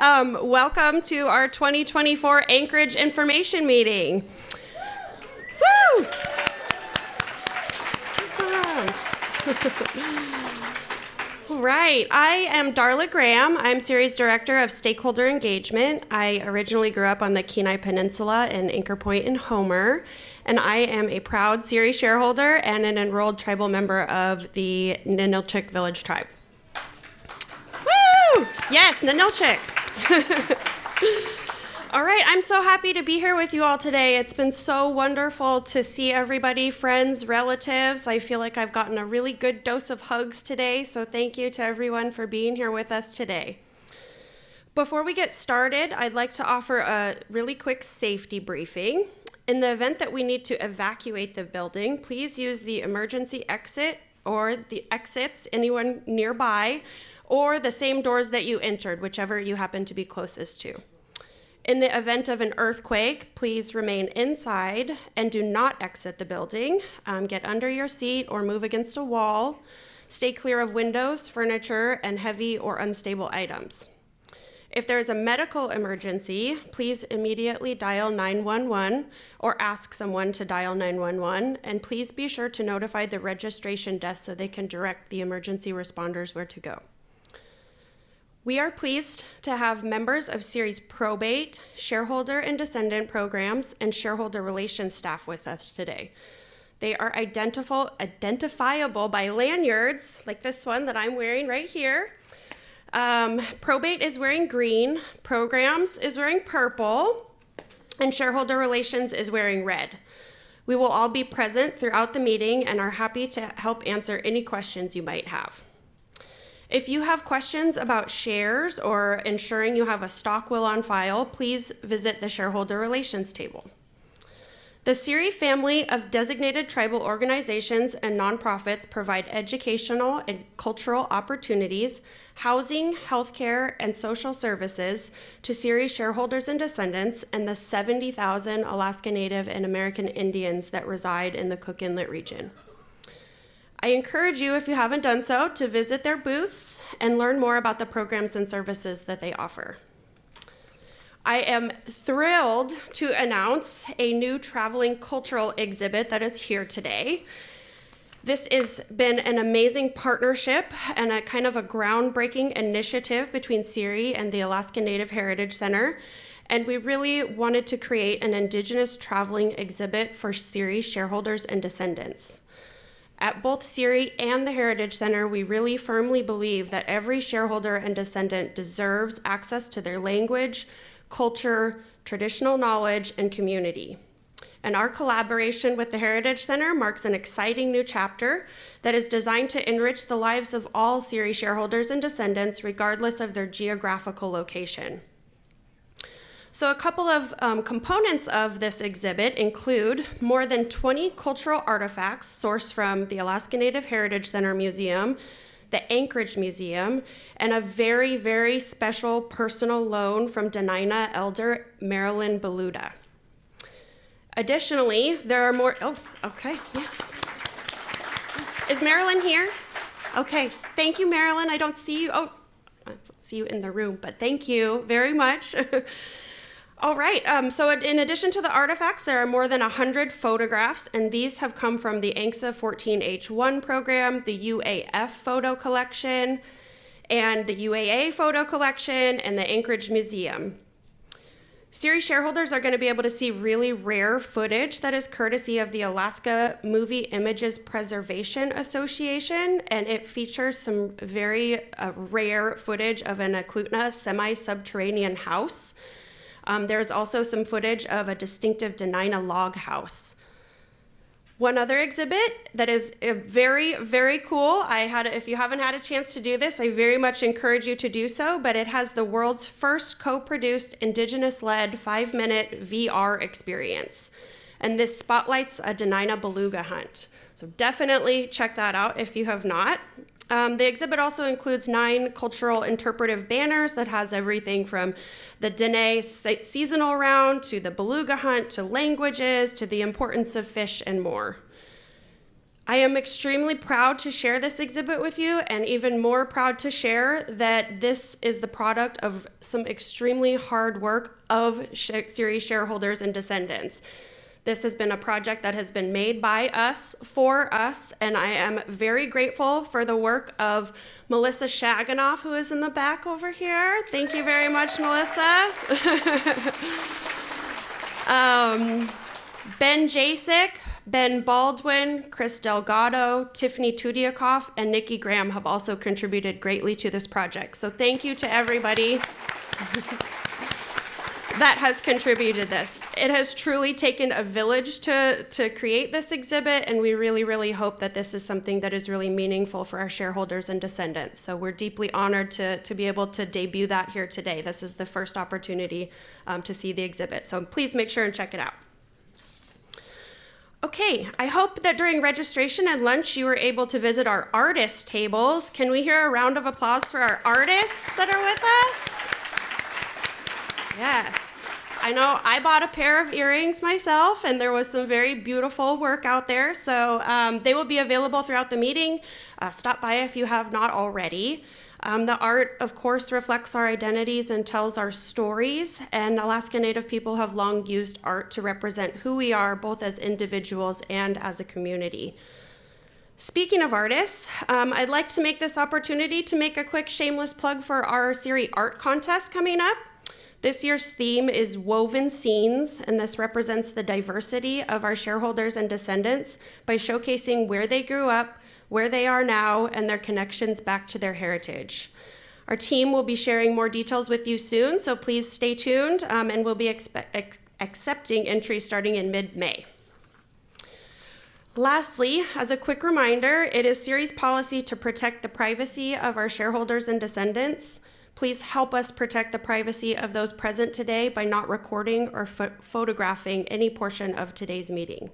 Welcome to our 2024 Anchorage information meeting. Woo! Awesome. All right, I am Darla Graham. I'm CIRI's Director of Stakeholder Engagement. I originally grew up on the Kenai Peninsula in Anchor Point and Homer, and I am a proud CIRI shareholder and an enrolled tribal member of the Ninilchik Village Tribe. Woo! Yes, Ninilchik. All right, I'm so happy to be here with you all today. It's been so wonderful to see everybody, friends, relatives. I feel like I've gotten a really good dose of hugs today, so thank you to everyone for being here with us today. Before we get started, I'd like to offer a really quick safety briefing. In the event that we need to evacuate the building, please use the emergency exit or the exits, anyone nearby, or the same doors that you entered, whichever you happen to be closest to. In the event of an earthquake, please remain inside and do not exit the building. Get under your seat or move against a wall. Stay clear of windows, furniture, and heavy or unstable items. If there is a medical emergency, please immediately dial 911 or ask someone to dial 911, and please be sure to notify the registration desk so they can direct the emergency responders where to go. We are pleased to have members of CIRI's probate, shareholder and descendant programs, and shareholder relations staff with us today. They are identifiable by lanyards, like this one that I'm wearing right here. Probate is wearing green, programs is wearing purple, and shareholder relations is wearing red. We will all be present throughout the meeting and are happy to help answer any questions you might have. If you have questions about shares or ensuring you have a stock will on file, please visit the shareholder relations table. The CIRI family of designated tribal organizations and nonprofits provide educational and cultural opportunities, housing, healthcare, and social services to CIRI shareholders and descendants and the 70,000 Alaska Native and American Indians that reside in the Cook Inlet region. I encourage you, if you haven't done so, to visit their booths and learn more about the programs and services that they offer. I am thrilled to announce a new traveling cultural exhibit that is here today. This has been an amazing partnership and a kind of a groundbreaking initiative between CIRI and the Alaska Native Heritage Center, and we really wanted to create an Indigenous traveling exhibit for CIRI shareholders and descendants. At both CIRI and the Heritage Center, we really firmly believe that every shareholder and descendant deserves access to their language, culture, traditional knowledge, and community. And our collaboration with the Heritage Center marks an exciting new chapter that is designed to enrich the lives of all CIRI shareholders and descendants, regardless of their geographical location. So a couple of components of this exhibit include more than 20 cultural artifacts sourced from the Alaska Native Heritage Center Museum, the Anchorage Museum, and a very, very special personal loan from Dena'ina Elder Marilyn Beluda. Additionally, there are more, yes. Is Marilyn here? Okay, thank you, Marilyn. I don't see you, I don't see you in the room, but thank you very much. All right, so in addition to the artifacts, there are more than 100 photographs, and these have come from the ANCSA 14H1 program, the UAF photo collection, and the UAA photo collection, and the Anchorage Museum. CIRI shareholders are going to be able to see really rare footage that is courtesy of the Alaska Movie Images Preservation Association, and it features some very rare footage of an Eklutna semi-subterranean house. There's also some footage of a distinctive Dena'ina log house. One other exhibit that is very, very cool, if you haven't had a chance to do this, I very much encourage you to do so, but it has the world's first co-produced Indigenous-led 5-minute VR experience. And this spotlights a Dena'ina beluga hunt. So definitely check that out if you have not. The exhibit also includes 9 cultural interpretive banners that has everything from the Dene seasonal round to the beluga hunt to languages to the importance of fish and more. I am extremely proud to share this exhibit with you, and even more proud to share that this is the product of some extremely hard work of CIRI shareholders and descendants. This has been a project that has been made by us, for us, and I am very grateful for the work of Melissa Shaganoff, who is in the back over here. Thank you very much, Melissa. Ben Jasek, Ben Baldwin, Chris Delgado, Tiffany Tudiakoff, and Nikki Graham have also contributed greatly to this project. So thank you to everybody that has contributed this. It has truly taken a village to create this exhibit, and we really, really hope that this is something that is really meaningful for our shareholders and descendants. So we're deeply honored to be able to debut that here today. This is the first opportunity to see the exhibit. So please make sure and check it out. Okay, I hope that during registration and lunch you were able to visit our artist tables. Can we hear a round of applause for our artists that are with us? Yes. I know I bought a pair of earrings myself, and there was some very beautiful work out there. So they will be available throughout the meeting. Stop by if you have not already. The art, of course, reflects our identities and tells our stories, and Alaska Native people have long used art to represent who we are, both as individuals and as a community. Speaking of artists, I'd like to make this opportunity to make a quick shameless plug for our CIRI art contest coming up. This year's theme is Woven Scenes, and this represents the diversity of our shareholders and descendants by showcasing where they grew up, where they are now, and their connections back to their heritage. Our team will be sharing more details with you soon, so please stay tuned, and we'll be accepting entries starting in mid-May. Lastly, as a quick reminder, it is CIRI's policy to protect the privacy of our shareholders and descendants. Please help us protect the privacy of those present today by not recording or photographing any portion of today's meeting.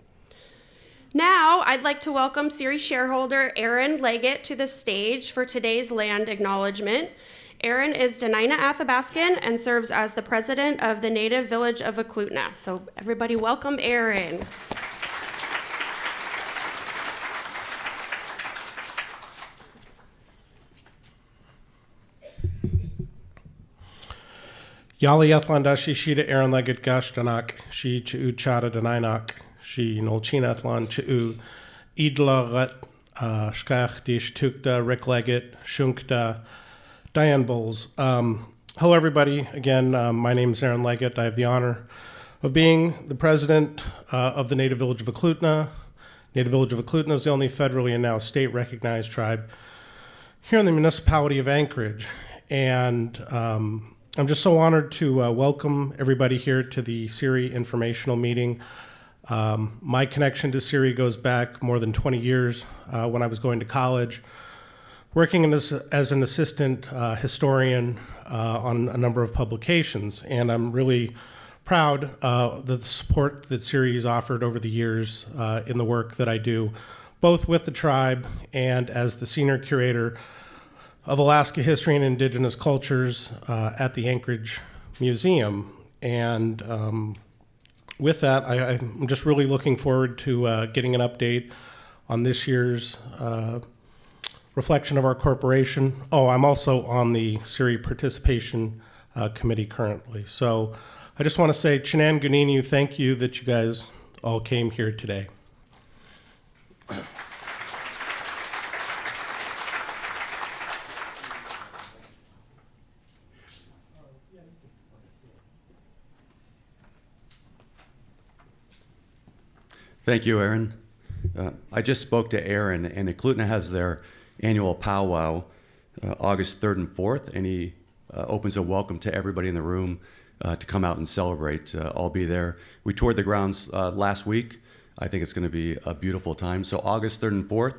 Now, I'd like to welcome CIRI shareholder Aaron Leggett to the stage for today's land acknowledgement. Aaron is Denina Athabaskan and serves as the president of the Native Village of Eklutna. So everybody welcome Aaron. Yali Ethlanda Shishida Aaron Leggett Gashtanak, Shi Chu Chada Denainak. She Nolchinatlan Chu Idla Ret Skach Dish Tukta Rick Leggett Shunkta Diane Bowles. Hello everybody. Again, my name is Aaron Leggett. I have the honor of being the president of the Native Village of Eklutna. Native Village of Eklutna is the only federally and now state recognized tribe here in the municipality of Anchorage. And I'm just so honored to welcome everybody here to the CIRI informational meeting. My connection to CIRI goes back more than 20 years when I was going to college, working as an assistant historian on a number of publications. And I'm really proud of the support that CIRI has offered over the years in the work that I do, both with the tribe and as the senior curator of Alaska History and Indigenous Cultures at the Anchorage Museum. And with that, I'm just really looking forward to getting an update on this year's reflection of our corporation. Oh, I'm also on the CIRI Participation Committee currently. So I just want to say, Chinan Guninu, thank you that you guys all came here today. Thank you, Aaron. I just spoke to Aaron, and Eklutna has their annual powwow August 3rd and 4th, and he opens a welcome to everybody in the room to come out and celebrate. I'll be there. We toured the grounds last week. I think it's going to be a beautiful time. So August 3rd and 4th,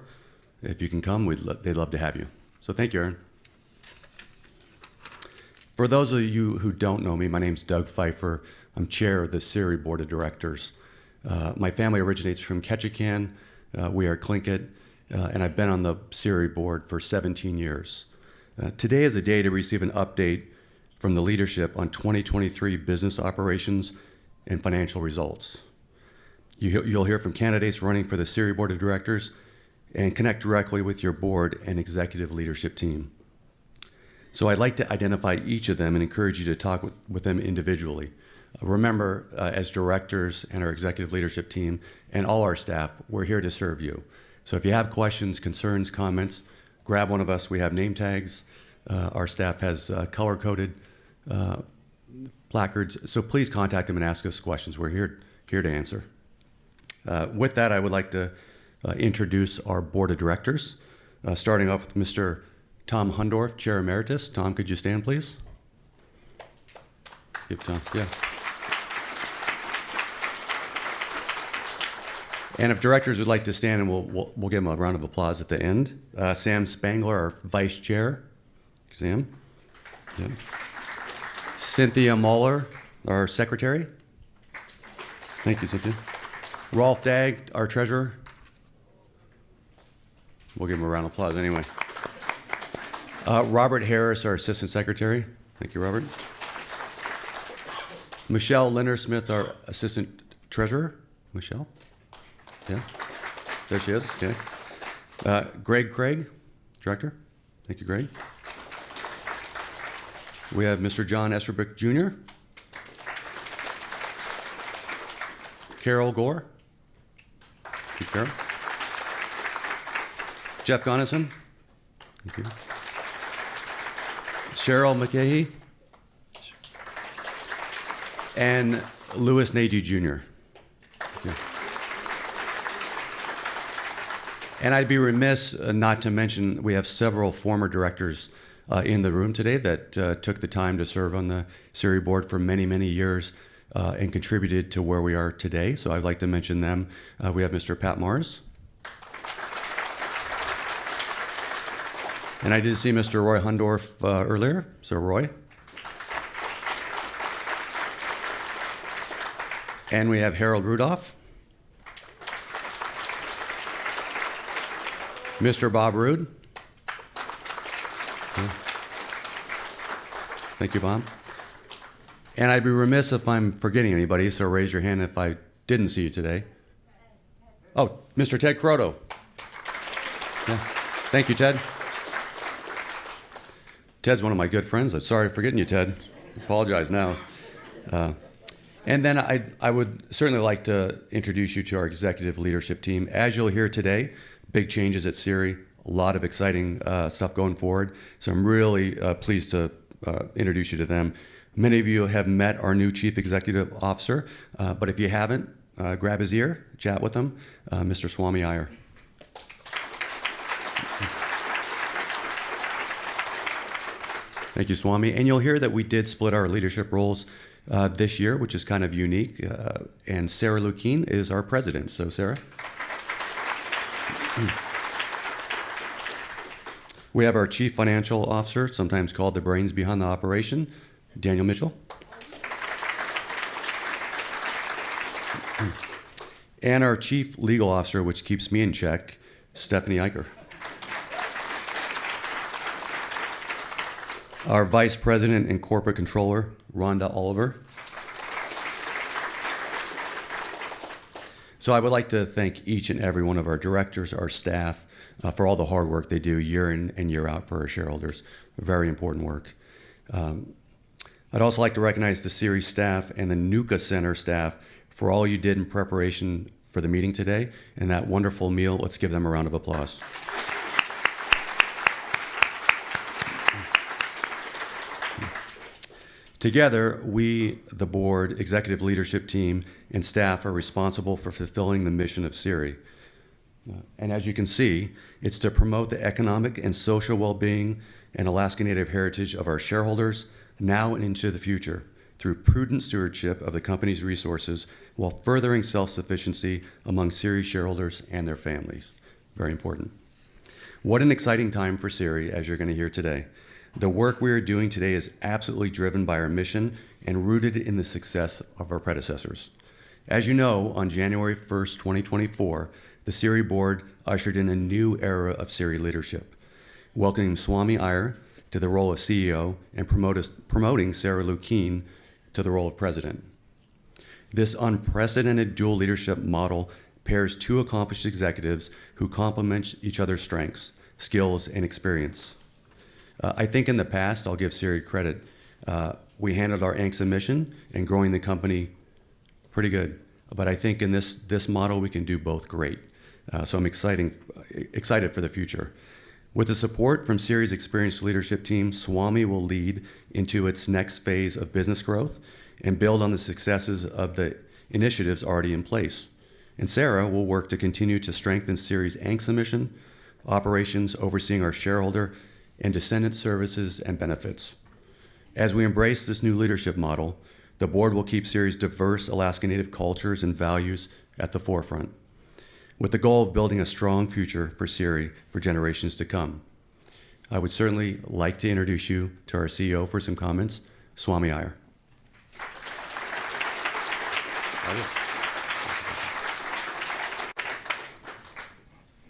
if you can come, they'd love to have you. So thank you, Aaron. For those of you who don't know me, my name's Doug Pfeiffer. I'm chair of the CIRI Board of Directors. My family originates from Ketchikan. We are Tlingit, and I've been on the CIRI board for 17 years. Today is a day to receive an update from the leadership on 2023 business operations and financial results. You'll hear from candidates running for the CIRI Board of Directors and connect directly with your board and executive leadership team. So I'd like to identify each of them and encourage you to talk with them individually. Remember, as directors and our executive leadership team and all our staff, we're here to serve you. So if you have questions, concerns, comments, grab one of us. We have name tags. Our staff has color-coded placards. So please contact them and ask us questions. We're here to answer. With that, I would like to introduce our board of directors, starting off with Mr. Tom Hundorf, Chair Emeritus. Tom, could you stand, please? Give Tom, yeah. And if directors would like to stand, and we'll give them a round of applause at the end. Sam Spangler, our Vice Chair. Sam. Yeah. Cynthia Muller, our Secretary. Thank you, Cynthia. Rolf Dagg, our Treasurer. We'll give him a round of applause anyway. Robert Harris, our Assistant Secretary. Thank you, Robert. Michelle Linder-Smith, our Assistant Treasurer. Michelle? Yeah. There she is. Okay. Greg Craig, Director. Thank you, Greg. We have Mr. John Esтерbrick Jr. Carol Gore. Thank you, Carol. Jeff Gunnison. Thank you. Cheryl McCahey. And Louis Nagy Jr. Yeah. And I'd be remiss not to mention we have several former directors in the room today that took the time to serve on the CIRI board for many, many years and contributed to where we are today. So I'd like to mention them. We have Mr. Pat Mars. And I did see Mr. Roy Hundorf earlier. So Roy. And we have Harold Rudolph. Mr. Bob Rood. Thank you, Bob. And I'd be remiss if I'm forgetting anybody, so raise your hand if I didn't see you today. Oh, Mr. Ted Croto. Yeah. Thank you, Ted. Ted's one of my good friends. I'm sorry for forgetting you, Ted. Apologize now. And then I would certainly like to introduce you to our executive leadership team. As you'll hear today, big changes at CIRI, a lot of exciting stuff going forward. So I'm really pleased to introduce you to them. Many of you have met our new Chief Executive Officer, but if you haven't, grab his ear, chat with him, Mr. Swami Iyer. Thank you, Swami. And you'll hear that we did split our leadership roles this year, which is kind of unique. And Sarah Lukien is our president. So, Sarah. We have our Chief Financial Officer, sometimes called the brains behind the operation, Daniel Mitchell. And our Chief Legal Officer, which keeps me in check, Stephanie Eicher. Our Vice President and Corporate Controller, Rhonda Oliver. So I would like to thank each and every one of our directors, our staff, for all the hard work they do year in and year out for our shareholders. Very important work. I'd also like to recognize the CIRI staff and the NUCA Center staff for all you did in preparation for the meeting today and that wonderful meal. Let's give them a round of applause. Together, we, the board, executive leadership team, and staff are responsible for fulfilling the mission of CIRI. And as you can see, it's to promote the economic and social well-being and Alaska Native heritage of our shareholders now and into the future through prudent stewardship of the company's resources while furthering self-sufficiency among CIRI shareholders and their families. Very important. What an exciting time for CIRI, as you're going to hear today. The work we are doing today is absolutely driven by our mission and rooted in the success of our predecessors. As you know, on January 1st, 2024, the CIRI board ushered in a new era of CIRI leadership, welcoming Swami Iyer to the role of CEO and promoting Sarah Lukien to the role of president. This unprecedented dual leadership model pairs two accomplished executives who complement each other's strengths, skills, and experience. I think in the past, I'll give CIRI credit, we handled our ANCSA mission and growing the company pretty good. But I think in this model, we can do both great. So I'm excited for the future. With the support from CIRI's experienced leadership team, Swami will lead into its next phase of business growth and build on the successes of the initiatives already in place. And Sarah will work to continue to strengthen CIRI's ANCSA mission, operations overseeing our shareholder, and descendant services and benefits. As we embrace this new leadership model, the board will keep CIRI's diverse Alaska Native cultures and values at the forefront, with the goal of building a strong future for CIRI for generations to come. I would certainly like to introduce you to our CEO for some comments, Swami Iyer.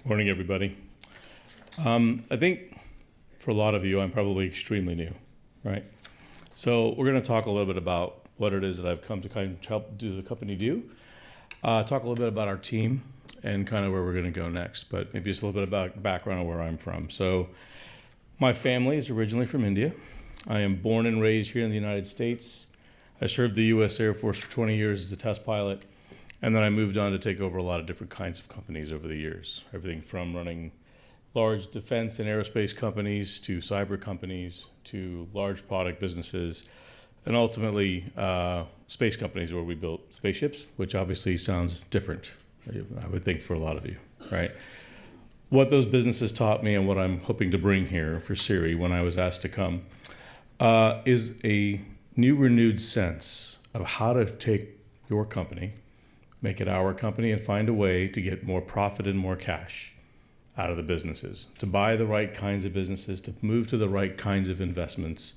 Morning, everybody. I think for a lot of you, I'm probably extremely new, right? So we're going to talk a little bit about what it is that I've come to kind of help do the company do, talk a little bit about our team and kind of where we're going to go next, but maybe just a little bit about background of where I'm from. So my family is originally from India. I am born and raised here in the United States. I served the U.S. Air Force for 20 years as a test pilot, and then I moved on to take over a lot of different kinds of companies over the years, everything from running large defense and aerospace companies to cyber companies to large product businesses, and ultimately space companies where we built spaceships, which obviously sounds different, I would think, for a lot of you, right? What those businesses taught me and what I'm hoping to bring here for CIRI when I was asked to come is a new renewed sense of how to take your company, make it our company, and find a way to get more profit and more cash out of the businesses, to buy the right kinds of businesses, to move to the right kinds of investments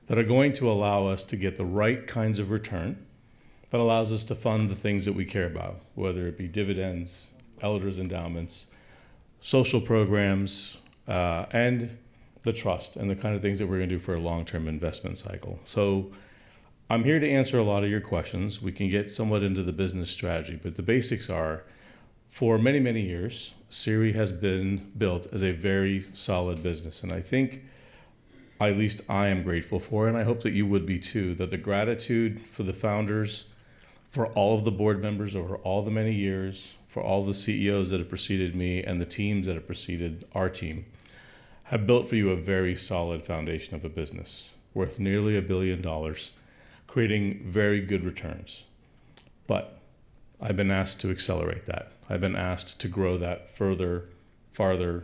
that are going to allow us to get the right kinds of return that allows us to fund the things that we care about, whether it be dividends, elders' endowments, social programs, and the trust and the kind of things that we're going to do for a long-term investment cycle. So I'm here to answer a lot of your questions. We can get somewhat into the business strategy, but the basics are, for many, many years, CIRI has been built as a very solid business. And I think, at least I am grateful for, and I hope that you would be too, that the gratitude for the founders, for all of the board members over all the many years, for all the CEOs that have preceded me and the teams that have preceded our team, have built for you a very solid foundation of a business worth nearly $1 billion, creating very good returns. But I've been asked to accelerate that. I've been asked to grow that further, farther,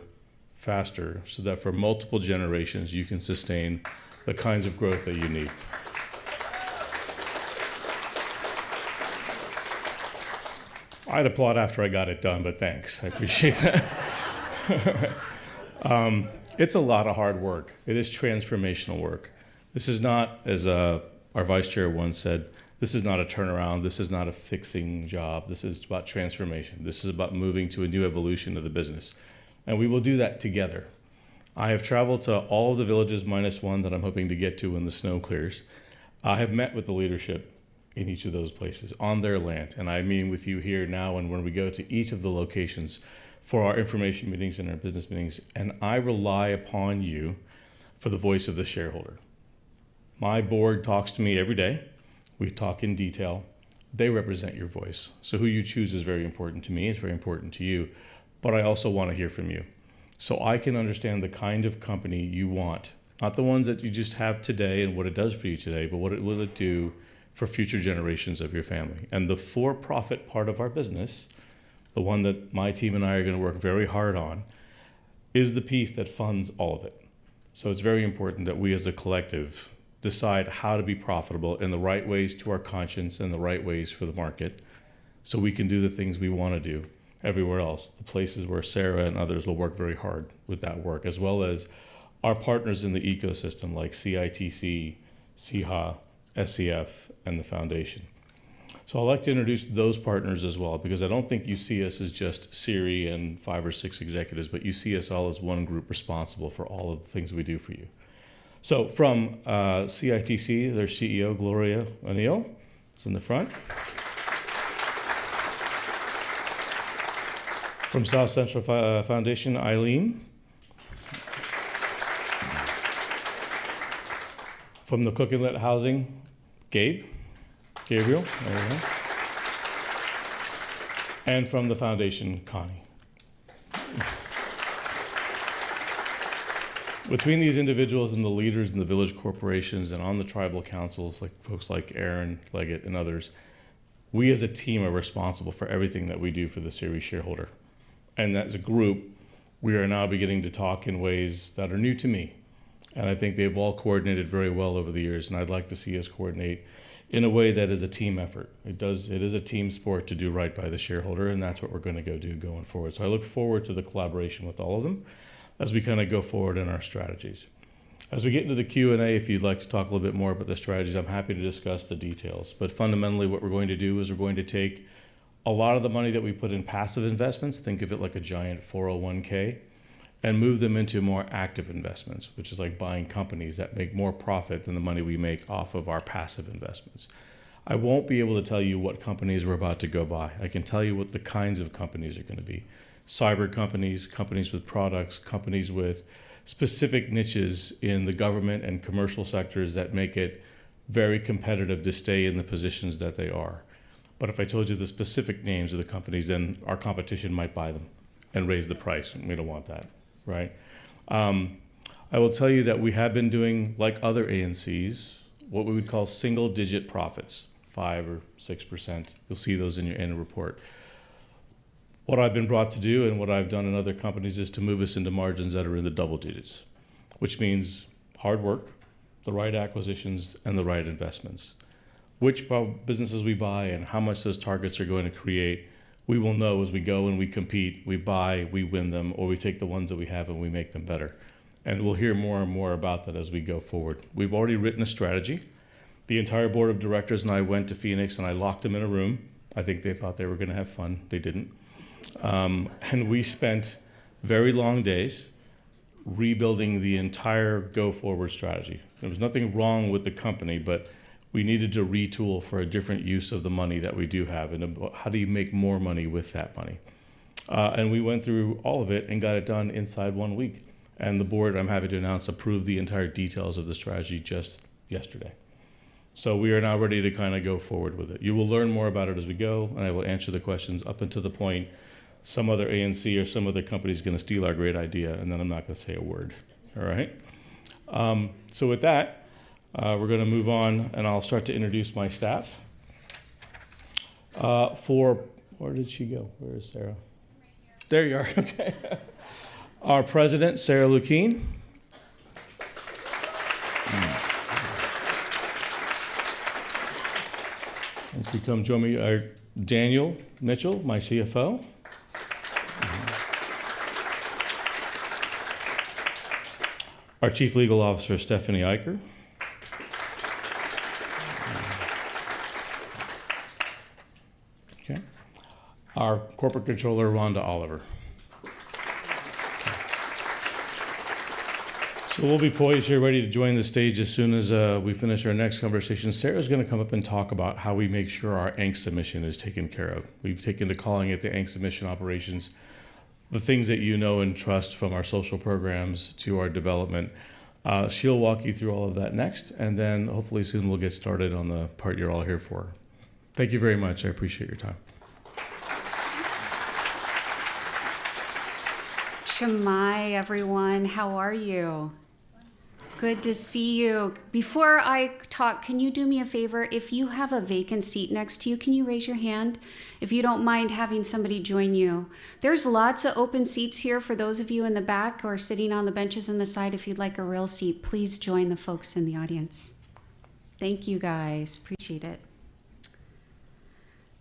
faster, so that for multiple generations you can sustain the kinds of growth that you need. I'd applaud after I got it done, but thanks. I appreciate that. It's a lot of hard work. It is transformational work. This is not, as our vice chair once said, this is not a turnaround. This is not a fixing job. This is about transformation. This is about moving to a new evolution of the business. And we will do that together. I have traveled to all of the villages minus one that I'm hoping to get to when the snow clears. I have met with the leadership in each of those places on their land. And I'm meeting with you here now and when we go to each of the locations for our information meetings and our business meetings. And I rely upon you for the voice of the shareholder. My board talks to me every day. We talk in detail. They represent your voice. So who you choose is very important to me. It's very important to you. But I also want to hear from you. So I can understand the kind of company you want. Not the ones that you just have today and what it does for you today, but what it will it do for future generations of your family. And the for-profit part of our business, the one that my team and I are going to work very hard on, is the piece that funds all of it. So it's very important that we as a collective decide how to be profitable in the right ways to our conscience and the right ways for the market, so we can do the things we want to do everywhere else, the places where Sarah and others will work very hard with that work, as well as our partners in the ecosystem like CITC, CIHA, SCF, and the foundation. So I'd like to introduce those partners as well, because I don't think you see us as just CIRI and 5 or 6 executives, but you see us all as one group responsible for all of the things we do for you. So from CITC, their CEO, Gloria O'Neill, is in the front. From South Central Foundation, Eileen. From the Cook Inlet Housing, Gabriel. There we go. And from the foundation, Connie. Between these individuals and the leaders in the village corporations and on the tribal councils, like folks like Aaron Leggett and others, we as a team are responsible for everything that we do for the CIRI shareholder. And as a group, we are now beginning to talk in ways that are new to me. And I think they've all coordinated very well over the years, and I'd like to see us coordinate in a way that is a team effort. It is a team sport to do right by the shareholder, and that's what we're going to go do going forward. So I look forward to the collaboration with all of them as we kind of go forward in our strategies. As we get into the Q&A, if you'd like to talk a little bit more about the strategies, I'm happy to discuss the details. But fundamentally, what we're going to do is we're going to take a lot of the money that we put in passive investments, think of it like a giant 401k, and move them into more active investments, which is like buying companies that make more profit than the money we make off of our passive investments. I won't be able to tell you what companies we're about to go buy. I can tell you what the kinds of companies are going to be. Cyber companies, companies with products, companies with specific niches in the government and commercial sectors that make it very competitive to stay in the positions that they are. But if I told you the specific names of the companies, then our competition might buy them and raise the price, and we don't want that. Right. I will tell you that we have been doing, like other ANCs, what we would call single-digit profits, 5 or 6%. You'll see those in your annual report. What I've been brought to do and what I've done in other companies is to move us into margins that are in the double digits, which means hard work, the right acquisitions, and the right investments. Which businesses we buy and how much those targets are going to create, we will know as we go and we compete, we buy, we win them, or we take the ones that we have and we make them better. And we'll hear more and more about that as we go forward. We've already written a strategy. The entire board of directors and I went to Phoenix and I locked them in a room. I think they thought they were going to have fun. They didn't. And we spent very long days rebuilding the entire go-forward strategy. There was nothing wrong with the company, but we needed to retool for a different use of the money that we do have and how do you make more money with that money. And we went through all of it and got it done inside 1 week. And the board, I'm happy to announce, approved the entire details of the strategy just yesterday. So we are now ready to kind of go forward with it. You will learn more about it as we go, and I will answer the questions up until the point some other ANC or some other company is going to steal our great idea, and then I'm not going to say a word. All right? So with that, we're going to move on, and I'll start to introduce my staff. Where did she go? Where is Sarah? Right here. There you are. Okay. Our president, Sarah Lukeen. Please come join me. Daniel Mitchell, my CFO. Our Chief Legal Officer, Stephanie Eicher. Okay. Our Corporate Controller, Rhonda Oliver. So we'll be poised here, ready to join the stage as soon as we finish our next conversation. Sarah's going to come up and talk about how we make sure our ANC submission is taken care of. We've taken to calling it the ANC submission operations. The things that you know and trust from our social programs to our development. She'll walk you through all of that next, and then hopefully soon we'll get started on the part you're all here for. Thank you very much. I appreciate your time. Shamai, everyone. How are you? Good to see you. Before I talk, can you do me a favor? If you have a vacant seat next to you, can you raise your hand? If you don't mind having somebody join you. There's lots of open seats here for those of you in the back or sitting on the benches on the side. If you'd like a real seat, please join the folks in the audience. Thank you, guys. Appreciate it.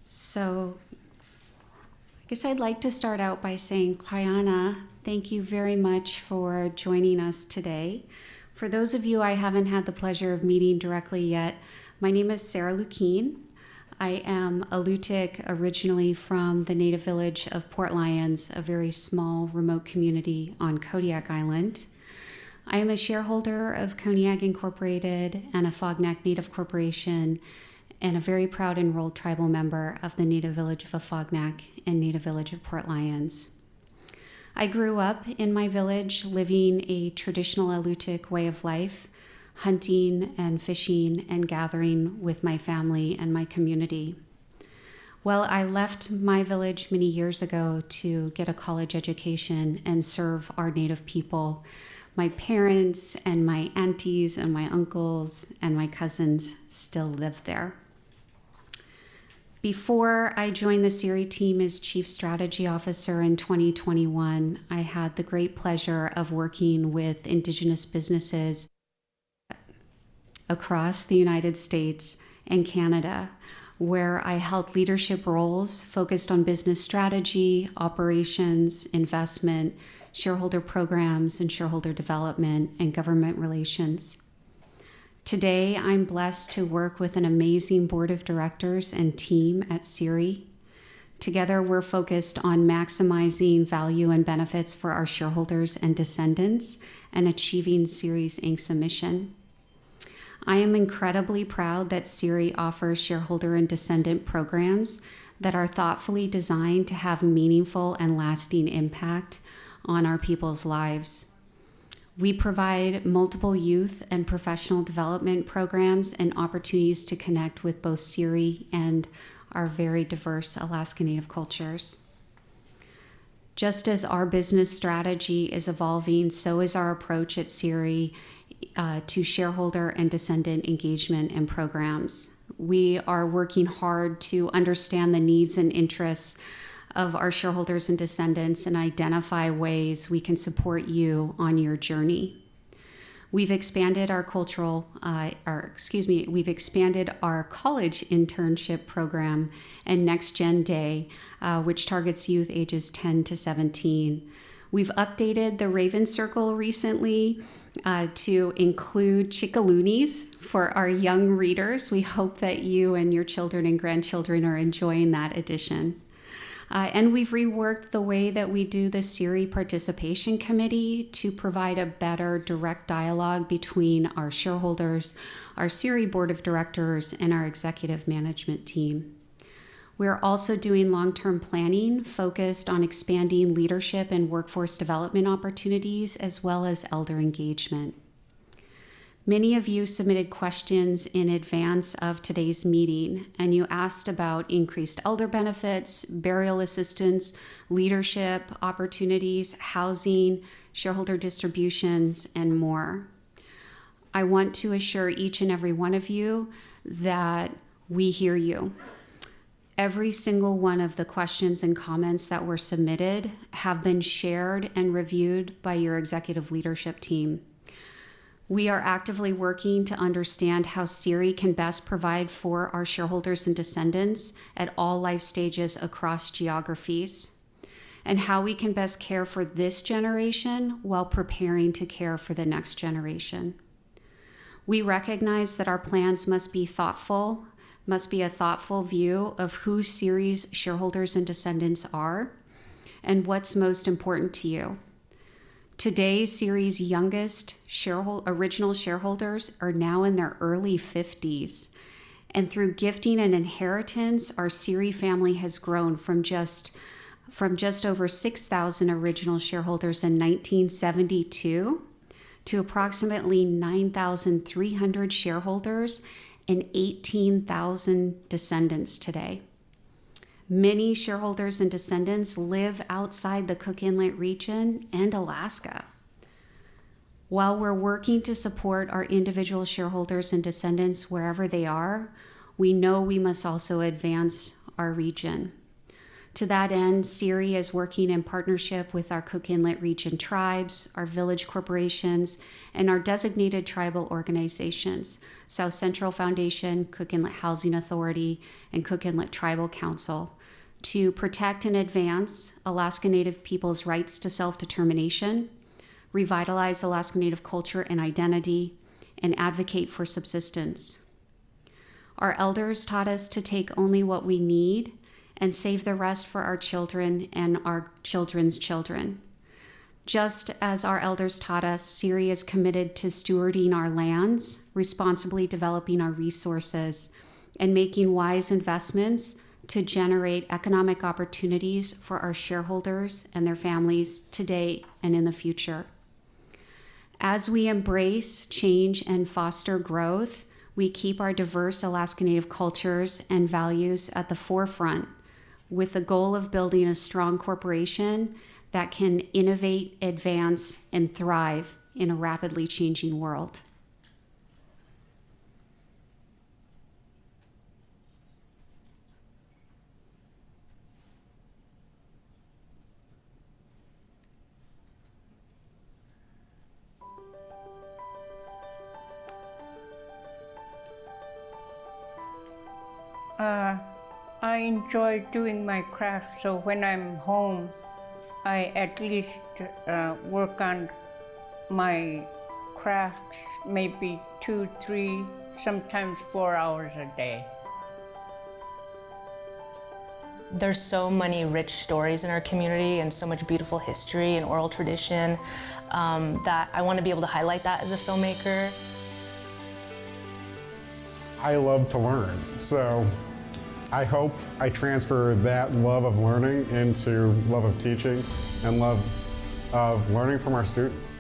So I guess I'd like to start out by saying, Kayana, thank you very much for joining us today. For those of you I haven't had the pleasure of meeting directly yet, my name is Sarah Lukeen. I am a Lutic originally from the native village of Port Lions, a very small remote community on Kodiak Island. I am a shareholder of Kodiak Incorporated and a Afognak Native Corporation, and a very proud enrolled tribal member of the native village of Afognak and native village of Port Lions. I grew up in my village living a traditional Alutiiq way of life, hunting and fishing and gathering with my family and my community. Well, I left my village many years ago to get a college education and serve our Native people. My parents and my aunties and my uncles and my cousins still live there. Before I joined the CIRI team as Chief Strategy Officer in 2021, I had the great pleasure of working with Indigenous businesses across the United States and Canada, where I held leadership roles focused on business strategy, operations, investment, shareholder programs, and shareholder development, and government relations. Today, I'm blessed to work with an amazing board of directors and team at CIRI. Together, we're focused on maximizing value and benefits for our shareholders and descendants and achieving CIRI's Inc.'s mission. I am incredibly proud that CIRI offers shareholder and descendant programs that are thoughtfully designed to have meaningful and lasting impact on our people's lives. We provide multiple youth and professional development programs and opportunities to connect with both CIRI and our very diverse Alaska Native cultures. Just as our business strategy is evolving, so is our approach at CIRI to shareholder and descendant engagement and programs. We are working hard to understand the needs and interests of our shareholders and descendants and identify ways we can support you on your journey. We've expanded our we've expanded our college internship program and Next Gen Day, which targets youth ages 10 to 17. We've updated the Raven Circle recently to include chickaloonies for our young readers. We hope that you and your children and grandchildren are enjoying that addition. And we've reworked the way that we do the CIRI Participation Committee to provide a better direct dialogue between our shareholders, our CIRI Board of Directors, and our executive management team. We're also doing long-term planning focused on expanding leadership and workforce development opportunities, as well as elder engagement. Many of you submitted questions in advance of today's meeting, and you asked about increased elder benefits, burial assistance, leadership opportunities, housing, shareholder distributions, and more. I want to assure each and every one of you that we hear you. Every single one of the questions and comments that were submitted have been shared and reviewed by your executive leadership team. We are actively working to understand how CIRI can best provide for our shareholders and descendants at all life stages across geographies, and how we can best care for this generation while preparing to care for the next generation. We recognize that our plans must be a thoughtful view of who CIRI's shareholders and descendants are and what's most important to you. Today, CIRI's youngest original shareholders are now in their early 50s. And through gifting and inheritance, our CIRI family has grown from just over 6,000 original shareholders in 1972 to approximately 9,300 shareholders and 18,000 descendants today. Many shareholders and descendants live outside the Cook Inlet region and Alaska. While we're working to support our individual shareholders and descendants wherever they are, we know we must also advance our region. To that end, CIRI is working in partnership with our Cook Inlet region tribes, our village corporations, and our designated tribal organizations, South Central Foundation, Cook Inlet Housing Authority, and Cook Inlet Tribal Council, to protect and advance Alaska Native people's rights to self-determination, revitalize Alaska Native culture and identity, and advocate for subsistence. Our elders taught us to take only what we need and save the rest for our children and our children's children. Just as our elders taught us, CIRI is committed to stewarding our lands, responsibly developing our resources, and making wise investments to generate economic opportunities for our shareholders and their families today and in the future. As we embrace change and foster growth, we keep our diverse Alaska Native cultures and values at the forefront with the goal of building a strong corporation that can innovate, advance, and thrive in a rapidly changing world. I enjoy doing my craft, so when I'm home, I at least work on my crafts maybe 2, 3, sometimes 4 hours a day. There's so many rich stories in our community and so much beautiful history and oral tradition that I want to be able to highlight that as a filmmaker. I love to learn, so I hope I transfer that love of learning into love of teaching and love of learning from our students.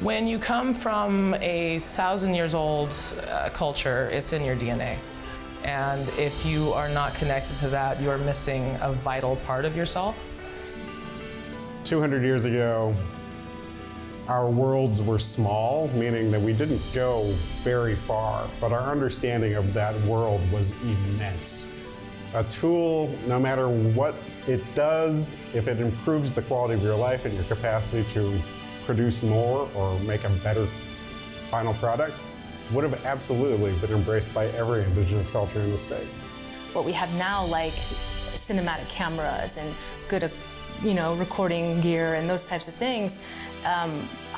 When you come from a 1,000 years old culture, it's in your DNA. And if you are not connected to that, you're missing a vital part of yourself. 200 years ago, our worlds were small, meaning that we didn't go very far, but our understanding of that world was immense. A tool, no matter what it does, if it improves the quality of your life and your capacity to produce more or make a better final product, would have absolutely been embraced by every Indigenous culture in the state. What we have now, like cinematic cameras and good, recording gear and those types of things,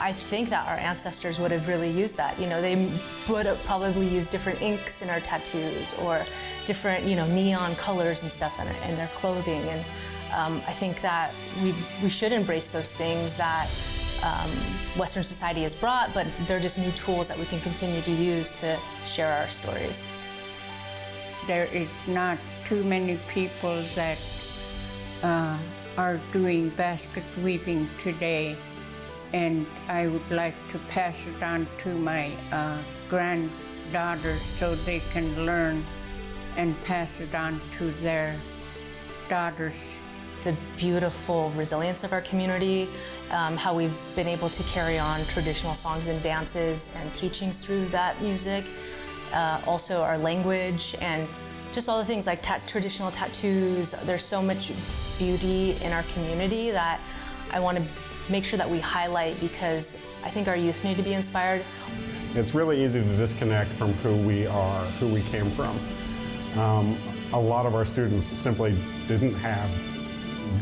I think that our ancestors would have really used that. They would have probably used different inks in our tattoos or different, neon colors and stuff in their clothing. And I think that we should embrace those things that Western society has brought, but they're just new tools that we can continue to use to share our stories. There is not too many people that are doing basket weaving today, and I would like to pass it on to my granddaughters so they can learn and pass it on to their daughters. The beautiful resilience of our community, how we've been able to carry on traditional songs and dances and teachings through that music. Also our language and just all the things like traditional tattoos. There's so much beauty in our community that I want to make sure that we highlight because I think our youth need to be inspired. It's really easy to disconnect from who we are, who we came from. A lot of our students simply didn't have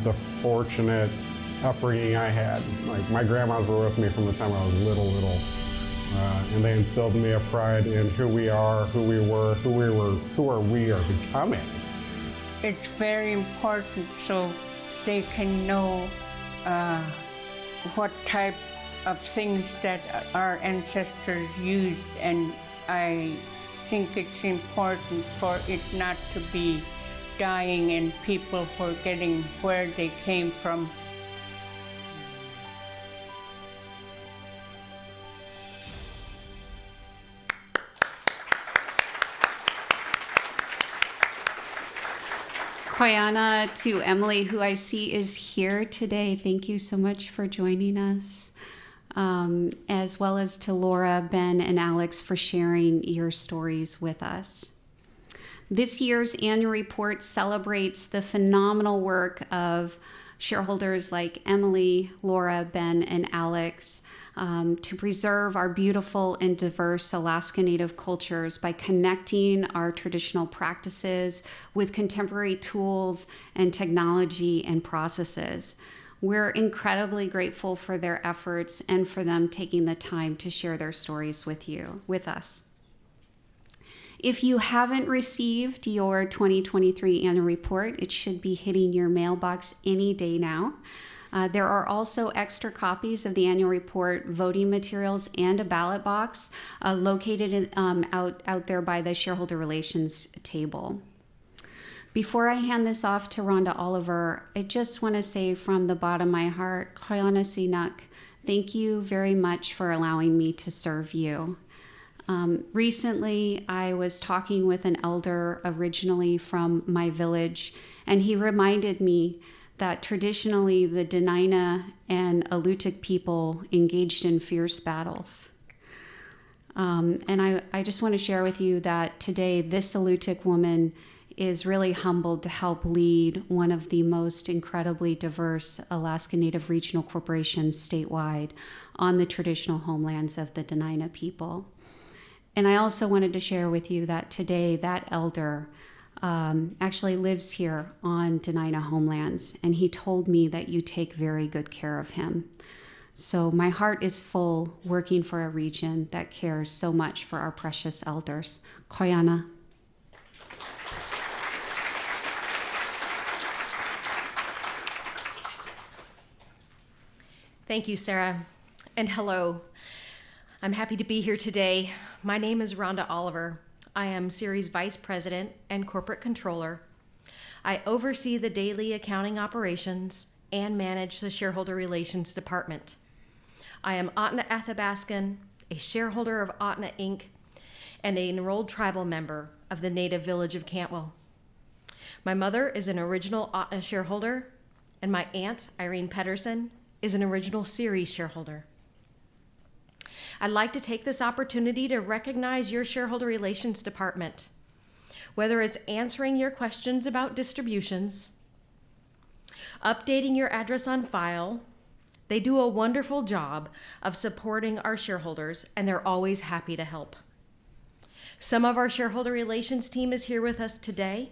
the fortunate upbringing I had. Like my grandmas were with me from the time I was little, and they instilled in me a pride in who we are, who we were, who we are becoming. It's very important so they can know what type of things that our ancestors used, and I think it's important for it not to be dying and people forgetting where they came from. Koyana, to Emily, who I see is here today, thank you so much for joining us, as well as to Laura, Ben, and Alex for sharing your stories with us. This year's annual report celebrates the phenomenal work of shareholders like Emily, Laura, Ben, and Alex to preserve our beautiful and diverse Alaska Native cultures by connecting our traditional practices with contemporary tools and technology and processes. We're incredibly grateful for their efforts and for them taking the time to share their stories with us. If you haven't received your 2023 annual report, it should be hitting your mailbox any day now. There are also extra copies of the annual report, voting materials, and a ballot box located out there by the shareholder relations table. Before I hand this off to Rhonda Oliver, I just want to say from the bottom of my heart, Koyana Sinuk, thank you very much for allowing me to serve you. Recently, I was talking with an elder originally from my village, and he reminded me that traditionally the Dena'ina and Alutiiq people engaged in fierce battles. And I just want to share with you that today this Alutiiq woman is really humbled to help lead one of the most incredibly diverse Alaska Native regional corporations statewide on the traditional homelands of the Dena'ina people. And I also wanted to share with you that today that elder actually lives here on Dena'ina homelands, and he told me that you take very good care of him. So my heart is full working for a region that cares so much for our precious elders. Koyana. Thank you, Sarah, and hello. I'm happy to be here today. My name is Rhonda Oliver. I am CIRI's Vice President and Corporate Controller. I oversee the daily accounting operations and manage the Shareholder Relations Department. I am Ahtna Athabaskan, a shareholder of Ahtna Inc., and an enrolled tribal member of the Native Village of Cantwell. My mother is an original Ahtna shareholder, and my aunt, Irene Pedersen, is an original CIRI shareholder. I'd like to take this opportunity to recognize your Shareholder Relations Department. Whether it's answering your questions about distributions, updating your address on file, they do a wonderful job of supporting our shareholders, and they're always happy to help. Some of our Shareholder Relations team is here with us today.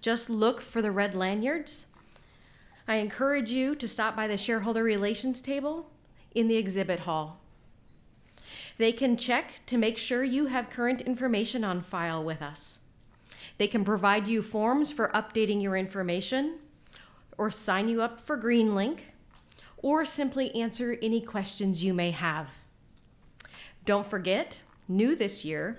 Just look for the red lanyards. I encourage you to stop by the Shareholder Relations table in the exhibit hall. They can check to make sure you have current information on file with us. They can provide you forms for updating your information, or sign you up for GreenLink, or simply answer any questions you may have. Don't forget, new this year,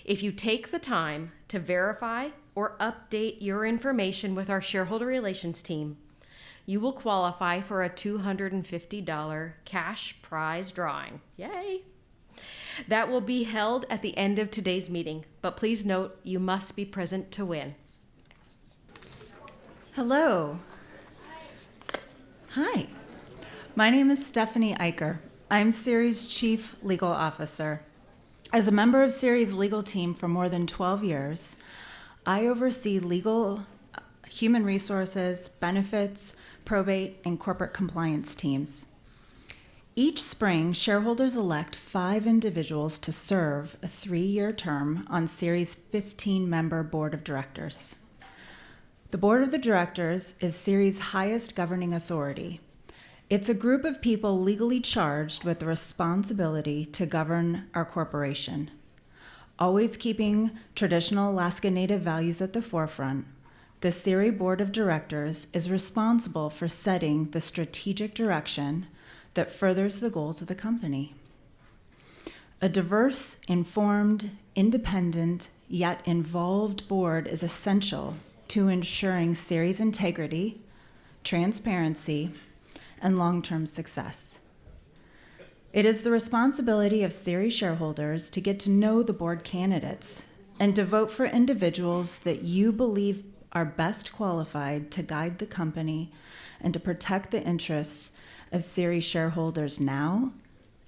if you take the time to verify or update your information with our Shareholder Relations team, you will qualify for a $250 cash prize drawing. Yay! That will be held at the end of today's meeting, but please note you must be present to win. Hello. Hi. My name is Stephanie Eicher. I'm CIRI's Chief Legal Officer. As a member of CIRI's legal team for more than 12 years, I oversee legal, human resources, benefits, probate, and corporate compliance teams. Each spring, shareholders elect 5 individuals to serve a 3-year term on CIRI's 15-member board of directors. The board of the directors is CIRI's highest governing authority. It's a group of people legally charged with the responsibility to govern our corporation, always keeping traditional Alaska Native values at the forefront. The CIRI Board of Directors is responsible for setting the strategic direction that furthers the goals of the company. A diverse, informed, independent, yet involved board is essential to ensuring CIRI's integrity, transparency, and long-term success. It is the responsibility of CIRI shareholders to get to know the board candidates and to vote for individuals that you believe are best qualified to guide the company and to protect the interests of CIRI shareholders now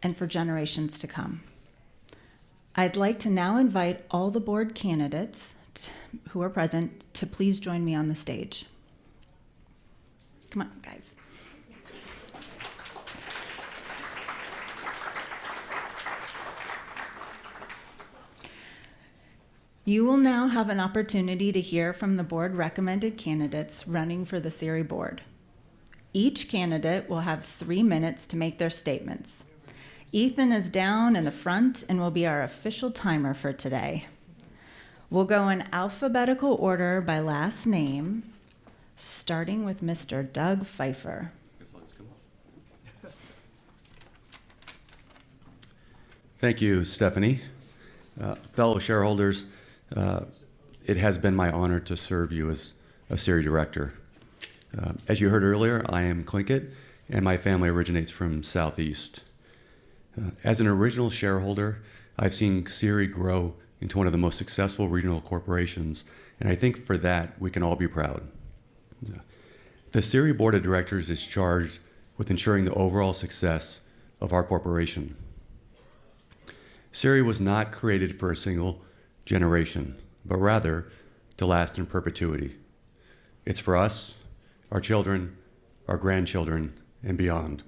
and for generations to come. I'd like to now invite all the board candidates who are present to please join me on the stage. Come on, guys. You will now have an opportunity to hear from the board recommended candidates running for the CIRI board. Each candidate will have 3 minutes to make their statements. Ethan is down in the front and will be our official timer for today. We'll go in alphabetical order by last name, starting with Mr. Doug Pfeiffer. Thank you, Stephanie. Fellow shareholders, it has been my honor to serve you as a CIRI director. As you heard earlier, I am Tlingit, and my family originates from Southeast. As an original shareholder, I've seen CIRI grow into one of the most successful regional corporations, and I think for that, we can all be proud. The CIRI Board of Directors is charged with ensuring the overall success of our corporation. CIRI was not created for a single generation, but rather to last in perpetuity. It's for us, our children, our grandchildren, and beyond.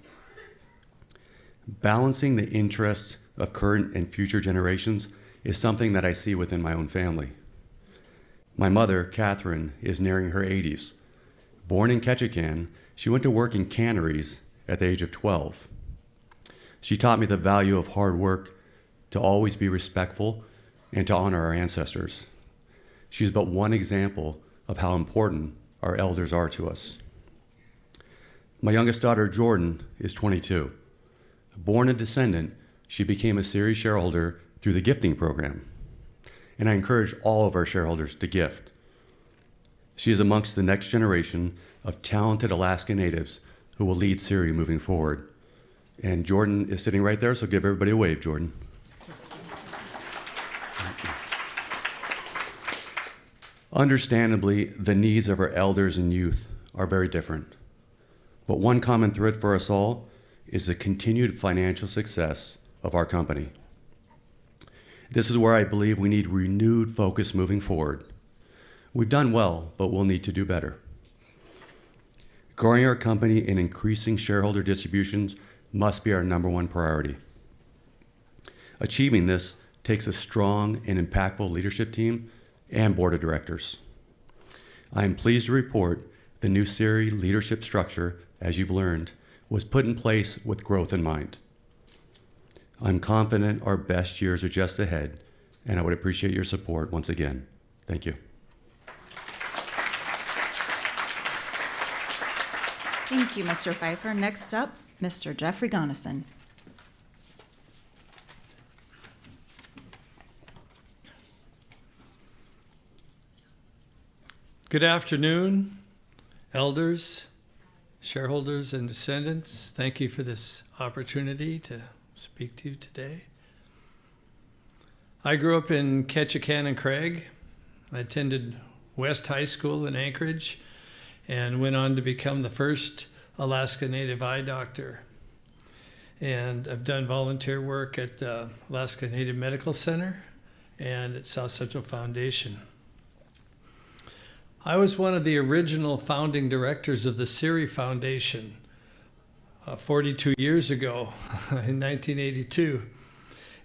Balancing the interests of current and future generations is something that I see within my own family. My mother, Catherine, is nearing her 80s. Born in Ketchikan, she went to work in canneries at the age of 12. She taught me the value of hard work, to always be respectful, and to honor our ancestors. She is but one example of how important our elders are to us. My youngest daughter, Jordan, is 22. Born a descendant, she became a CIRI shareholder through the gifting program. And I encourage all of our shareholders to gift. She is amongst the next generation of talented Alaska Natives who will lead CIRI moving forward. And Jordan is sitting right there, so give everybody a wave, Jordan. Understandably, the needs of our elders and youth are very different. But one common thread for us all is the continued financial success of our company. This is where I believe we need renewed focus moving forward. We've done well, but we'll need to do better. Growing our company and increasing shareholder distributions must be our #1 priority. Achieving this takes a strong and impactful leadership team and board of directors. I am pleased to report the new CIRI leadership structure, as you've learned, was put in place with growth in mind. I'm confident our best years are just ahead, and I would appreciate your support once again. Thank you. Thank you, Mr. Pfeiffer. Next up, Mr. Jeffrey Gonneson. Good afternoon, elders, shareholders, and descendants. Thank you for this opportunity to speak to you today. I grew up in Ketchikan and Craig. I attended West High School in Anchorage and went on to become the first Alaska Native eye doctor. And I've done volunteer work at the Alaska Native Medical Center and at South Central Foundation. I was one of the original founding directors of the CIRI Foundation 42 years ago in 1982.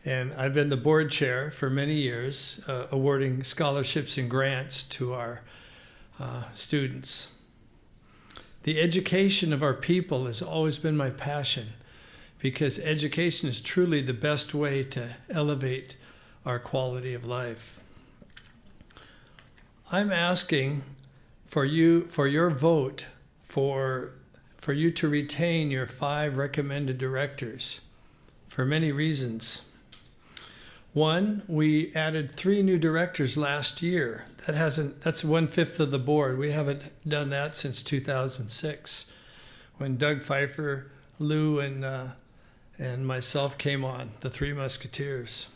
And I've been the board chair for many years, awarding scholarships and grants to our students. The education of our people has always been my passion, because education is truly the best way to elevate our quality of life. I'm asking for your vote for you to retain your 5 recommended directors for many reasons. One, we added 3 new directors last year. That's 1/5 of the board. We haven't done that since 2006, when Doug Pfeiffer, Lou, and myself came on, the 3 Musketeers.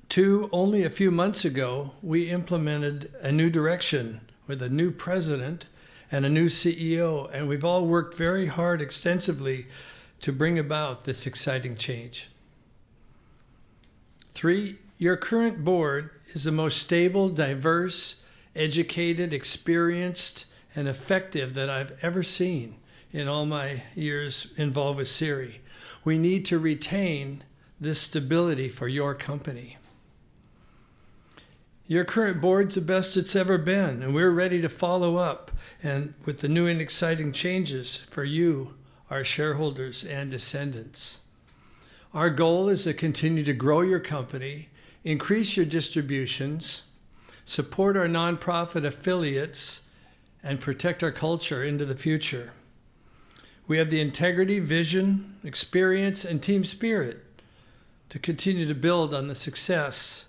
2, only a few months ago, we implemented a new direction with a new president and a new CEO, and we've all worked very hard extensively to bring about this exciting change. 3, your current board is the most stable, diverse, educated, experienced, and effective that I've ever seen in all my years involved with CIRI. We need to retain this stability for your company. Your current board's the best it's ever been, and we're ready to follow up and with the new and exciting changes for you, our shareholders and descendants. Our goal is to continue to grow your company, increase your distributions, support our nonprofit affiliates, and protect our culture into the future. We have the integrity, vision, experience, and team spirit to continue to build on the success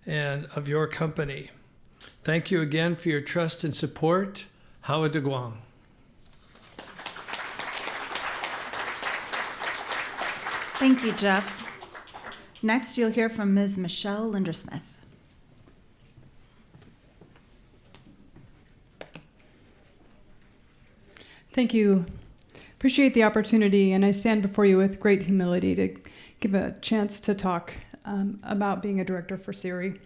and of your company. Thank you again for your trust and support. Howard de Guang. Thank you, Jeff. Next, you'll hear from Ms. Michelle Lindersmith. Thank you. Appreciate the opportunity, and I stand before you with great humility to give a chance to talk about being a director for CIRI.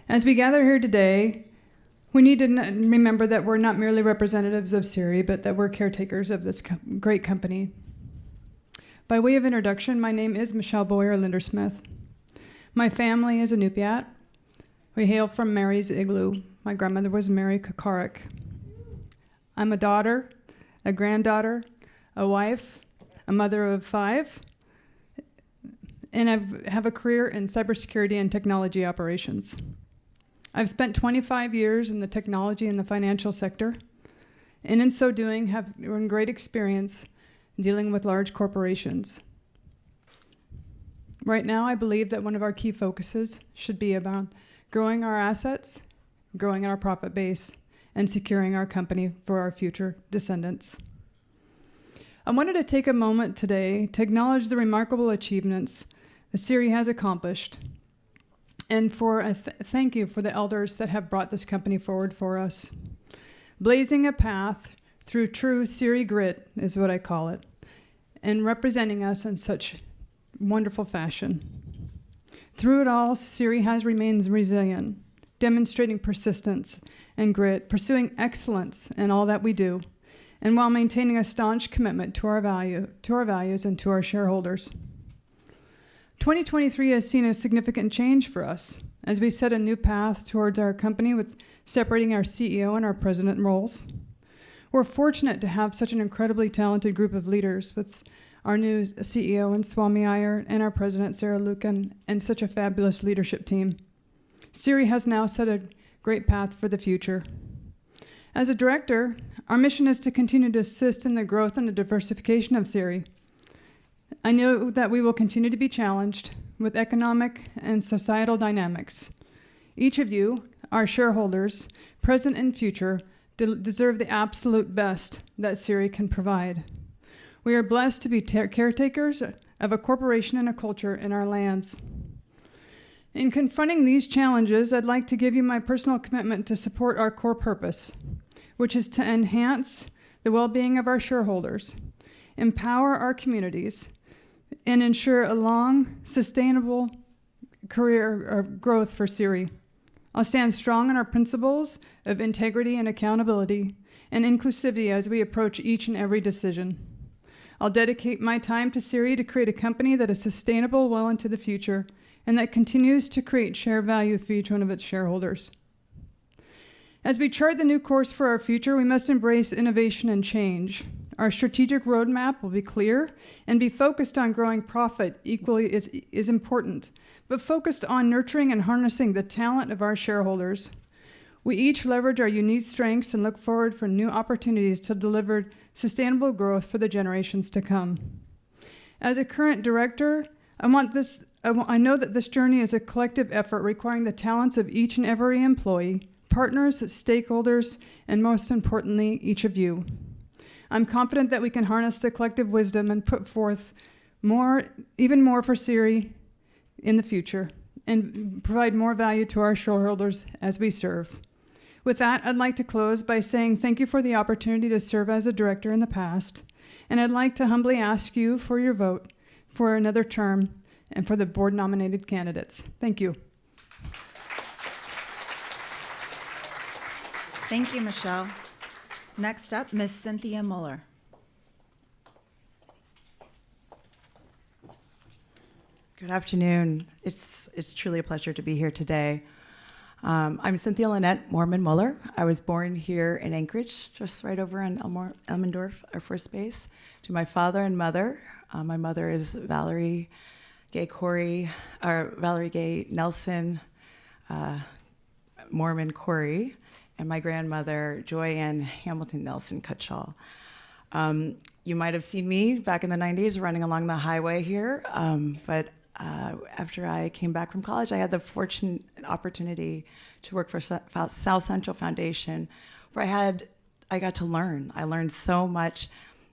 As we gather here today, we need to remember that we're not merely representatives of CIRI, but that we're caretakers of this great company. By way of introduction, my name is Michelle Boyer Lindersmith. My family is Inupiat. We hail from Mary's Igloo. My grandmother was Mary Kokorik. I'm a daughter, a granddaughter, a wife, a mother of 5, and I have a career in cybersecurity and technology operations. I've spent 25 years in the technology and the financial sector, and in so doing have earned great experience dealing with large corporations. Right now, I believe that one of our key focuses should be about growing our assets, growing our profit base, and securing our company for our future descendants. I wanted to take a moment today to acknowledge the remarkable achievements the CIRI has accomplished, and for a thank you for the elders that have brought this company forward for us. Blazing a path through true CIRI grit is what I call it, and representing us in such wonderful fashion. Through it all, CIRI has remained resilient, demonstrating persistence and grit, pursuing excellence in all that we do, and while maintaining a staunch commitment to our values and to our shareholders. 2023 has seen a significant change for us as we set a new path towards our company with separating our CEO and our president roles. We're fortunate to have such an incredibly talented group of leaders with our new CEO in Swami Iyer and our president Sarah Lucan and such a fabulous leadership team. CIRI has now set a great path for the future. As a director, our mission is to continue to assist in the growth and the diversification of CIRI. I know that we will continue to be challenged with economic and societal dynamics. Each of you, our shareholders, present and future, deserve the absolute best that CIRI can provide. We are blessed to be caretakers of a corporation and a culture in our lands. In confronting these challenges, I'd like to give you my personal commitment to support our core purpose, which is to enhance the well-being of our shareholders, empower our communities, and ensure a long, sustainable career or growth for CIRI. I'll stand strong on our principles of integrity and accountability and inclusivity as we approach each and every decision. I'll dedicate my time to CIRI to create a company that is sustainable well into the future and that continues to create share value for each one of its shareholders. As we chart the new course for our future, we must embrace innovation and change. Our strategic roadmap will be clear and be focused on growing profit equally is important, but focused on nurturing and harnessing the talent of our shareholders. We each leverage our unique strengths and look forward for new opportunities to deliver sustainable growth for the generations to come. As a current director, I know that this journey is a collective effort requiring the talents of each and every employee, partners, stakeholders, and most importantly, each of you. I'm confident that we can harness the collective wisdom and put forth even more for CIRI in the future and provide more value to our shareholders as we serve. With that, I'd like to close by saying thank you for the opportunity to serve as a director in the past, and I'd like to humbly ask you for your vote for another term and for the board-nominated candidates. Thank you. Thank you, Michelle. Next up, Ms. Cynthia Muller. Good afternoon. It's truly a pleasure to be here today. I'm Cynthia Lynette Mormon Muller. I was born here in Anchorage, just right over in Elmendorf, Air Force Base, to my father and mother. My mother is Valerie Gay Nelson Mormon Corey, and my grandmother, Joyanne Hamilton Nelson Cutshall. You might have seen me back in the 90s running along the highway here, but after I came back from college, I had the fortunate opportunity to work for South Central Foundation, where I got to learn. I learned so much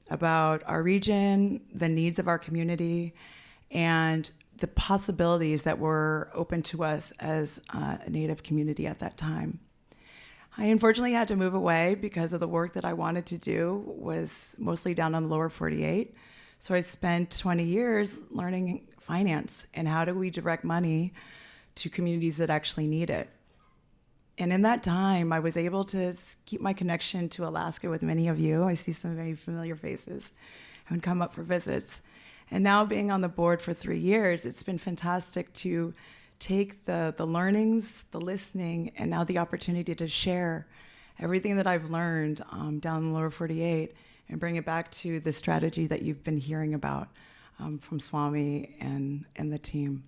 about our region, the needs of our community, and the possibilities that were open to us as a Native community at that time. I unfortunately had to move away because of the work that I wanted to do was mostly down on the lower 48. So I spent 20 years learning finance and how do we direct money to communities that actually need it. And in that time, I was able to keep my connection to Alaska with many of you. I see some very familiar faces who would come up for visits. And now being on the board for 3 years, it's been fantastic to take the learnings, the listening, and now the opportunity to share everything that I've learned down in the lower 48 and bring it back to the strategy that you've been hearing about from Swami and the team.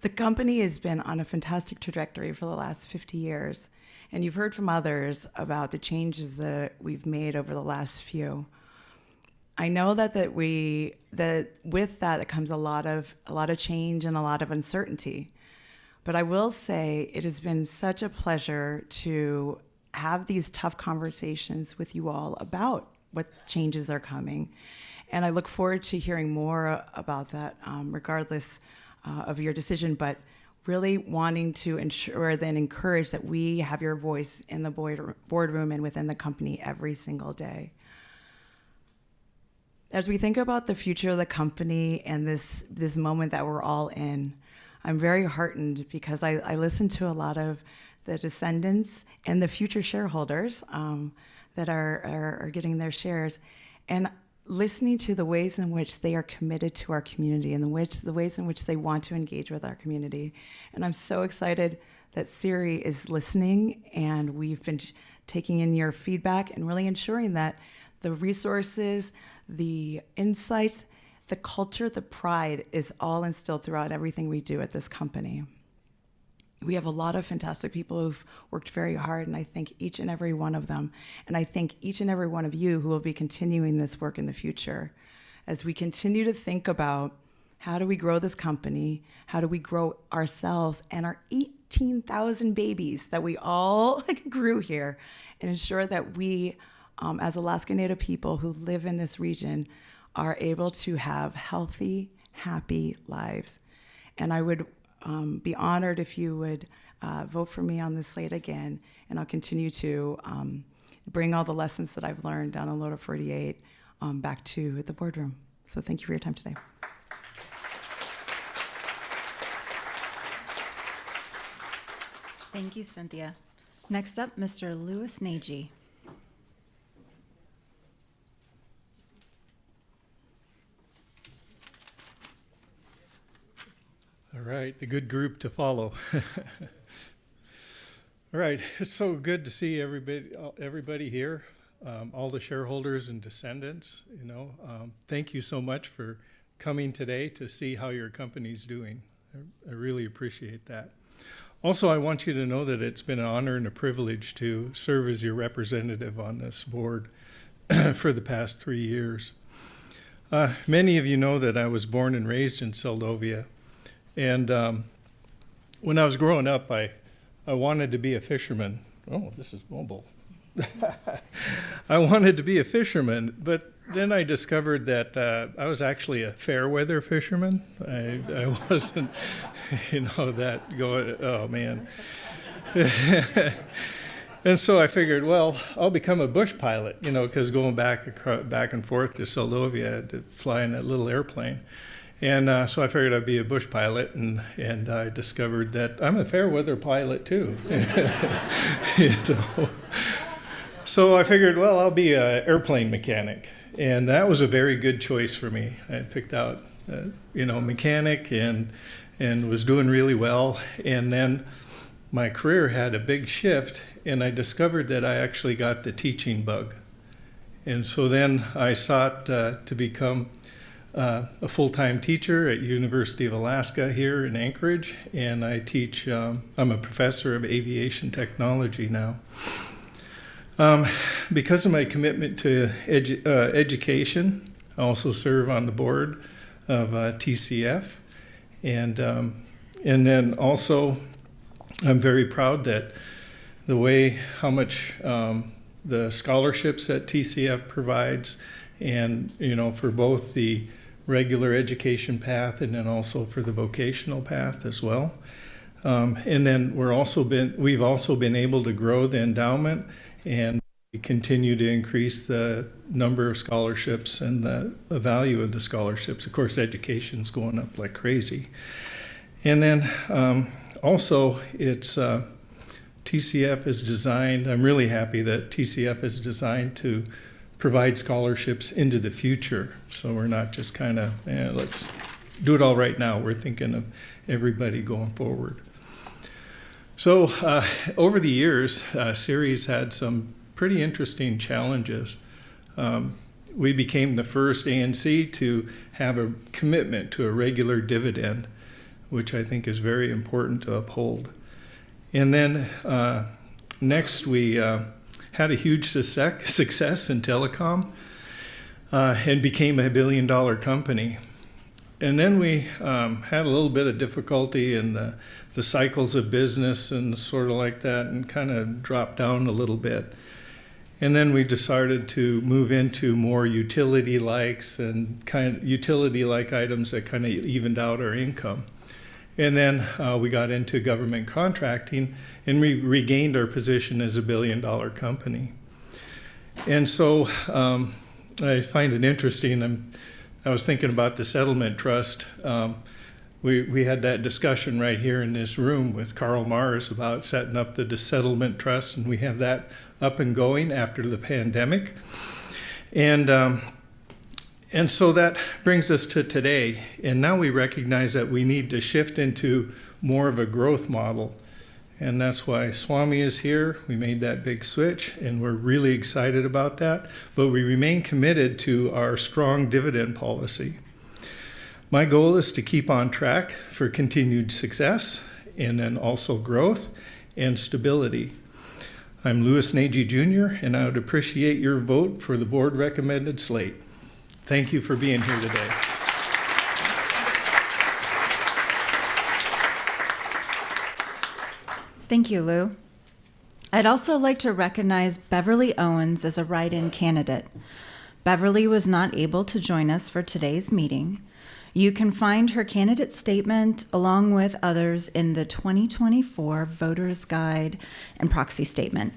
The company has been on a fantastic trajectory for the last 50 years, and you've heard from others about the changes that we've made over the last few. I know that with that it comes a lot of change and a lot of uncertainty. But I will say it has been such a pleasure to have these tough conversations with you all about what changes are coming. And I look forward to hearing more about that, regardless of your decision, but really wanting to ensure and encourage that we have your voice in the boardroom and within the company every single day. As we think about the future of the company and this moment that we're all in, I'm very heartened because I listen to a lot of the descendants and the future shareholders that are getting their shares, and listening to the ways in which they are committed to our community and the ways in which they want to engage with our community. And I'm so excited that CIRI is listening, and we've been taking in your feedback and really ensuring that the resources, the insights, the culture, the pride is all instilled throughout everything we do at this company. We have a lot of fantastic people who've worked very hard, and I thank each and every one of them. And I thank each and every one of you who will be continuing this work in the future. As we continue to think about how do we grow this company, how do we grow ourselves and our 18,000 babies that we all grew here, and ensure that we, as Alaska Native people who live in this region, are able to have healthy, happy lives. And I would be honored if you would vote for me on this slate again, and I'll continue to bring all the lessons that I've learned down on Lower 48 back to the boardroom. So thank you for your time today. Thank you, Cynthia. Next up, Mr. Louis Nagy. All right, the good group to follow. All right, it's so good to see everybody here, all the shareholders and descendants. Thank you so much for coming today to see how your company's doing. I really appreciate that. Also, I want you to know that it's been an honor and a privilege to serve as your representative on this board for the past 3 years. Many of you know that I was born and raised in Seldovia. And when I was growing up, I wanted to be a fisherman. Oh, this is mobile. I wanted to be a fisherman, but then I discovered that I was actually a fair weather fisherman. I wasn't, that going, oh man. And so I figured, well, I'll become a bush pilot, because going back and forth to Seldovia, I had to fly in that little airplane. And so I figured I'd be a bush pilot, and I discovered that I'm a fair weather pilot too. So I figured, well, I'll be an airplane mechanic, and that was a very good choice for me. I picked out, mechanic, and was doing really well. And then my career had a big shift, and I discovered that I actually got the teaching bug. And so then I sought to become a full-time teacher at University of Alaska here in Anchorage, and I teach, I'm a professor of aviation technology now. Because of my commitment to education, I also serve on the board of TCF, And then also, I'm very proud that how much the scholarships that TCF provides, and for both the regular education path and then also for the vocational path as well. And then we've also been able to grow the endowment, and we continue to increase the number of scholarships and the value of the scholarships. Of course, education's going up like crazy. And then also it's TCF is designed, I'm really happy that TCF is designed to provide scholarships into the future. So we're not just kind of, let's do it all right now. We're thinking of everybody going forward. So over the years, CIRI's had some pretty interesting challenges. We became the first ANC to have a commitment to a regular dividend, which I think is very important to uphold. And then next we had a huge success in telecom and became a $1 billion company. And then we had a little bit of difficulty in the cycles of business and sort of like that, and kind of dropped down a little bit. And then we decided to move into more utility-likes and kind of utility-like items that kind of evened out our income. And then we got into government contracting, and we regained our position as a $1 billion company. And so I find it interesting. I was thinking about the settlement trust. We had that discussion right here in this room with Karl Mars about setting up the settlement trust, and we have that up and going after the pandemic. And so that brings us to today. And now we recognize that we need to shift into more of a growth model. And that's why Swami is here. We made that big switch, and we're really excited about that. But we remain committed to our strong dividend policy. My goal is to keep on track for continued success, and then also growth and stability. I'm Louis Nagy Jr., and I would appreciate your vote for the board recommended slate. Thank you for being here today. Thank you, Lou. I'd also like to recognize Beverly Owens as a write-in candidate. Beverly was not able to join us for today's meeting. You can find her candidate statement along with others in the 2024 Voters Guide and Proxy Statement.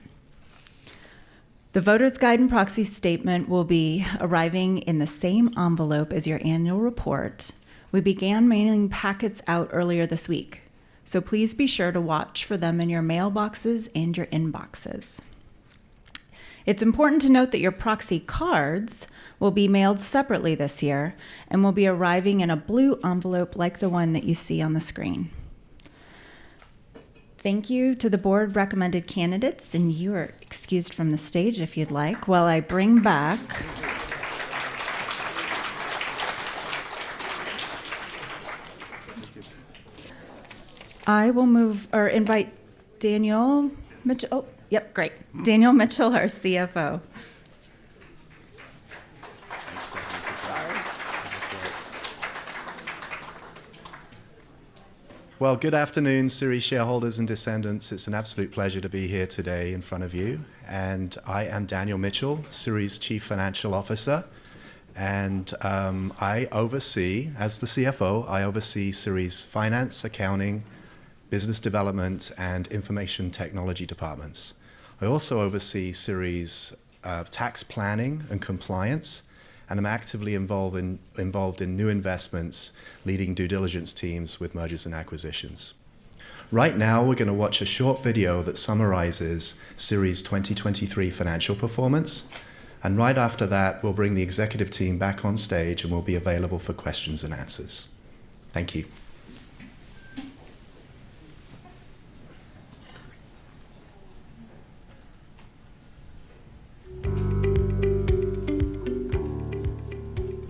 The Voters Guide and Proxy Statement will be arriving in the same envelope as your annual report. We began mailing packets out earlier this week, so please be sure to watch for them in your mailboxes and your inboxes. It's important to note that your proxy cards will be mailed separately this year and will be arriving in a blue envelope like the one that you see on the screen. Thank you to the board recommended candidates, and you are excused from the stage if you'd like, while I bring back I will invite Daniel Mitchell. Oh, yep, great. Daniel Mitchell, our CFO. Well, good afternoon, CIRI shareholders and descendants. It's an absolute pleasure to be here today in front of you. And I am Daniel Mitchell, CIRI's Chief Financial Officer. And I oversee, as the CFO, I oversee CIRI's finance, accounting, business development, and information technology departments. I also oversee CIRI's tax planning and compliance, and I'm actively involved in new investments, leading due diligence teams with mergers and acquisitions. Right now, we're going to watch a short video that summarizes CIRI's 2023 financial performance. And right after that, we'll bring the executive team back on stage and we'll be available for questions and answers. Thank you.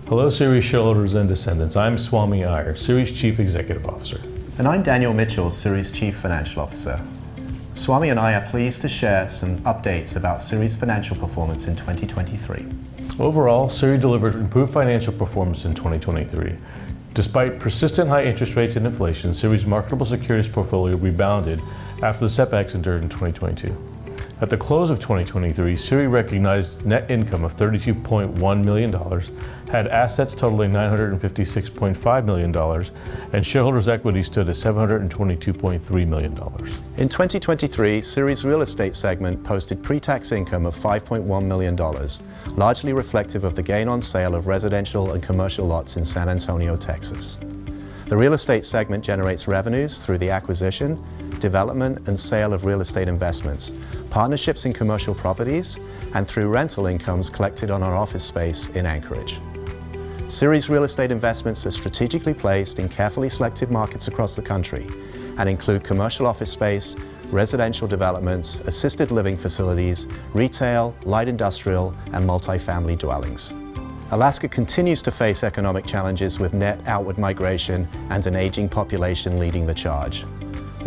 Hello, CIRI shareholders and descendants. I'm Swami Iyer, CIRI's Chief Executive Officer. And I'm Daniel Mitchell, CIRI's Chief Financial Officer. Swami and I are pleased to share some updates about CIRI's financial performance in 2023. Overall, CIRI delivered improved financial performance in 2023. Despite persistent high interest rates and inflation, CIRI's marketable securities portfolio rebounded after the setbacks endured in 2022. At the close of 2023, CIRI recognized net income of $32.1 million, had assets totaling $956.5 million, and shareholders' equity stood at $722.3 million. In 2023, CIRI's real estate segment posted pre-tax income of $5.1 million, largely reflective of the gain on sale of residential and commercial lots in San Antonio, Texas. The real estate segment generates revenues through the acquisition, development, and sale of real estate investments, partnerships in commercial properties, and through rental incomes collected on our office space in Anchorage. CIRI's real estate investments are strategically placed in carefully selected markets across the country and include commercial office space, residential developments, assisted living facilities, retail, light industrial, and multifamily dwellings. Alaska continues to face economic challenges with net outward migration and an aging population leading the charge.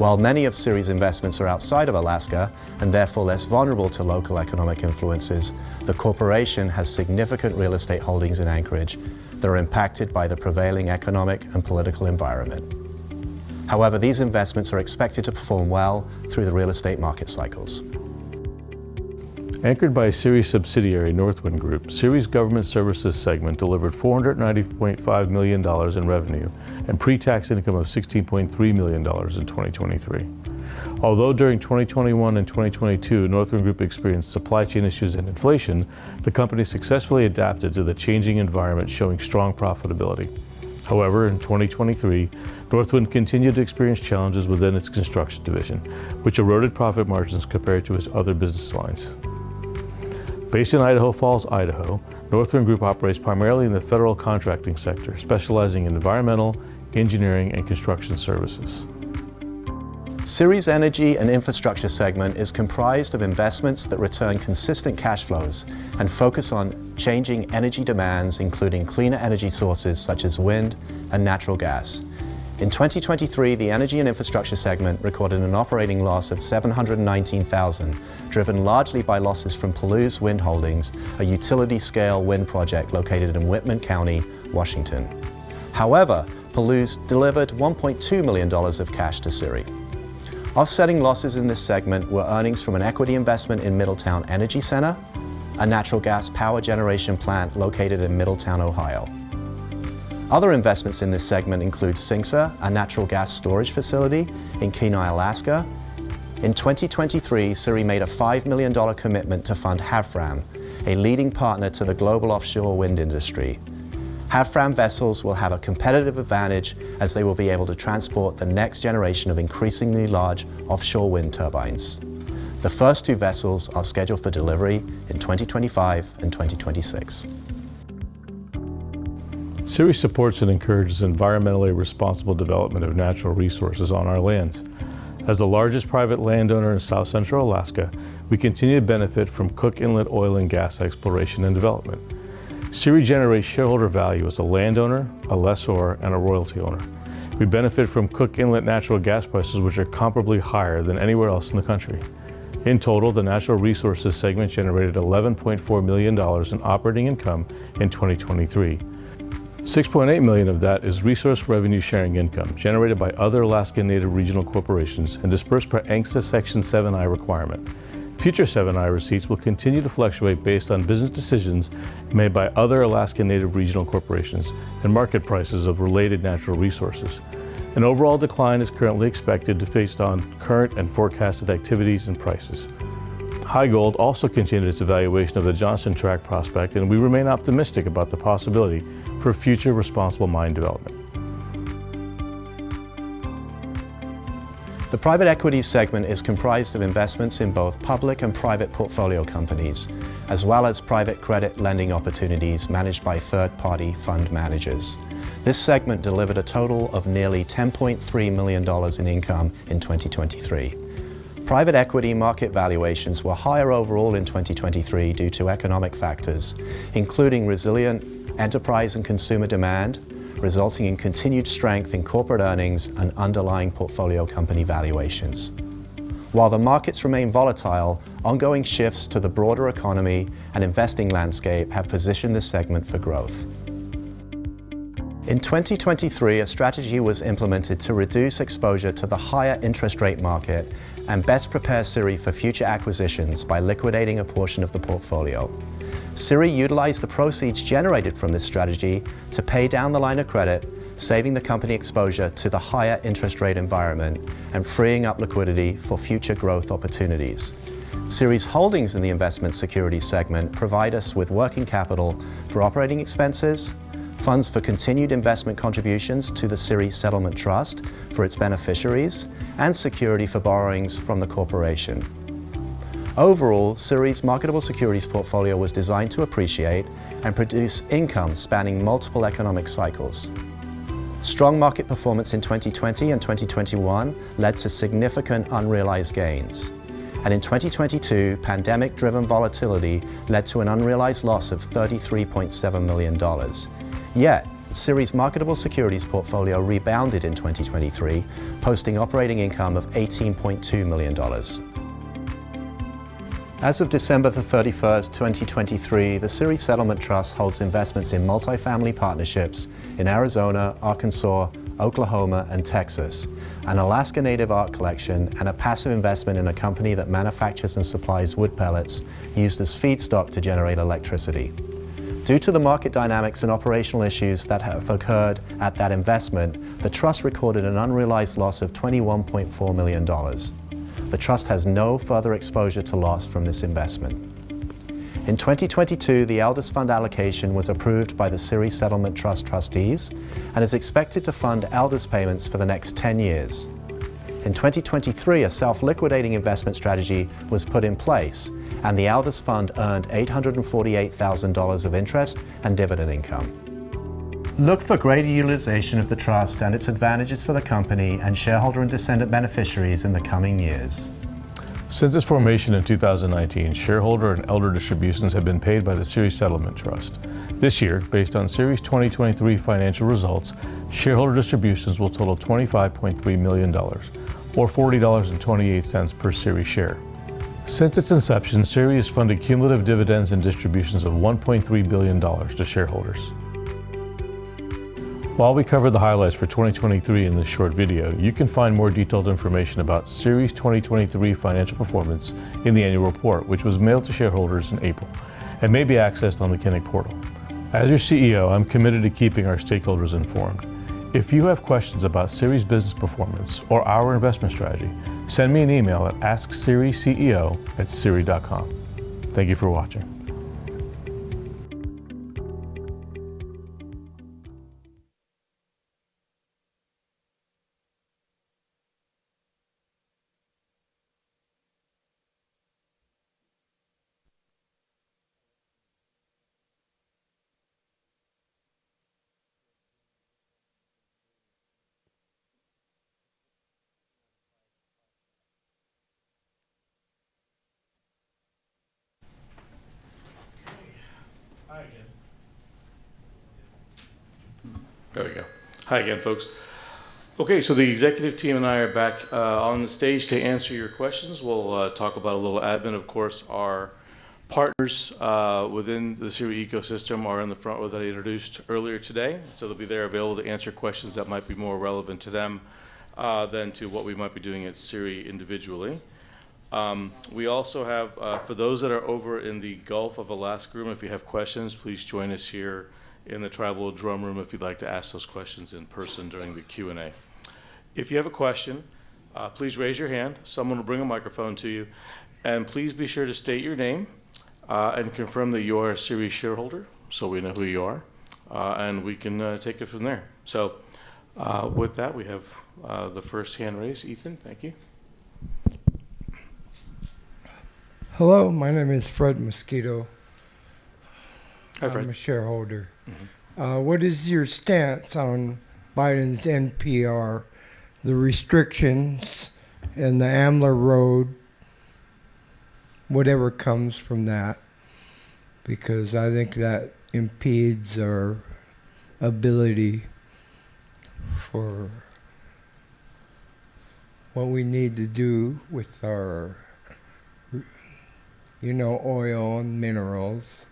While many of CIRI's investments are outside of Alaska and therefore less vulnerable to local economic influences, the corporation has significant real estate holdings in Anchorage that are impacted by the prevailing economic and political environment. However, these investments are expected to perform well through the real estate market cycles. Anchored by CIRI subsidiary Northwind Group, CIRI's government services segment delivered $490.5 million in revenue and pre-tax income of $16.3 million in 2023. Although during 2021 and 2022, Northwind Group experienced supply chain issues and inflation, the company successfully adapted to the changing environment, showing strong profitability. However, in 2023, Northwind continued to experience challenges within its construction division, which eroded profit margins compared to its other business lines. Based in Idaho Falls, Idaho, Northwind Group operates primarily in the federal contracting sector, specializing in environmental, engineering, and construction services. CIRI's energy and infrastructure segment is comprised of investments that return consistent cash flows and focus on changing energy demands, including cleaner energy sources such as wind and natural gas. In 2023, the energy and infrastructure segment recorded an operating loss of $719,000, driven largely by losses from Palouse Wind Holdings, a utility-scale wind project located in Whitman County, Washington. However, Palouse delivered $1.2 million of cash to CIRI. Offsetting losses in this segment were earnings from an equity investment in Middletown Energy Center, a natural gas power generation plant located in Middletown, Ohio. Other investments in this segment include Syncsa, a natural gas storage facility in Kenai, Alaska. In 2023, CIRI made a $5 million commitment to fund Havfram, a leading partner to the global offshore wind industry. Havfram vessels will have a competitive advantage as they will be able to transport the next generation of increasingly large offshore wind turbines. The first two vessels are scheduled for delivery in 2025 and 2026. CIRI supports and encourages environmentally responsible development of natural resources on our lands. As the largest private landowner in South Central Alaska, we continue to benefit from Cook Inlet oil and gas exploration and development. CIRI generates shareholder value as a landowner, a lessor, and a royalty owner. We benefit from Cook Inlet natural gas prices, which are comparably higher than anywhere else in the country. In total, the natural resources segment generated $11.4 million in operating income in 2023. $6.8 million of that is resource revenue sharing income generated by other Alaskan Native regional corporations and dispersed per ANCSA Section 7I requirement. Future 7I receipts will continue to fluctuate based on business decisions made by other Alaskan Native regional corporations and market prices of related natural resources. An overall decline is currently expected based on current and forecasted activities and prices. HighGold also continued its evaluation of the Johnson Tract prospect, and we remain optimistic about the possibility for future responsible mine development. The private equities segment is comprised of investments in both public and private portfolio companies, as well as private credit lending opportunities managed by third-party fund managers. This segment delivered a total of nearly $10.3 million in income in 2023. Private equity market valuations were higher overall in 2023 due to economic factors, including resilient enterprise and consumer demand, resulting in continued strength in corporate earnings and underlying portfolio company valuations. While the markets remain volatile, ongoing shifts to the broader economy and investing landscape have positioned this segment for growth. In 2023, a strategy was implemented to reduce exposure to the higher interest rate market and best prepare CIRI for future acquisitions by liquidating a portion of the portfolio. CIRI utilized the proceeds generated from this strategy to pay down the line of credit, saving the company exposure to the higher interest rate environment and freeing up liquidity for future growth opportunities. CIRI's holdings in the investment securities segment provide us with working capital for operating expenses, funds for continued investment contributions to the CIRI Settlement Trust for its beneficiaries, and security for borrowings from the corporation. Overall, CIRI's marketable securities portfolio was designed to appreciate and produce income spanning multiple economic cycles. Strong market performance in 2020 and 2021 led to significant unrealized gains. And in 2022, pandemic-driven volatility led to an unrealized loss of $33.7 million. Yet, CIRI's marketable securities portfolio rebounded in 2023, posting operating income of $18.2 million. As of December 31st, 2023, the CIRI Settlement Trust holds investments in multifamily partnerships in Arizona, Arkansas, Oklahoma, and Texas, an Alaska Native art collection, and a passive investment in a company that manufactures and supplies wood pellets used as feedstock to generate electricity. Due to the market dynamics and operational issues that have occurred at that investment, the trust recorded an unrealized loss of $21.4 million. The trust has no further exposure to loss from this investment. In 2022, the Elders Fund allocation was approved by the CIRI Settlement Trust trustees and is expected to fund Elders payments for the next 10 years. In 2023, a self-liquidating investment strategy was put in place, and the Elders Fund earned $848,000 of interest and dividend income. Look for greater utilization of the trust and its advantages for the company and shareholder and descendant beneficiaries in the coming years. Since its formation in 2019, shareholder and elder distributions have been paid by the CIRI Settlement Trust. This year, based on CIRI's 2023 financial results, shareholder distributions will total $25.3 million, or $40.28 per CIRI share. Since its inception, CIRI has funded cumulative dividends and distributions of $1.3 billion to shareholders. While we covered the highlights for 2023 in this short video, you can find more detailed information about CIRI's 2023 financial performance in the annual report, which was mailed to shareholders in April and may be accessed on the Kinnick portal. As your CEO, I'm committed to keeping our stakeholders informed. If you have questions about CIRI's business performance or our investment strategy, send me an email at askciriceo@ciri.com. Thank you for watching. There we go. Hi again, folks. Okay, so the executive team and I are back on the stage to answer your questions. We'll talk about a little admin. Of course, our partners within the CIRI ecosystem are in the front that I introduced earlier today. So they'll be there available to answer questions that might be more relevant to them than to what we might be doing at CIRI individually. We also have, for those that are over in the Gulf of Alaska room, if you have questions, please join us here in the tribal drum room if you'd like to ask those questions in person during the Q&A. If you have a question, please raise your hand. Someone will bring a microphone to you. And please be sure to state your name and confirm that you are a CIRI shareholder so we know who you are. And we can take it from there. So with that, we have the first hand raised. Ethan, thank you. Hello, my name is Fred Mosquito. Hi, Fred. I'm a shareholder. What is your stance on Biden's NPR, the restrictions, and the AMLA road, whatever comes from that? Because I think that impedes our ability for what we need to do with our, oil and minerals.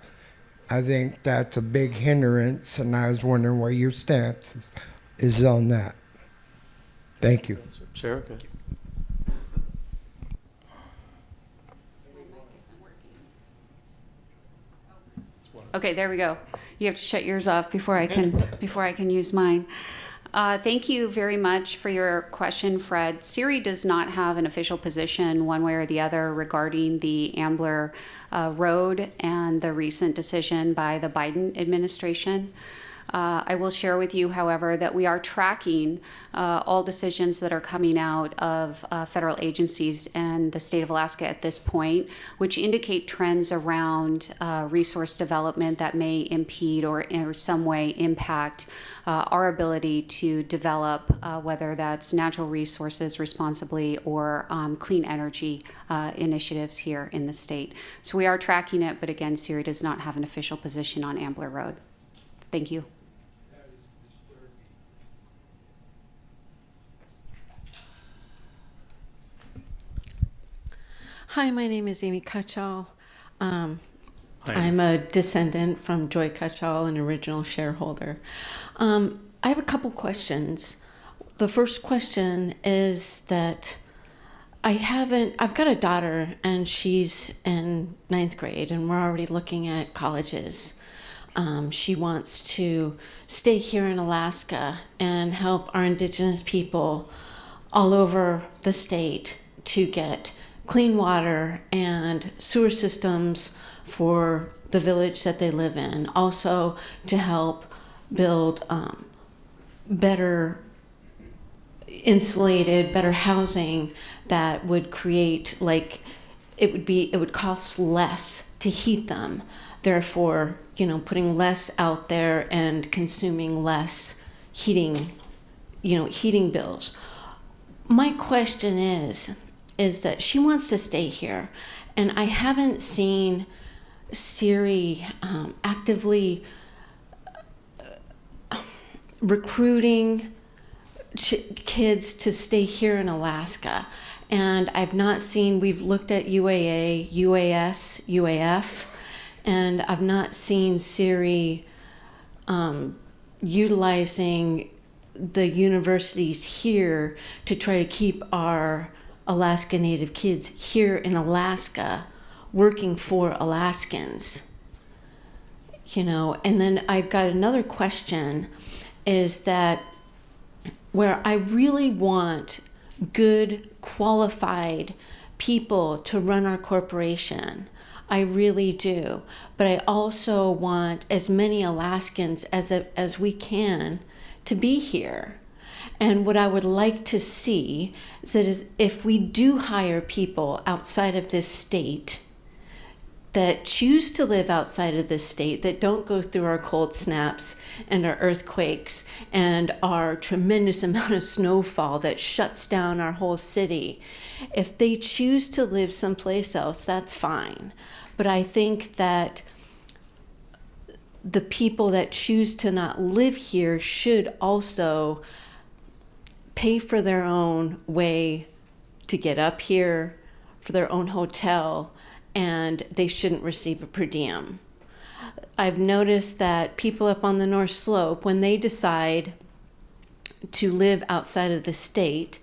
I think that's a big hindrance, and I was wondering what your stance is on that. Thank you. Sarah, okay. Okay, there we go. You have to shut yours off before I can use mine. Thank you very much for your question, Fred. CIRI does not have an official position one way or the other regarding the Ambler Road and the recent decision by the Biden administration. I will share with you, however, that we are tracking all decisions that are coming out of federal agencies and the state of Alaska at this point, which indicate trends around resource development that may impede or in some way impact our ability to develop, whether that's natural resources responsibly or clean energy initiatives here in the state. So we are tracking it, but again, CIRI does not have an official position on Ambler Road. Thank you. Hi, my name is Amy Cutchall. I'm a descendant from Joy Cutchall, an original shareholder. I have a couple questions. The first question is that I've got a daughter and she's in 9th grade and we're already looking at colleges. She wants to stay here in Alaska and help our indigenous people all over the state to get clean water and sewer systems for the village that they live in. Also to help build better insulated, better housing that would create, like, it would cost less to heat them. Therefore, putting less out there and consuming less heating bills. My question is that she wants to stay here, and I haven't seen CIRI actively recruiting kids to stay here in Alaska. And I've not seen, we've looked at UAA, UAS, UAF, and I've not seen CIRI utilizing the universities here to try to keep our Alaska Native kids here in Alaska working for Alaskans. And then I've got another question, is that where I really want good, qualified people to run our corporation. I really do. But I also want as many Alaskans as we can to be here. And what I would like to see is that if we do hire people outside of this state that choose to live outside of this state, that don't go through our cold snaps and our earthquakes and our tremendous amount of snowfall that shuts down our whole city, if they choose to live someplace else, that's fine. But I think that the people that choose to not live here should also pay for their own way to get up here, for their own hotel, and they shouldn't receive a per diem. I've noticed that people up on the North Slope, when they decide to live outside of the state,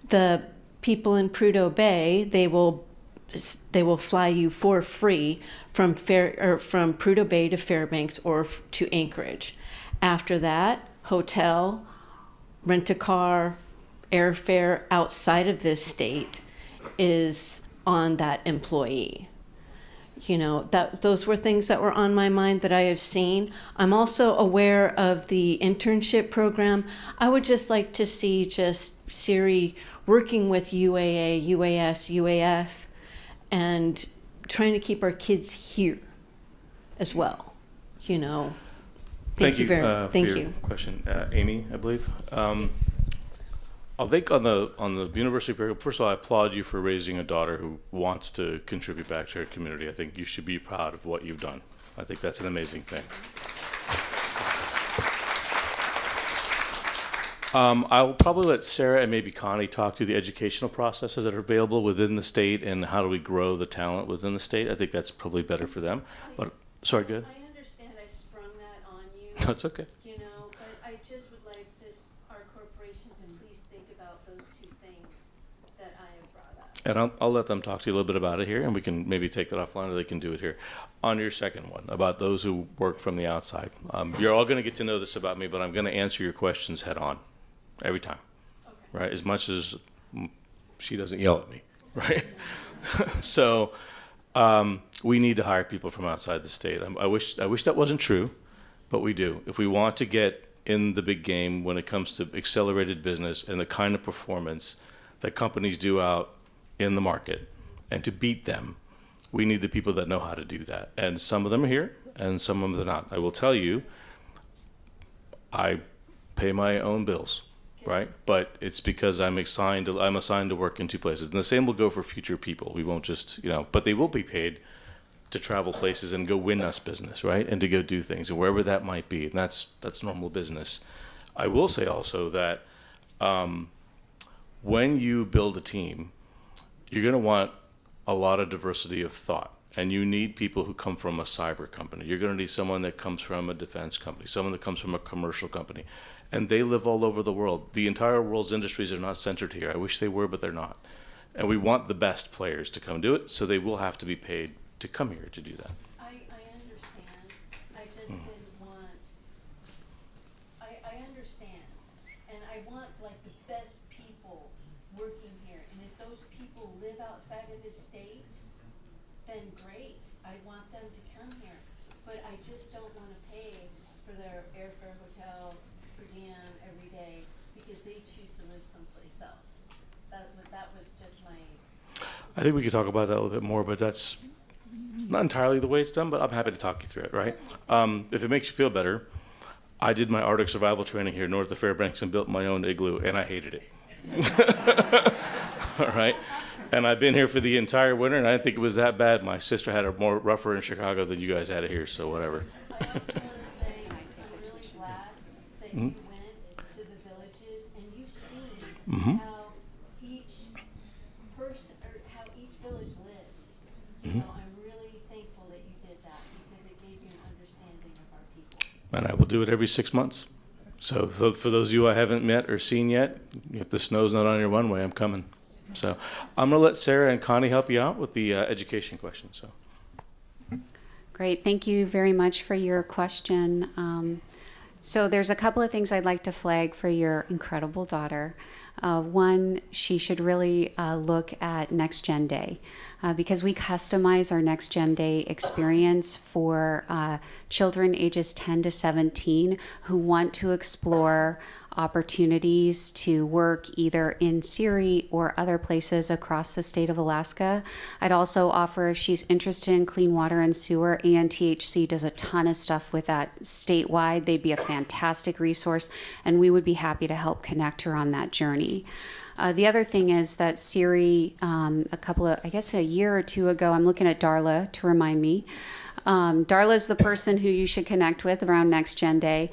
the people in Prudhoe Bay, they will fly you for free from Prudhoe Bay to Fairbanks or to Anchorage. After that, hotel, rent a car, airfare outside of this state is on that employee. Those were things that were on my mind that I have seen. I'm also aware of the internship program. I would just like to see just CIRI working with UAA, UAS, UAF, and trying to keep our kids here as well. Thank you very much. Thank you. Question, Amy, I believe. I think on the university program, first of all, I applaud you for raising a daughter who wants to contribute back to her community. I think you should be proud of what you've done. I think that's an amazing thing. I'll probably let Sarah and maybe Connie talk through the educational processes that are available within the state and how do we grow the talent within the state. I think that's probably better for them. But sorry, good. I understand I sprung that on you. That's okay. You know, but I just would like our corporation to please think about those two things that I have brought up. And I'll let them talk to you a little bit about it here, and we can maybe take that offline, or they can do it here. On your second one, about those who work from the outside, you're all going to get to know this about me, but I'm going to answer your questions head on, every time, right? As much as she doesn't yell at me, right? So we need to hire people from outside the state. I wish that wasn't true, but we do. If we want to get in the big game when it comes to accelerated business and the kind of performance that companies do out in the market, and to beat them, we need the people that know how to do that. And some of them are here, and some of them are not. I will tell you, I pay my own bills, right? But it's because I'm assigned to work in two places. And the same will go for future people. We won't just, but they will be paid to travel places and go win us business, right? And to go do things, and wherever that might be. And that's normal business. I will say also that when you build a team, you're going to want a lot of diversity of thought. And you need people who come from a cyber company. You're going to need someone that comes from a defense company, someone that comes from a commercial company. And they live all over the world. The entire world's industries are not centered here. I wish they were, but they're not. And we want the best players to come do it, so they will have to be paid to come here to do that. I understand. I just didn't want. I understand, and I want like the best people working here. And if those people live outside of the state, then great. I want them to come here, but I just don't want to pay for their airfare, hotel, per diem every day because they choose to live someplace else. That was just my. I think we could talk about that a little bit more, but that's not entirely the way it's done, but I'm happy to talk you through it, right? If it makes you feel better, I did my Arctic survival training here north of Fairbanks and built my own igloo, and I hated it. All right? And I've been here for the entire winter, and I didn't think it was that bad. My sister had it more rougher in Chicago than you guys had it here, so whatever. I also want to say I'm really glad that you went to the villages and you've seen how each person or how each village lives. You know, I'm really thankful that you did that because it gave you an understanding of our people. And I will do it every 6 months. So for those of you I haven't met or seen yet, if the snow's not on your runway, I'm coming. So I'm going to let Sarah and Connie help you out with the education question. So. Great. Thank you very much for your question. So there's a couple of things I'd like to flag for your incredible daughter. One, she should really look at Next Gen Day because we customize our Next Gen Day experience for children ages 10 to 17 who want to explore opportunities to work either in CIRI or other places across the state of Alaska. I'd also offer, if she's interested in clean water and sewer, ANTHC does a ton of stuff with that statewide. They'd be a fantastic resource, and we would be happy to help connect her on that journey. The other thing is that CIRI, a year or two ago, I'm looking at Darla to remind me, Darla's the person who you should connect with around Next Gen Day.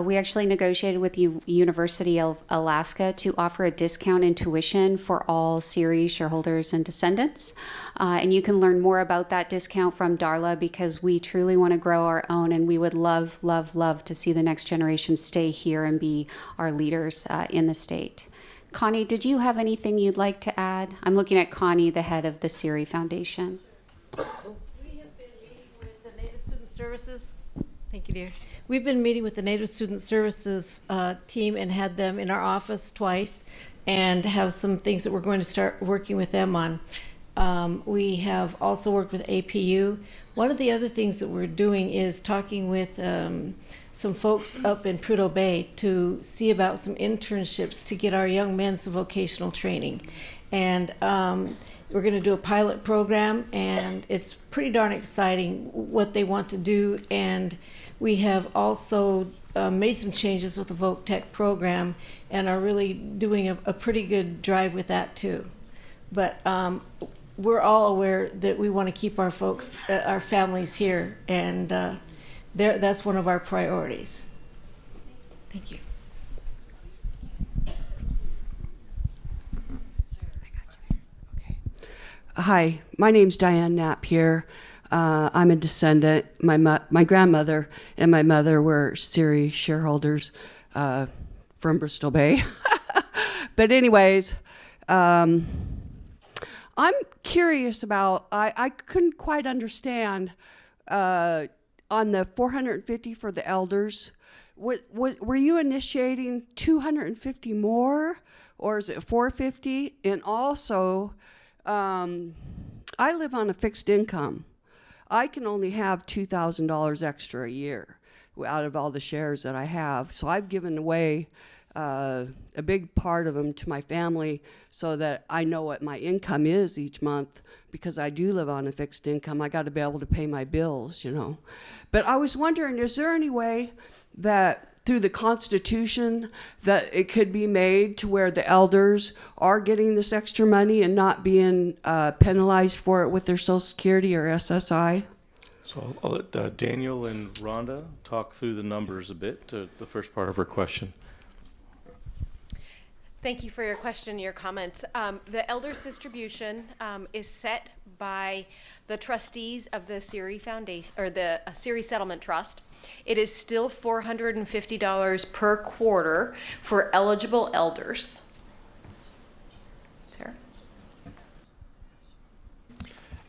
We actually negotiated with the University of Alaska to offer a discount in tuition for all CIRI shareholders and descendants. And you can learn more about that discount from Darla because we truly want to grow our own, and we would love, love, love to see the next generation stay here and be our leaders in the state. Connie, did you have anything you'd like to add? I'm looking at Connie, the head of the CIRI Foundation. Services. Thank you, dear. We've been meeting with the Native Student Services team and had them in our office twice and have some things that we're going to start working with them on. We have also worked with APU. One of the other things that we're doing is talking with some folks up in Prudhoe Bay to see about some internships to get our young men some vocational training. And we're going to do a pilot program, and it's pretty darn exciting what they want to do. And we have also made some changes with the Voc Tech program and are really doing a pretty good drive with that too. But we're all aware that we want to keep our folks, our families here, and that's one of our priorities. Thank you. Hi, my name's Diane Knapp here. I'm a descendant. My grandmother and my mother were CIRI shareholders from Bristol Bay. But anyways, I'm curious about, I couldn't quite understand on the 450 for the elders, were you initiating 250 more, or is it 450? And also, I live on a fixed income. I can only have $2,000 extra a year out of all the shares that I have. So I've given away a big part of them to my family so that I know what my income is each month, because I do live on a fixed income. I got to be able to pay my bills, you know. But I was wondering, is there any way that through the Constitution that it could be made to where the elders are getting this extra money and not being penalized for it with their Social Security or SSI? So I'll let Daniel and Rhonda talk through the numbers a bit to the first part of her question. Thank you for your question and your comments. The elders distribution is set by the trustees of the CIRI Foundation, or the CIRI Settlement Trust. It is still $450 per quarter for eligible elders. Sarah?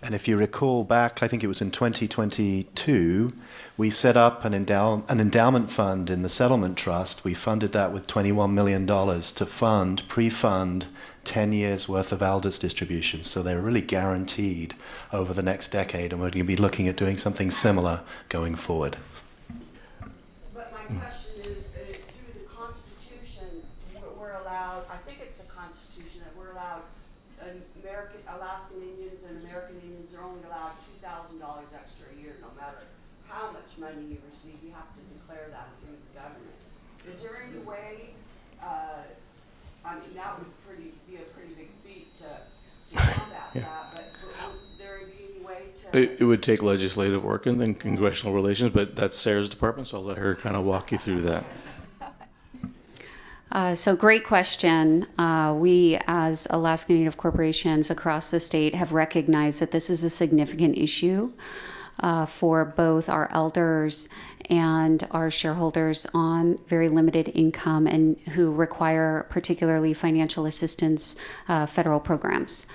And if you recall back, I think it was in 2022, we set up an endowment fund in the Settlement Trust. We funded that with $21 million to pre-fund 10 years worth of elders distributions. So they're really guaranteed over the next decade, and we're going to be looking at doing something similar going forward. But my question is, through the Constitution, we're allowed, I think it's the Constitution, that we're allowed, Alaskan Indians and American Indians are only allowed $2,000 extra a year, no matter how much money you receive. You have to declare that through the government. Is there any way, I mean, that would be a pretty big feat to combat that, but would there be any way to... It would take legislative work and then congressional relations, but that's Sarah's department, so I'll let her kind of walk you through that. So great question. We, as Alaska Native corporations across the state, have recognized that this is a significant issue for both our elders and our shareholders on very limited income and who require particularly financial assistance federal programs.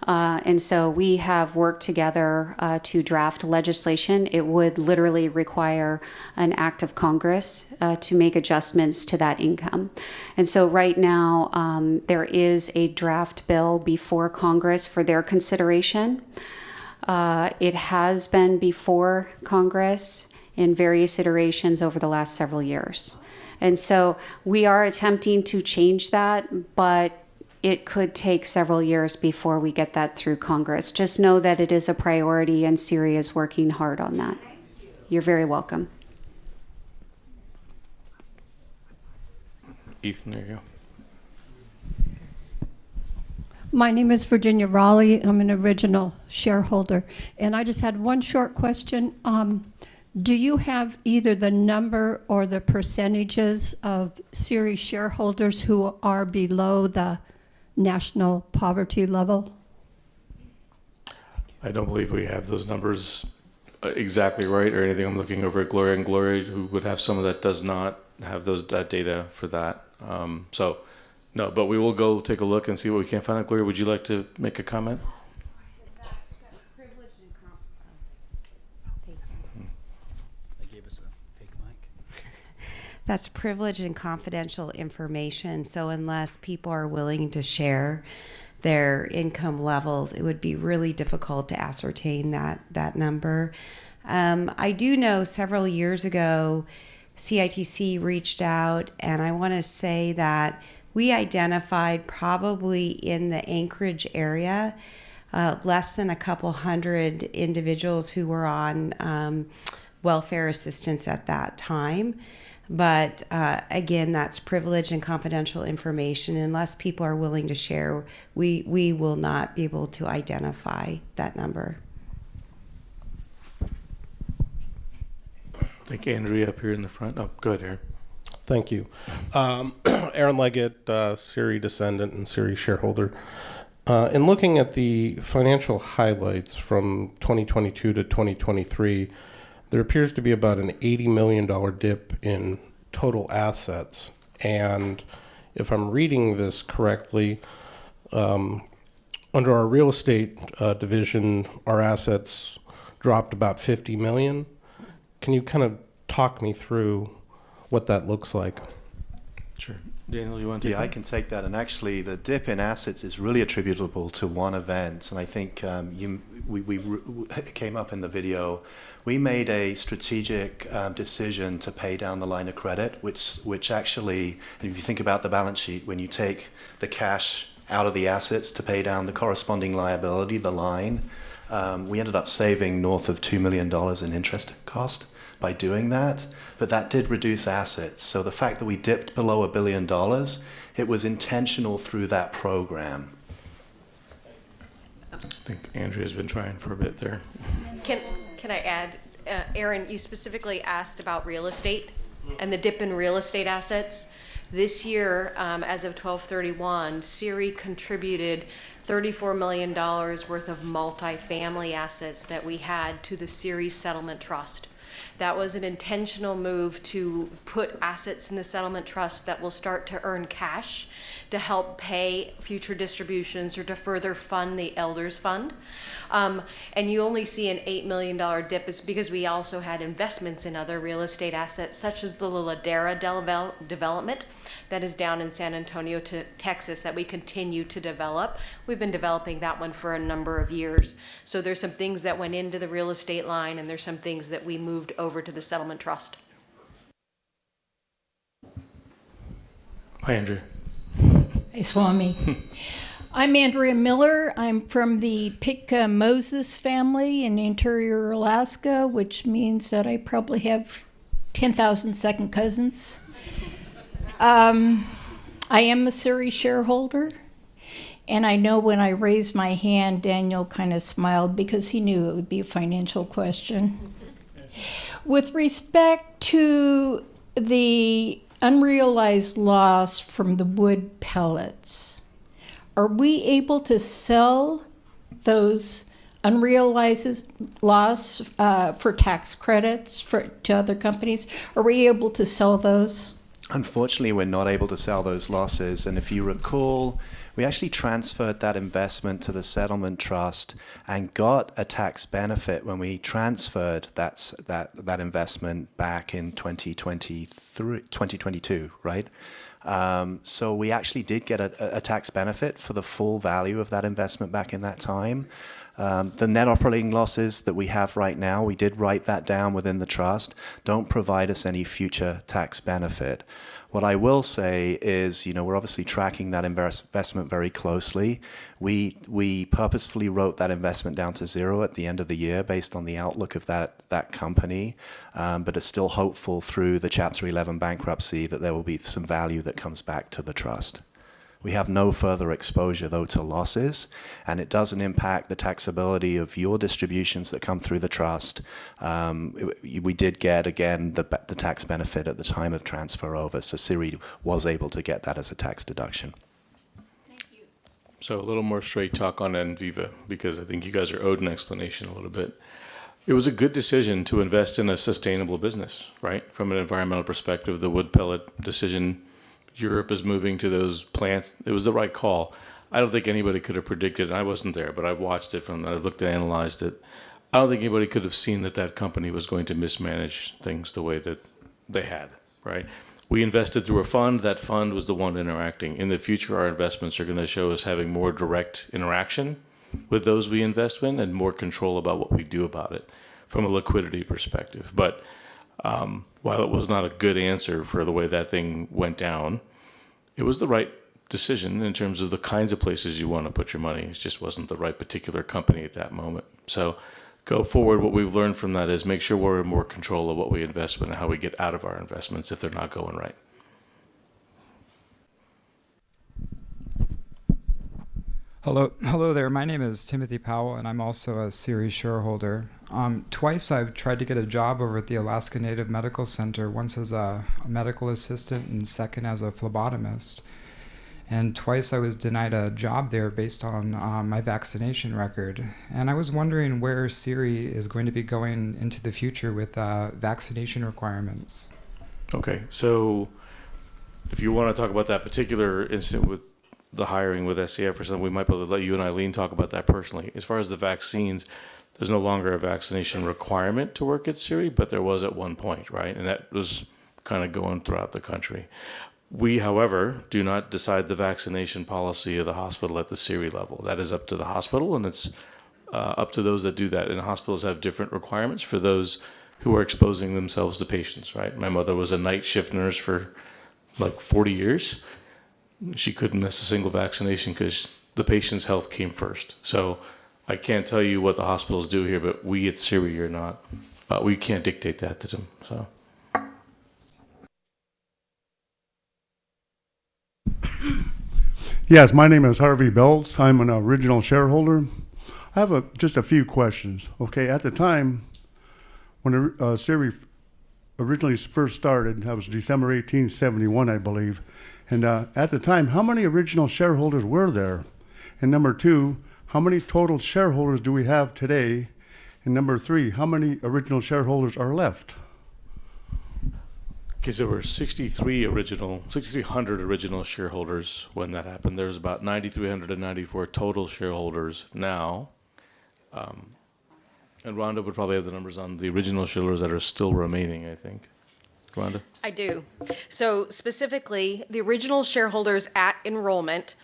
And so we have worked together to draft legislation. It would literally require an act of Congress to make adjustments to that income. And so right now, there is a draft bill before Congress for their consideration. It has been before Congress in various iterations over the last several years. And so we are attempting to change that, but it could take several years before we get that through Congress. Just know that it is a priority and CIRI is working hard on that. You're very welcome. Ethan, there you go. My name is Virginia Raleigh. I'm an original shareholder. And I just had one short question. Do you have either the number or the percentages of CIRI shareholders who are below the national poverty level? I don't believe we have those numbers exactly right or anything. I'm looking over at Gloria, and Gloria, who would have some of that, does not have that data for that. So, no, but we will go take a look and see what we can find out. Gloria, would you like to make a comment? That's privileged and confidential information. So unless people are willing to share their income levels, it would be really difficult to ascertain that number. I do know several years ago, CITC reached out, and I want to say that we identified probably in the Anchorage area less than a couple hundred individuals who were on welfare assistance at that time. But again, that's privileged and confidential information. Unless people are willing to share, we will not be able to identify that number. I think Andrea up here in the front. Oh, go ahead, Aaron. Thank you. Aaron Leggett, CIRI descendant and CIRI shareholder. In looking at the financial highlights from 2022 to 2023, there appears to be about an $80 million dip in total assets. And if I'm reading this correctly, under our real estate division, our assets dropped about 50 million. Can you kind of talk me through what that looks like? Sure. Daniel, you want to take Yeah, I that? can take that. And actually, the dip in assets is really attributable to one event. And I think it came up in the video. We made a strategic decision to pay down the line of credit, which actually, if you think about the balance sheet, when you take the cash out of the assets to pay down the corresponding liability, the line, we ended up saving north of $2 million in interest cost by doing that. But that did reduce assets. So the fact that we dipped below $1 billion, it was intentional through that program. I think Andrea's been trying for a bit there. Can I add, Aaron, you specifically asked about real estate and the dip in real estate assets. This year, as of 12/31, CIRI contributed $34 million worth of multifamily assets that we had to the CIRI Settlement Trust. That was an intentional move to put assets in the settlement trust that will start to earn cash to help pay future distributions or to further fund the Elders Fund. And you only see an $8 million dip. It's because we also had investments in other real estate assets, such as the Ladera development that is down in San Antonio, Texas, that we continue to develop. We've been developing that one for a number of years. So there's some things that went into the real estate line, and there's some things that we moved over to the settlement trust. Hi, Andrea. Hey, Swami. I'm Andrea Miller. I'm from the Pitka Moses family in interior Alaska, which means that I probably have 10,000 second cousins. I am a CIRI shareholder, and I know when I raised my hand, Daniel kind of smiled because he knew it would be a financial question. With respect to the unrealized loss from the wood pellets, are we able to sell those unrealized loss for tax credits to other companies? Are we able to sell those? Unfortunately, we're not able to sell those losses. And if you recall, we actually transferred that investment to the settlement trust and got a tax benefit when we transferred that investment back in 2022, right? So we actually did get a tax benefit for the full value of that investment back in that time. The net operating losses that we have right now, we did write that down within the trust, don't provide us any future tax benefit. What I will say is, we're obviously tracking that investment very closely. We purposefully wrote that investment down to zero at the end of the year based on the outlook of that company, but are still hopeful through the Chapter 11 bankruptcy that there will be some value that comes back to the trust. We have no further exposure, though, to losses, and it doesn't impact the taxability of your distributions that come through the trust. We did get, again, the tax benefit at the time of transfer over, so CIRI was able to get that as a tax deduction. So a little more straight talk on NVIVA, because I think you guys are owed an explanation a little bit. It was a good decision to invest in a sustainable business, right? From an environmental perspective, the wood pellet decision, Europe is moving to those plants. It was the right call. I don't think anybody could have predicted, and I wasn't there, but I watched it I looked and analyzed it. I don't think anybody could have seen that company was going to mismanage things the way that they had, right? We invested through a fund. That fund was the one interacting. In the future, our investments are going to show us having more direct interaction with those we invest in and more control about what we do about it from a liquidity perspective. But while it was not a good answer for the way that thing went down, it was the right decision in terms of the kinds of places you want to put your money. It just wasn't the right particular company at that moment. So go forward, what we've learned from that is make sure we're in more control of what we invest in and how we get out of our investments if they're not going right. Hello there. My name is Timothy Powell, and I'm also a CIRI shareholder. Twice I've tried to get a job over at the Alaska Native Medical Center, once as a medical assistant and second as a phlebotomist. and twice I was denied a job there based on my vaccination record. And I was wondering where CIRI is going to be going into the future with vaccination requirements. Okay, so if you want to talk about that particular incident with the hiring with SCF or something, we might be able to let you and Eileen talk about that personally. As far as the vaccines, there's no longer a vaccination requirement to work at CIRI, but there was at one point, right? And that was kind of going throughout the country. We, however, do not decide the vaccination policy of the hospital at the CIRI level. That is up to the hospital, and it's up to those that do that. And hospitals have different requirements for those who are exposing themselves to patients, right? My mother was a night shift nurse for like 40 years. She couldn't miss a single vaccination because the patient's health came first. So I can't tell you what the hospitals do here, but we at CIRI are not. We can't dictate that to them. So. Yes, my name is Harvey Belts. I'm an original shareholder. I have just a few questions. Okay, at the time when CIRI originally first started, that was December 1871, I believe. And at the time, how many original shareholders were there? And number two, how many total shareholders do we have today? And number three, how many original shareholders are left? Because there were 6,300 original shareholders when that happened. There's about 9,394 total shareholders now. And Rhonda would probably have the numbers on the original shareholders that are still remaining, I think. Rhonda? I do. So specifically, the original shareholders at enrollment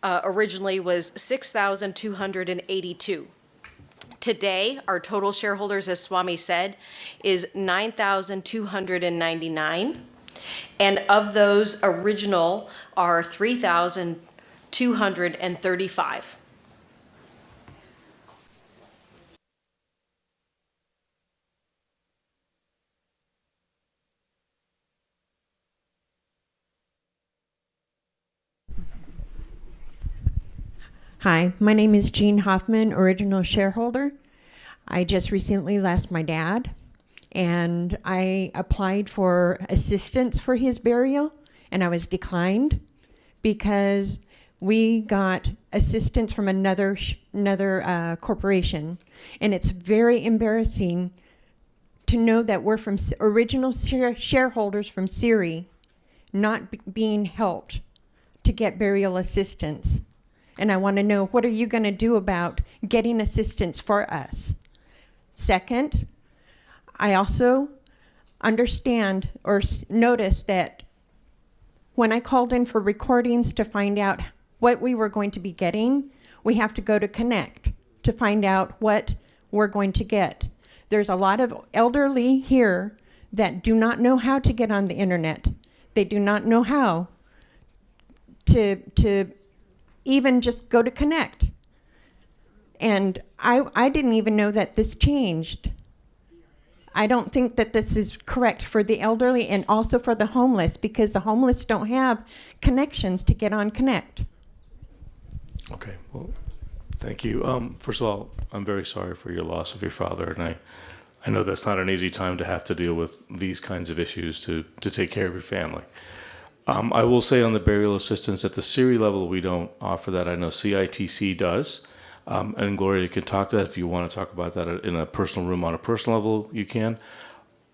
originally was 6,282. Today, our total shareholders, as Swami said, is 9,299. And of those, original are 3,235. Hi, my name is Jean Hoffman, original shareholder. I just recently lost my dad, and I applied for assistance for his burial, and I was declined because we got assistance from another corporation, and it's very embarrassing to know that we're from original shareholders from CIRI not being helped to get burial assistance. And I want to know, what are you going to do about getting assistance for us? Second, I also understand or notice that when I called in for recordings to find out what we were going to be getting, we have to go to Connect to find out what we're going to get. There's a lot of elderly here that do not know how to get on the internet. They do not know how to even just go to Connect. And I didn't even know that this changed. I don't think that this is correct for the elderly and also for the homeless, because the homeless don't have connections to get on Connect. Okay, well, thank you. First of all, I'm very sorry for your loss of your father, and I know that's not an easy time to have to deal with these kinds of issues to take care of your family. I will say on the burial assistance at the CIRI level, we don't offer that. I know CITC does. And Gloria can talk to that if you want to talk about that in a personal room on a personal level, you can.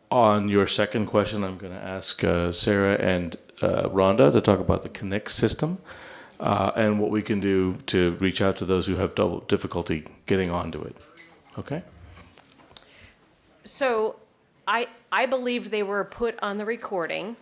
On your second question, I'm going to ask Sarah and Rhonda to talk about the Connect system and what we can do to reach out to those who have double difficulty getting onto it. Okay? So I believe they were put on the recording.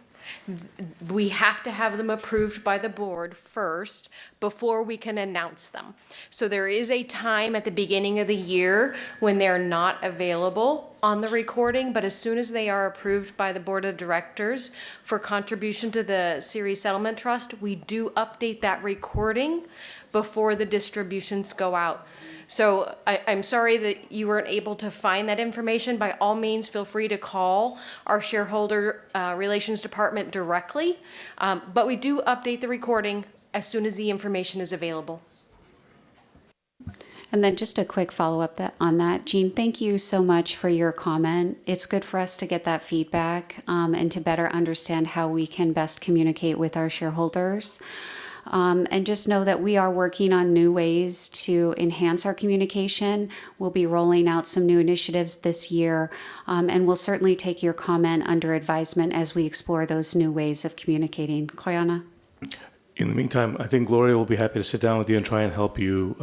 We have to have them approved by the board first before we can announce them. So there is a time at the beginning of the year when they're not available on the recording, but as soon as they are approved by the board of directors for contribution to the CIRI Settlement Trust, we do update that recording before the distributions go out. So I'm sorry that you weren't able to find that information. By all means, feel free to call our shareholder relations department directly. But we do update the recording as soon as the information is available. And then just a quick follow-up on that. Jean, thank you so much for your comment. It's good for us to get that feedback and to better understand how we can best communicate with our shareholders. And just know that we are working on new ways to enhance our communication. We'll be rolling out some new initiatives this year, and we'll certainly take your comment under advisement as we explore those new ways of communicating. Koyana? In the meantime, I think Gloria will be happy to sit down with you and try and help you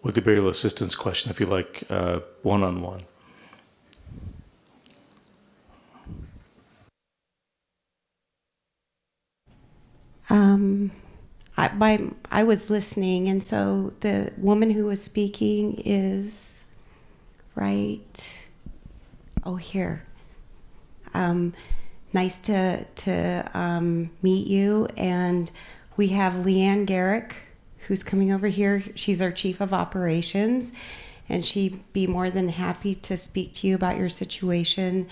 with the burial assistance question if you like one-on-one. I was listening, and so the woman who was speaking is right. Oh, here. Nice to meet you. And we have Leanne Garrick, who's coming over here. She's our Chief of Operations, and she'd be more than happy to speak to you about your situation.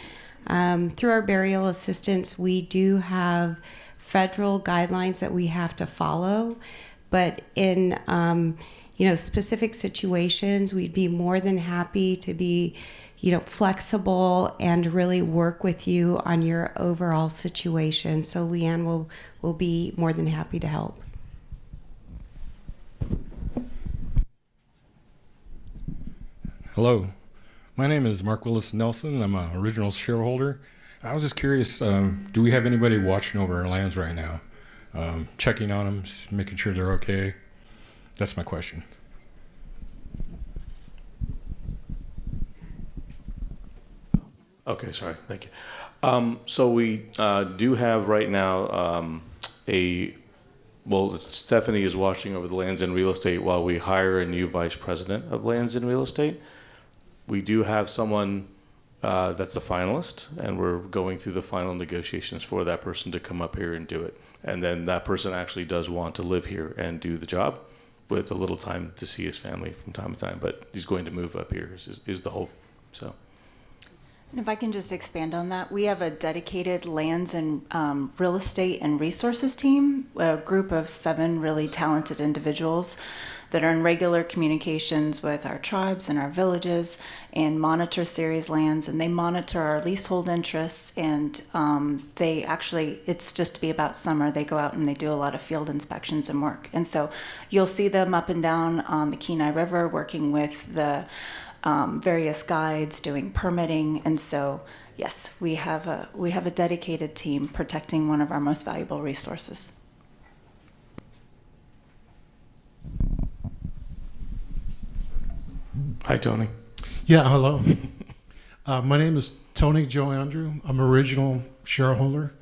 Through our burial assistance, we do have federal guidelines that we have to follow, but in specific situations, we'd be more than happy to be flexible and really work with you on your overall situation. So Leanne will be more than happy to help. Hello, my name is Mark Willis Nelson. I'm an original shareholder. I was just curious, do we have anybody watching over our lands right now? Checking on them, making sure they're okay? That's my question. Okay, sorry, thank you. So we do have right now Stephanie is watching over the lands and real estate while we hire a new vice president of lands and real estate. We do have someone that's a finalist, and we're going through the final negotiations for that person to come up here and do it. And then that person actually does want to live here and do the job with a little time to see his family from time to time, but he's going to move up here is the hope. So. And if I can just expand on that, we have a dedicated lands and real estate and resources team, a group of 7 really talented individuals that are in regular communications with our tribes and our villages and monitor CIRI's lands, and they monitor our leasehold interests, and they actually, it's just to be about summer, they go out and they do a lot of field inspections and work. And so you'll see them up and down on the Kenai River working with the various guides doing permitting. And so yes, we have a dedicated team protecting one of our most valuable resources. Hi, Tony. Yeah, hello. My name is Tony Joe Andrew. I'm an original shareholder.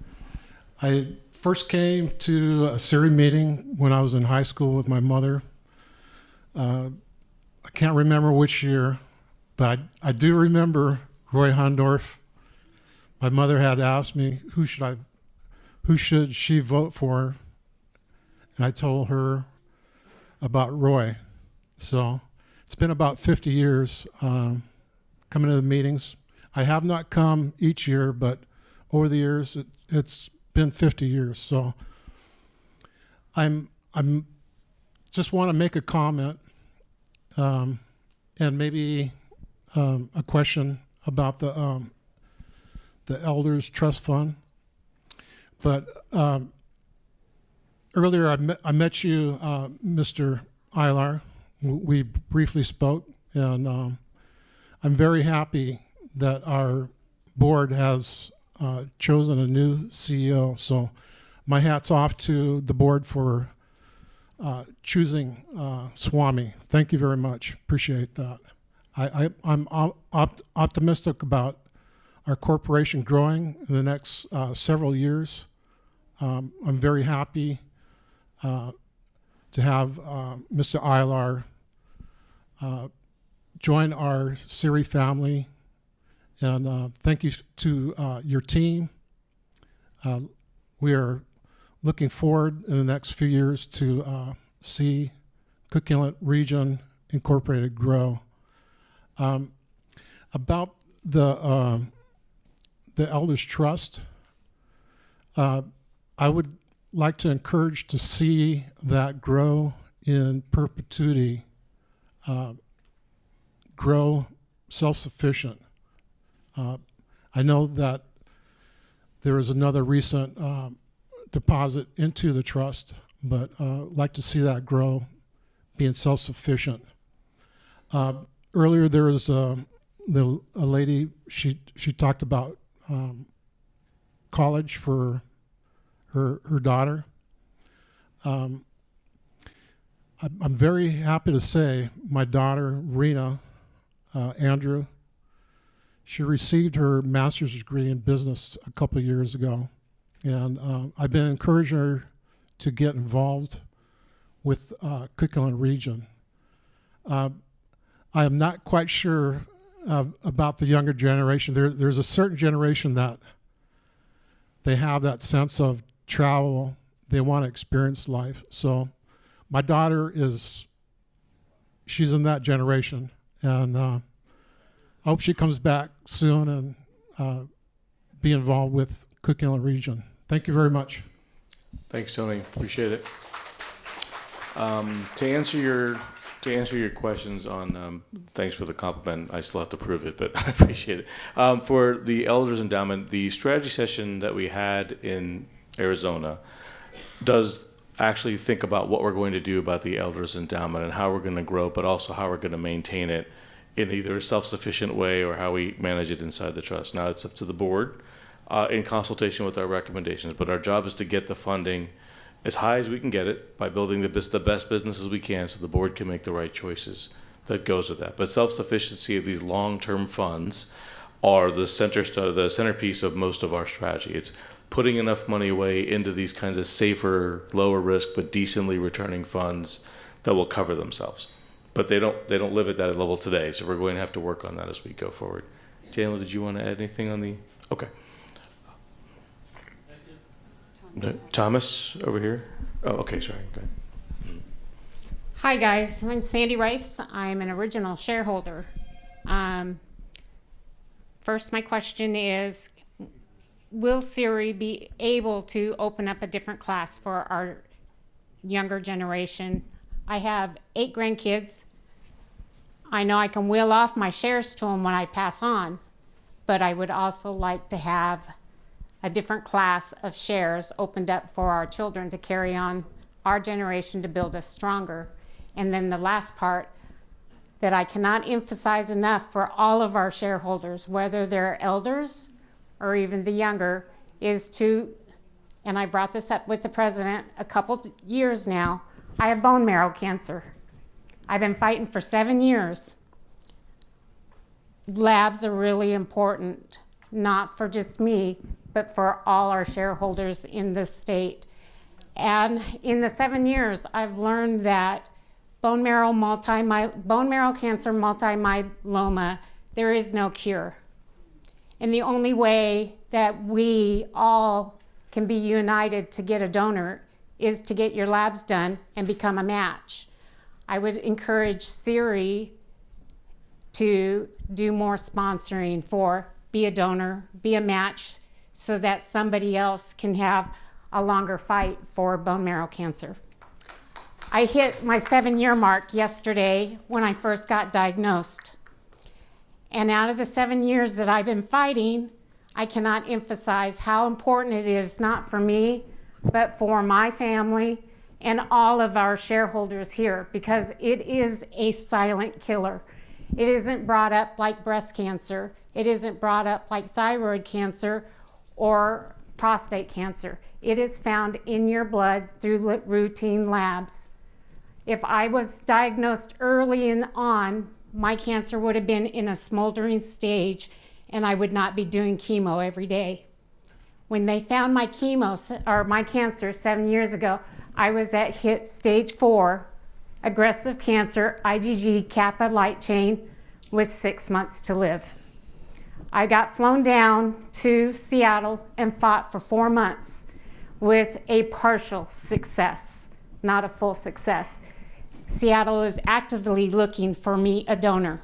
I first came to a CIRI meeting when I was in high school with my mother. I can't remember which year, but I do remember Roy Hondorf. My mother had asked me who should she vote for, and I told her about Roy. So it's been about 50 years coming to the meetings. I have not come each year, but over the years it's been 50 years. So I'm just want to make a comment and maybe a question about the Elders Trust Fund. But earlier I met you, Mr. Ilar. We briefly spoke, and I'm very happy that our board has chosen a new CEO. So my hat's off to the board for choosing Swami. Thank you very much. Appreciate that. I'm optimistic about our corporation growing in the next several years. I'm very happy to have Mr. Ilar join our CIRI family, and thank you to your team. We are looking forward in the next few years to see Cook Inlet Region Incorporated grow. About the Elders Trust, I would like to encourage to see that grow in perpetuity, grow self-sufficient. I know that there is another recent deposit into the trust but like to see that grow, being self-sufficient. Earlier there was a lady, she talked about college for her daughter. I'm very happy to say my daughter, Rena Andrew, she received her master's degree in business a couple of years ago. And I've been encouraging her to get involved with Cook Island region. I am not quite sure about the younger generation. There's a certain generation that they have that sense of travel. They want to experience life. So my daughter she's in that generation. And I hope she comes back soon and be involved with Cook Island region. Thank you very much. Thanks, Tony. Appreciate it. To answer your questions on, thanks for the compliment. I still have to prove it, but I appreciate it. For the Elders Endowment, the strategy session that we had in Arizona does actually think about what we're going to do about the Elders Endowment and how we're going to grow, but also how we're going to maintain it in either a self-sufficient way or how we manage it inside the trust. Now it's up to the board in consultation with our recommendations, but our job is to get the funding as high as we can get it by building the best businesses we can so the board can make the right choices that goes with that. But self-sufficiency of these long-term funds are the centerpiece of most of our strategy. It's putting enough money away into these kinds of safer, lower risk, but decently returning funds that will cover themselves. But they don't live at that level today, so we're going to have to work on that as we go forward. Taylor, did you want to add anything on the? Okay. Thomas over here. Oh, okay, sorry. Go ahead. Hi guys, I'm Sandy Rice. I'm an original shareholder. First, my question is, will CIRI be able to open up a different class for our younger generation? I have 8 grandkids. I know I can wheel off my shares to them when I pass on, but I would also like to have a different class of shares opened up for our children to carry on our generation to build us stronger. And then the last part that I cannot emphasize enough for all of our shareholders, whether they're elders or even the younger, is to, and I brought this up with the president a couple years now, I have bone marrow cancer. I've been fighting for 7 years. Labs are really important, not for just me, but for all our shareholders in this state. And in the 7 years, I've learned that bone marrow cancer multimyeloma, there is no cure. And the only way that we all can be united to get a donor is to get your labs done and become a match. I would encourage CIRI to do more sponsoring for be a donor, be a match, so that somebody else can have a longer fight for bone marrow cancer. I hit my 7-year mark yesterday when I first got diagnosed. And out of the 7 years that I've been fighting, I cannot emphasize how important it is, not for me, but for my family and all of our shareholders here, because it is a silent killer. It isn't brought up like breast cancer. It isn't brought up like thyroid cancer or prostate cancer. It is found in your blood through routine labs. If I was diagnosed early on, my cancer would have been in a smoldering stage and I would not be doing chemo every day. When they found my cancer 7 years ago, I was at hit stage 4, aggressive cancer, IgG kappa light chain, with 6 months to live. I got flown down to Seattle and fought for 4 months with a partial success, not a full success. Seattle is actively looking for me a donor.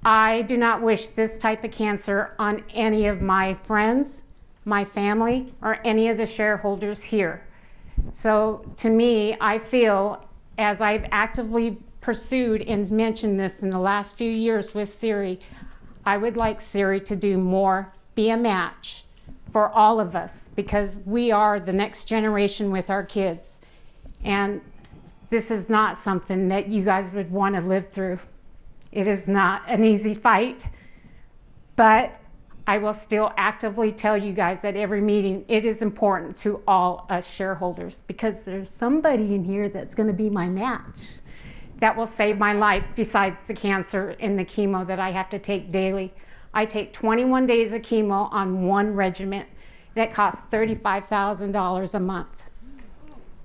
I do not wish this type of cancer on any of my friends, my family, or any of the shareholders here. So to me, I feel, as I've actively pursued and mentioned this in the last few years with CIRI, I would like CIRI to do more, be a match for all of us, because we are the next generation with our kids. And this is not something that you guys would want to live through. It is not an easy fight, but I will still actively tell you guys at every meeting, it is important to all us shareholders, because there's somebody in here that's going to be my match that will save my life besides the cancer and the chemo that I have to take daily. I take 21 days of chemo on one regimen that costs $35,000 a month.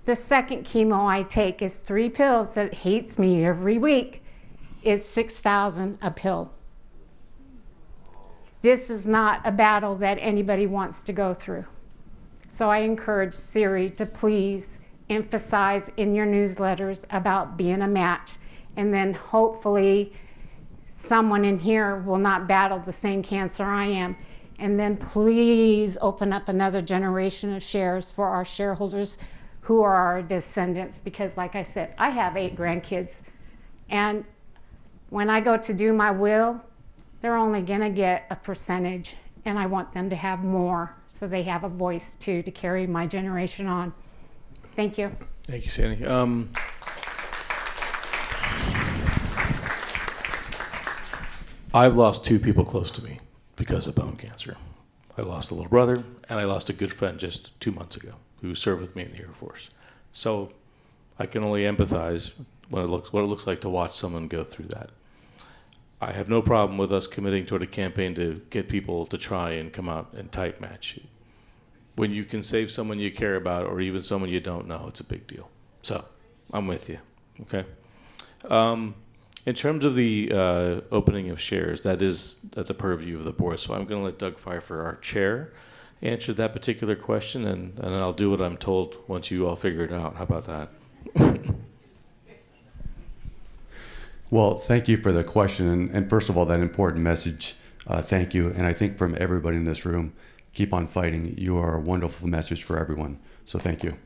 The second chemo I take is 3 pills that hates me every week, is $6,000 a pill. This is not a battle that anybody wants to go through. So I encourage CIRI to please emphasize in your newsletters about being a match, and then hopefully someone in here will not battle the same cancer I am. And then please open up another generation of shares for our shareholders who are our descendants, because like I said, I have 8 grandkids, and when I go to do my will, they're only gonna get a percentage, and I want them to have more so they have a voice too to carry my generation on. Thank you. Thank you, Sandy. I've lost 2 people close to me because of bone cancer. I lost a little brother, and I lost a good friend just 2 months ago who served with me in the Air Force. So I can only empathize what it looks like to watch someone go through that. I have no problem with us committing toward a campaign to get people to try and come out and type match. When you can save someone you care about, or even someone you don't know, it's a big deal. So I'm with you, okay? In terms of the opening of shares, that is at the purview of the board. So I'm going to let Doug Pfeiffer, our chair, answer that particular question, and I'll do what I'm told once you all figure it out. How about that? Well, thank you for the question. And first of all, that important message, thank you. And I think from everybody in this room, keep on fighting. You are a wonderful message for everyone. So thank you.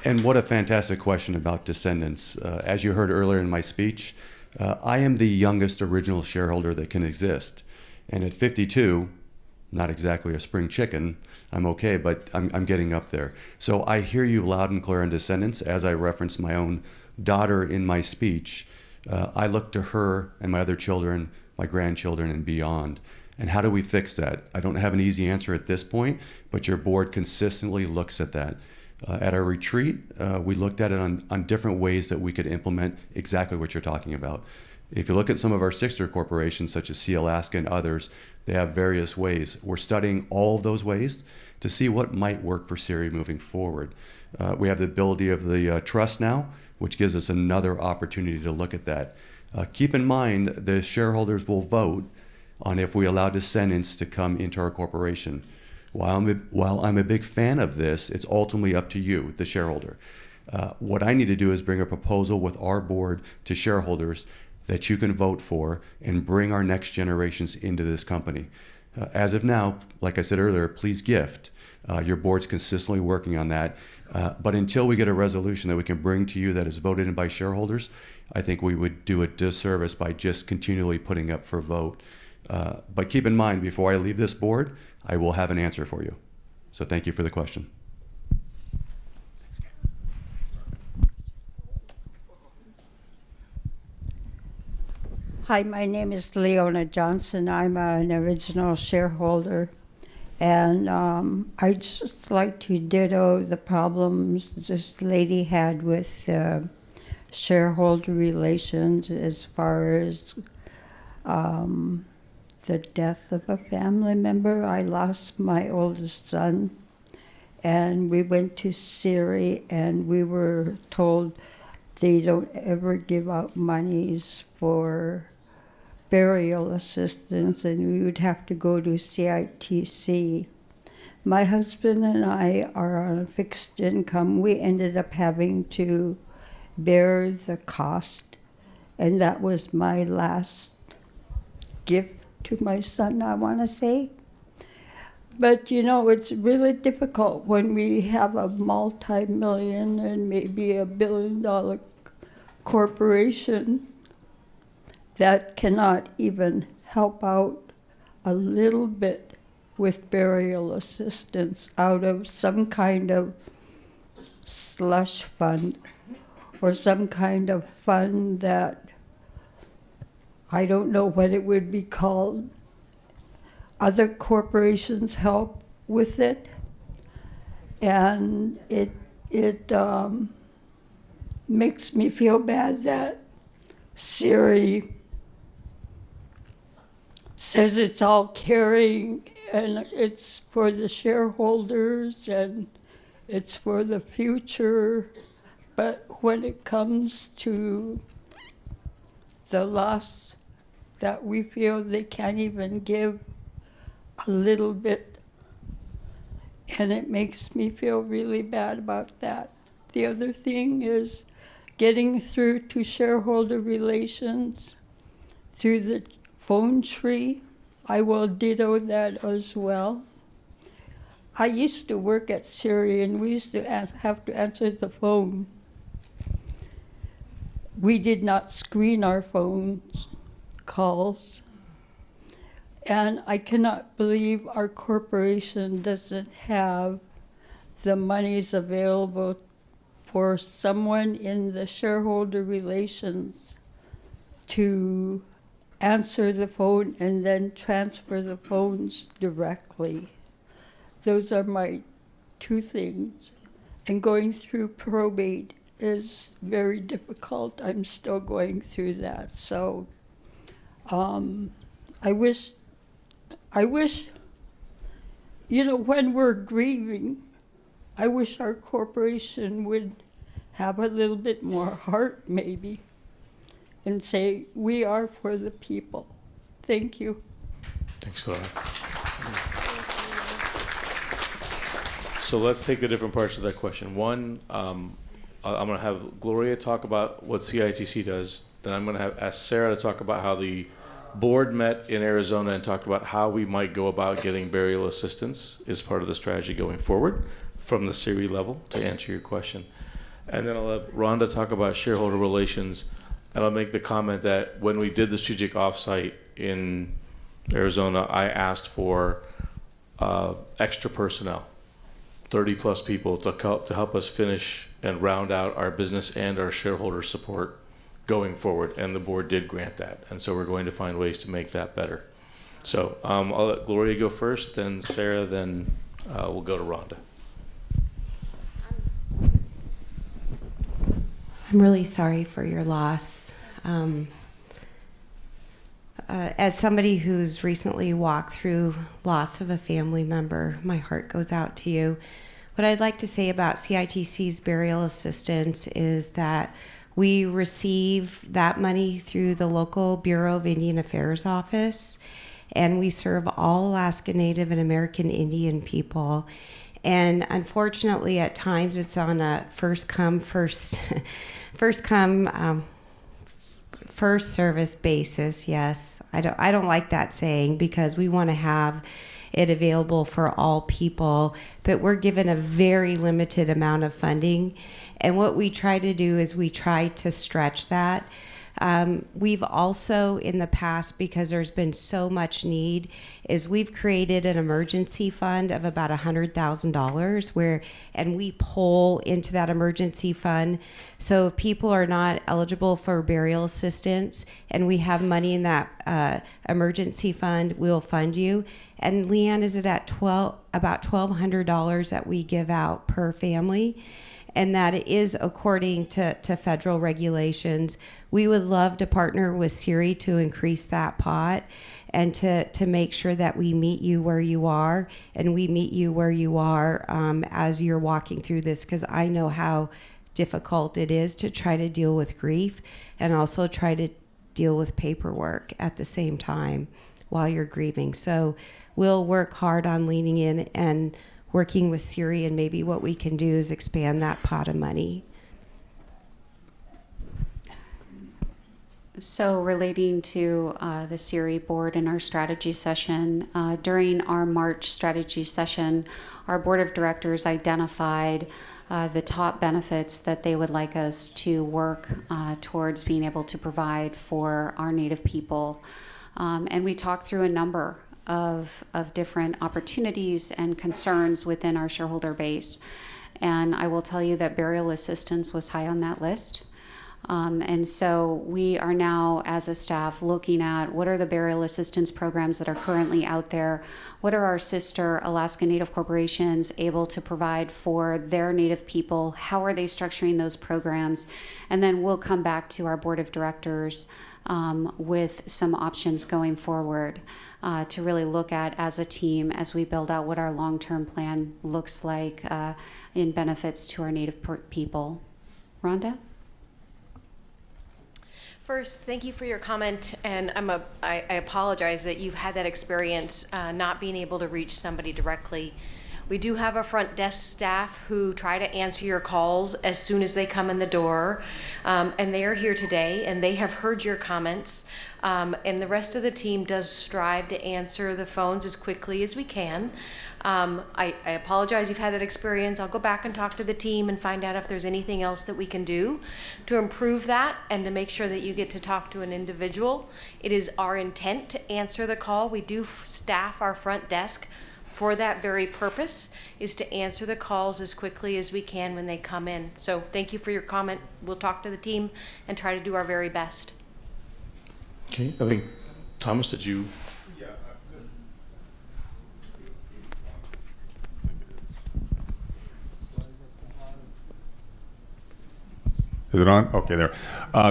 And what a fantastic question about descendants. As you heard earlier in my speech, I am the youngest original shareholder that can exist. And at 52, not exactly a spring chicken, I'm okay, but I'm getting up there. So I hear you loud and clear on descendants. As I referenced my own daughter in my speech, I look to her and my other children, my grandchildren, and beyond. And how do we fix that? I don't have an easy answer at this point, but your board consistently looks at that. At our retreat, we looked at it on different ways that we could implement exactly what you're talking about. If you look at some of our sister corporations, such as Alaska and others, they have various ways. We're studying all of those ways to see what might work for CIRI moving forward. We have the ability of the trust now, which gives us another opportunity to look at that. Keep in mind, the shareholders will vote on if we allow descendants to come into our corporation. While I'm a big fan of this, it's ultimately up to you, the shareholder. What I need to do is bring a proposal with our board to shareholders that you can vote for and bring our next generations into this company. As of now, like I said earlier, please gift. Your board's consistently working on that. But until we get a resolution that we can bring to you that is voted in by shareholders, I think we would do a disservice by just continually putting up for vote. But keep in mind, before I leave this board, I will have an answer for you. So thank you for the question. Hi, my name is Leona Johnson. I'm an original shareholder. And I'd just like to ditto the problems this lady had with shareholder relations as far as the death of a family member. I lost my oldest son, and we went to CIRI, and we were told they don't ever give out monies for burial assistance, and we would have to go to CITC. My husband and I are on a fixed income. We ended up having to bear the cost, and that was my last gift to my son, I want to say. But you know, it's really difficult when we have a multi-million and maybe $1 billion corporation that cannot even help out a little bit with burial assistance out of some kind of slush fund or some kind of fund that I don't know what it would be called. Other corporations help with it, and it makes me feel bad that CIRI says it's all caring and it's for the shareholders and it's for the future, but when it comes to the loss that we feel they can't even give a little bit, and it makes me feel really bad about that. The other thing is getting through to shareholder relations through the phone tree. I will ditto that as well. I used to work at CIRI and we used to have to answer the phone. We did not screen our phone calls. And I cannot believe our corporation doesn't have the monies available for someone in the shareholder relations to answer the phone and then transfer the phones directly. Those are my two things. And going through probate is very difficult. I'm still going through that. So I wish, you know, when we're grieving, I wish our corporation would have a little bit more heart, maybe, and say, we are for the people. Thank you. Thanks, Laura. So let's take the different parts of that question. One, I'm going to have Gloria talk about what CITC does. Then I'm going to ask Sarah to talk about how the board met in Arizona and talked about how we might go about getting burial assistance as part of the strategy going forward from the CIRI level, to answer your question. And then I'll have Rhonda talk about shareholder relations, and I'll make the comment that when we did the strategic offsite in Arizona, I asked for extra personnel, 30 plus people to help us finish and round out our business and our shareholder support going forward, and the board did grant that, and so we're going to find ways to make that better. So I'll let Gloria go first, then Sarah, then we'll go to Rhonda. I'm really sorry for your loss. As somebody who's recently walked through loss of a family member, my heart goes out to you. What I'd like to say about CITC's burial assistance is that we receive that money through the local Bureau of Indian Affairs office, and we serve all Alaska Native and American Indian people. And unfortunately, at times it's on a first service basis. Yes, I don't like that saying, because we want to have it available for all people, but we're given a very limited amount of funding. And what we try to do is we try to stretch that. We've also, in the past, because there's been so much need, is we've created an emergency fund of about $100,000 and we pull into that emergency fund. So if people are not eligible for burial assistance and we have money in that emergency fund, we'll fund you. And Leanne, is it at about $1,200 that we give out per family? And that is according to federal regulations. We would love to partner with CIRI to increase that pot and to make sure that we meet you where you are, and we meet you where you are as you're walking through this, because I know how difficult it is to try to deal with grief and also try to deal with paperwork at the same time while you're grieving. So we'll work hard on leaning in and working with CIRI, and maybe what we can do is expand that pot of money. So relating to the CIRI board and our strategy session, during our March strategy session, our board of directors identified the top benefits that they would like us to work towards being able to provide for our Native people. And we talked through a number of different opportunities and concerns within our shareholder base. And I will tell you that burial assistance was high on that list. And so we are now, as a staff, looking at what are the burial assistance programs that are currently out there, what are our sister Alaska Native corporations able to provide for their Native people, how are they structuring those programs, and then we'll come back to our board of directors with some options going forward to really look at as a team as we build out what our long-term plan looks like in benefits to our Native people. Rhonda? First, thank you for your comment, and I apologize that you've had that experience not being able to reach somebody directly. We do have a front desk staff who try to answer your calls as soon as they come in the door, and they are here today, and they have heard your comments, and the rest of the team does strive to answer the phones as quickly as we can. I apologize you've had that experience. I'll go back and talk to the team and find out if there's anything else that we can do to improve that and to make sure that you get to talk to an individual. It is our intent to answer the call. We do staff our front desk for that very purpose, is to answer the calls as quickly as we can when they come in. So thank you for your comment. We'll talk to the team and try to do our very best. Okay, I think, Thomas, did you? Is it on? Okay, there.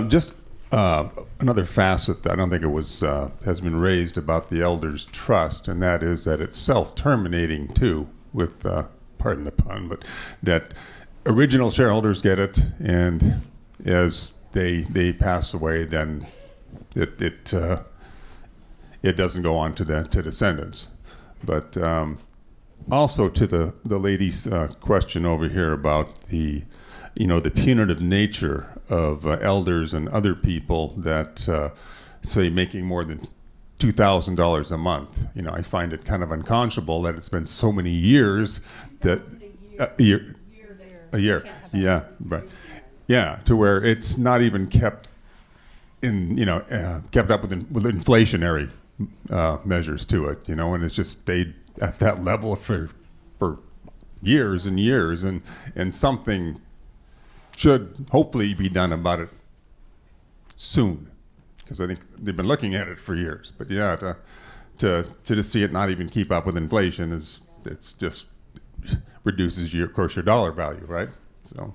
Just another facet that I don't think it was has been raised about the elders' trust, and that is that it's self-terminating too. With pardon the pun, but that original shareholders get it, and as they pass away, then it doesn't go on to descendants. But also to the lady's question over here about the punitive nature of elders and other people that say making more than $2,000 a month. I find it kind of unconscionable that it's been so many years that a year, yeah, right, yeah, to where it's not even kept in, kept up with inflationary measures to it, and it's just stayed at that level for years and years, and something should hopefully be done about it soon, because I think they've been looking at it for years. But yeah, to just see it not even keep up with inflation it's just reduces your dollar value, right? So.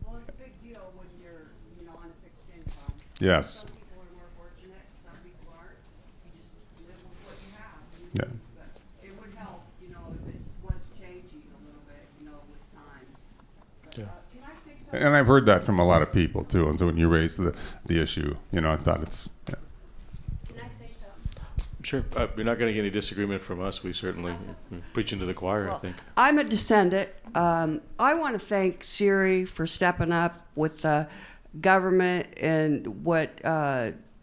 Well, it's a big deal when you're on a fixed income. Yes. Some people are more fortunate, some people aren't. You just live with what you have. Yeah. But it would help, if it was changing a little bit, with time. Yeah. Can I say something? And I've heard that from a lot of people too. And so when you raise the issue, I thought it's. Yeah. Can I say something? Sure. You're not going to get any disagreement from us. We certainly preaching to the choir, I think. I'm a descendant. I want to thank CIRI for stepping up with the government and what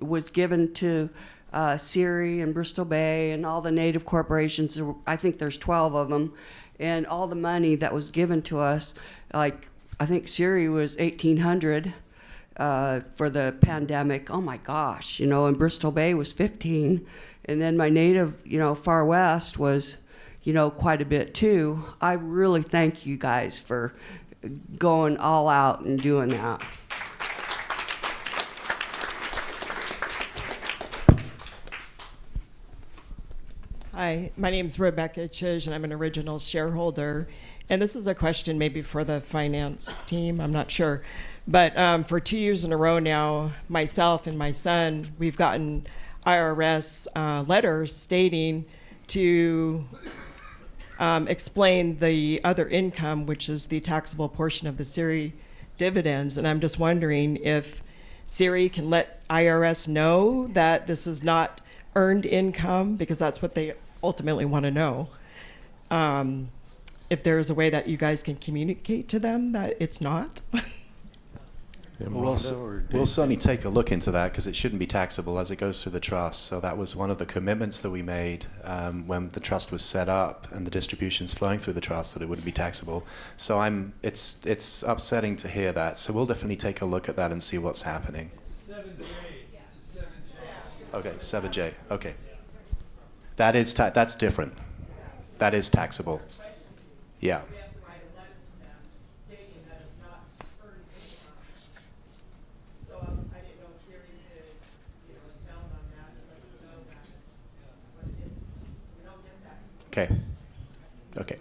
was given to CIRI and Bristol Bay and all the Native corporations. I think there's 12 of them, and all the money that was given to us. Like, I think CIRI was $1,800 for the pandemic. Oh my gosh, and Bristol Bay was 15, and then my Native, Far West was, quite a bit too. I really thank you guys for going all out and doing that. Hi, my name is Rebecca Chij, and I'm an original shareholder. And this is a question maybe for the finance team, I'm not sure. But for 2 years in a row now, myself and my son, we've gotten IRS letters stating to explain the other income, which is the taxable portion of the CIRI dividends. And I'm just wondering if CIRI can let IRS know that this is not earned income, because that's what they ultimately want to know. If there's a way that you guys can communicate to them that it's not. We'll certainly take a look into that, because it shouldn't be taxable as it goes through the trust. So that was one of the commitments that we made when the trust was set up and the distributions flowing through the trust, that it wouldn't be taxable. So it's upsetting to hear that. So we'll definitely take a look at that and see what's happening. It's a 7J. It's a 7J. Okay, 7J. Okay. That's different. That is taxable. Yeah. Okay. Okay.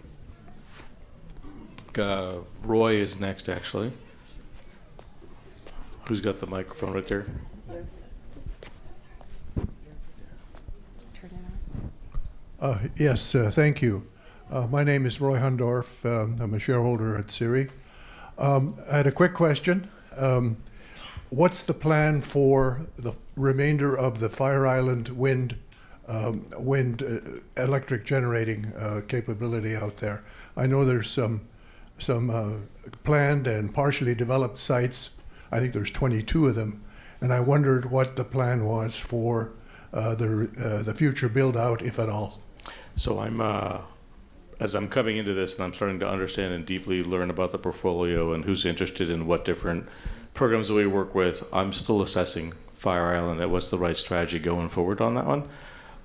Roy is next, actually. Who's got the microphone right there? Yes, thank you. My name is Roy Hundorf. I'm a shareholder at CIRI. I had a quick question. What's the plan for the remainder of the Fire Island wind electric generating capability out there? I know there's some planned and partially developed sites. I think there's 22 of them, and I wondered what the plan was for the future build out, if at all. So as I'm coming into this and I'm starting to understand and deeply learn about the portfolio and who's interested in what different programs that we work with, I'm still assessing Fire Island and what's the right strategy going forward on that one.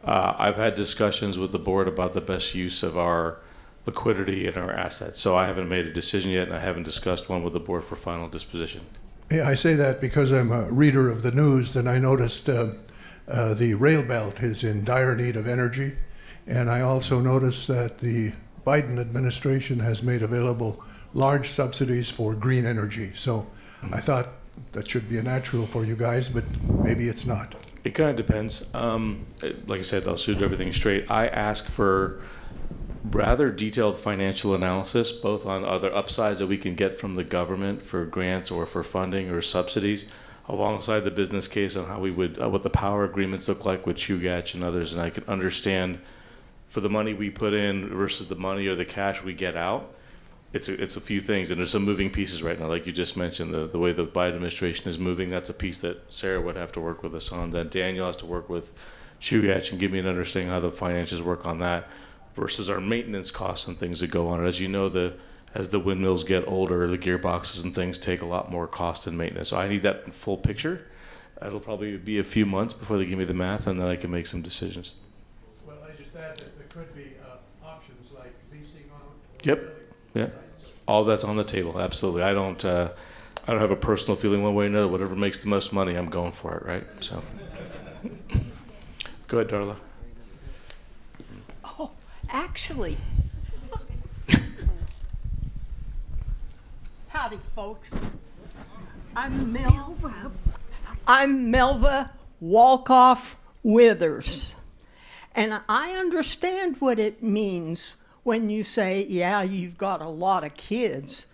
I've had discussions with the board about the best use of our liquidity and our assets. So I haven't made a decision yet, and I haven't discussed one with the board for final disposition. Yeah, I say that because I'm a reader of the news, and I noticed the rail belt is in dire need of energy. And I also noticed that the Biden administration has made available large subsidies for green energy. So I thought that should be a natural for you guys, but maybe it's not. It kind of depends. Like I said, I'll shoot everything straight. I ask for rather detailed financial analysis, both on other upsides that we can get from the government for grants or for funding or subsidies, alongside the business case on how we would, what the power agreements look like with Chugach and others, and I can understand for the money we put in versus the money or the cash we get out. It's a few things, and there's some moving pieces right now, like you just mentioned, the way the Biden administration is moving. That's a piece that Sarah would have to work with us on. Then Daniel has to work with Chugach and give me an understanding how the finances work on that versus our maintenance costs and things that go on. As you know, as the windmills get older, the gearboxes and things take a lot more cost and maintenance. So I need that full picture. It'll probably be a few months before they give me the math, and then I can make some decisions. Well, I just add that there could be options like leasing on. Yep. Yeah. All that's on the table. Absolutely. I don't have a personal feeling one way or another. Whatever makes the most money, I'm going for it. Right. So. Go ahead, Darla. Oh, actually. Howdy, folks. I'm Melva Walkoff Withers. And I understand what it means when you say, yeah, you've got a lot of kids.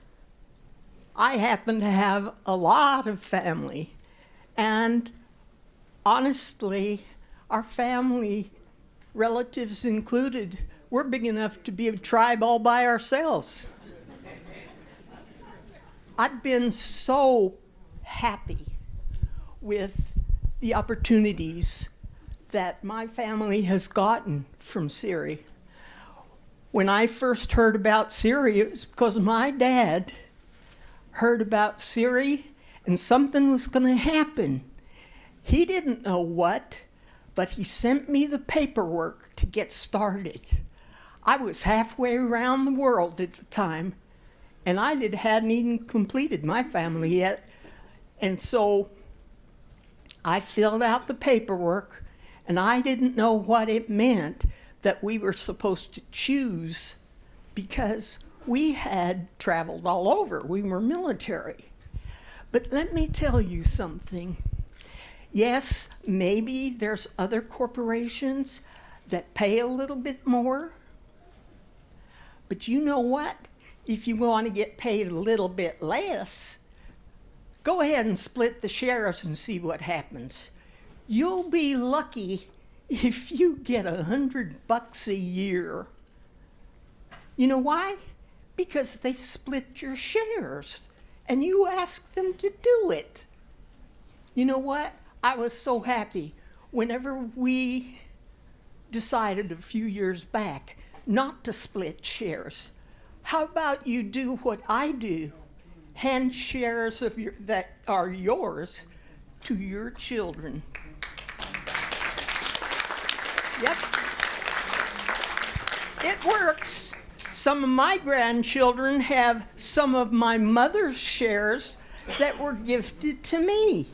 I happen to have a lot of family. And honestly, our family, relatives included, we're big enough to be a tribe all by ourselves. I've been so happy with the opportunities that my family has gotten from CIRI. When I first heard about CIRI, it was because my dad heard about CIRI and something was going to happen. He didn't know what, but he sent me the paperwork to get started. I was halfway around the world at the time, and I hadn't even completed my family yet. And so I filled out the paperwork, and I didn't know what it meant that we were supposed to choose because we had traveled all over. We were military. But let me tell you something. Yes, maybe there's other corporations that pay a little bit more. But you know what? If you want to get paid a little bit less, go ahead and split the shares and see what happens. You'll be lucky if you get $100 a year. You know why? Because they've split your shares and you asked them to do it. You know what? I was so happy whenever we decided a few years back not to split shares. How about you do what I do? Hand shares that are yours to your children. Yep. It works. Some of my grandchildren have some of my mother's shares that were gifted to me.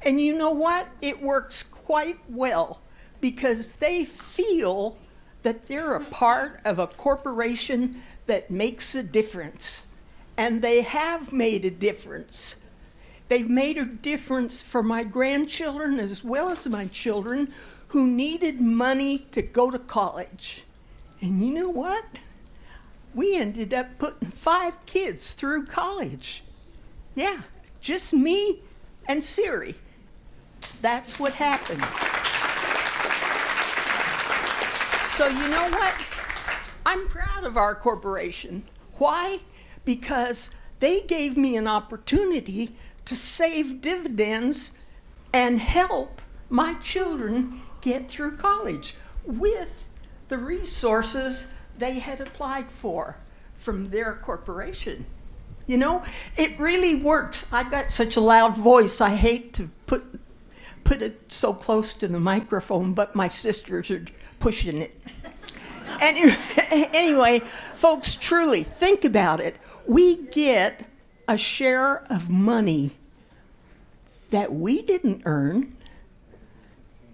And you know what? It works quite well because they feel that they're a part of a corporation that makes a difference. And they have made a difference. They've made a difference for my grandchildren as well as my children who needed money to go to college. And you know what? We ended up putting 5 kids through college. Yeah, just me and CIRI. That's what happened. So you know what? I'm proud of our corporation. Why? Because they gave me an opportunity to save dividends and help my children get through college with the resources they had applied for from their corporation. You know, it really works. I got such a loud voice, I hate to put it so close to the microphone, but my sisters are pushing it. Anyway, folks, truly, think about it. We get a share of money that we didn't earn,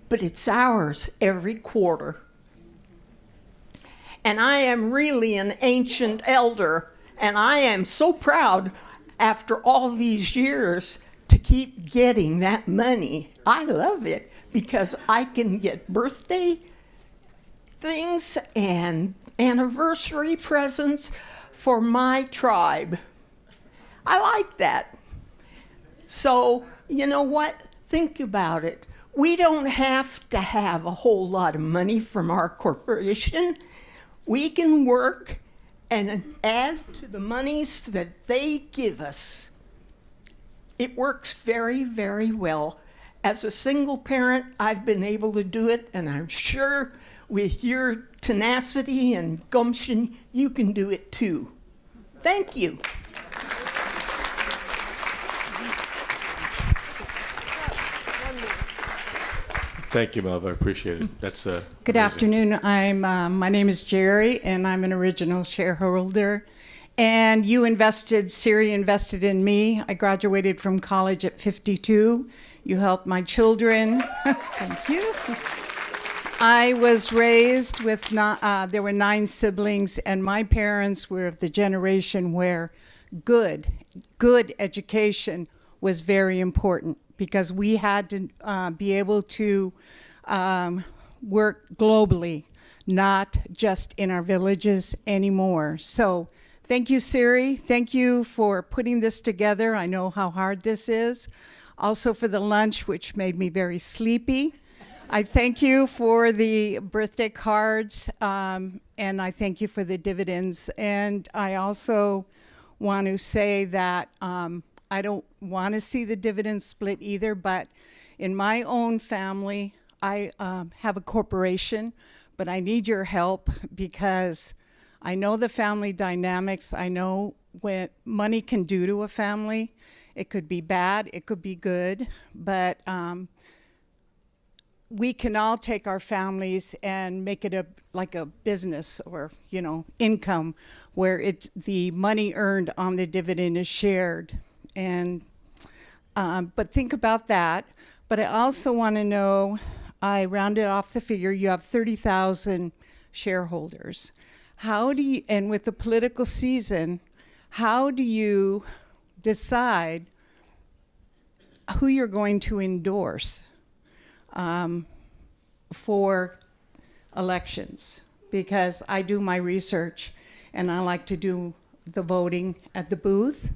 but it's ours every quarter. And I am really an ancient elder, and I am so proud after all these years to keep getting that money. I love it because I can get birthday things and anniversary presents for my tribe. I like that. So, you know what? Think about it. We don't have to have a whole lot of money from our corporation. We can work and add to the monies that they give us. It works very, very well. As a single parent, I've been able to do it, and I'm sure with your tenacity and gumption, you can do it too. Thank you. Thank you, Melva. I appreciate it. That's Good amazing. afternoon. My name is Jerry, and I'm an original shareholder. And CIRI invested in me. I graduated from college at 52. You helped my children. Thank you. I was raised with, there were 9 siblings, and my parents were of the generation where good education was very important because we had to be able to work globally, not just in our villages anymore. So thank you, CIRI. Thank you for putting this together. I know how hard this is. Also for the lunch, which made me very sleepy. I thank you for the birthday cards, and I thank you for the dividends. And I also want to say that I don't want to see the dividends split either, but in my own family, I have a corporation, but I need your help because I know the family dynamics. I know what money can do to a family. It could be bad, it could be good, but we can all take our families and make it like a business or, income where the money earned on the dividend is shared. And but think about that. But I also want to know, I rounded off the figure, you have 30,000 shareholders. How do you, and with the political season, how do you decide who you're going to endorse for elections? Because I do my research and I like to do the voting at the booth.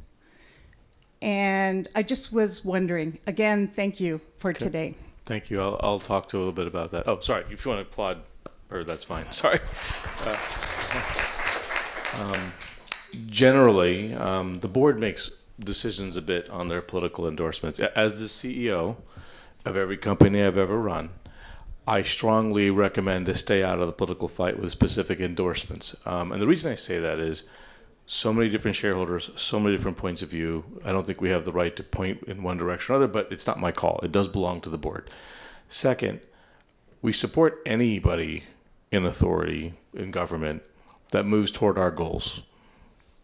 And I just was wondering, again, thank you for today. Thank you. I'll talk to you a little bit about that. Oh, sorry. If you want to applaud, or that's fine. Sorry. Generally, the board makes decisions a bit on their political endorsements. As the CEO of every company I've ever run, I strongly recommend to stay out of the political fight with specific endorsements. And the reason I say that is so many different shareholders, so many different points of view. I don't think we have the right to point in one direction or other, but it's not my call. It does belong to the board. Second, we support anybody in authority in government that moves toward our goals.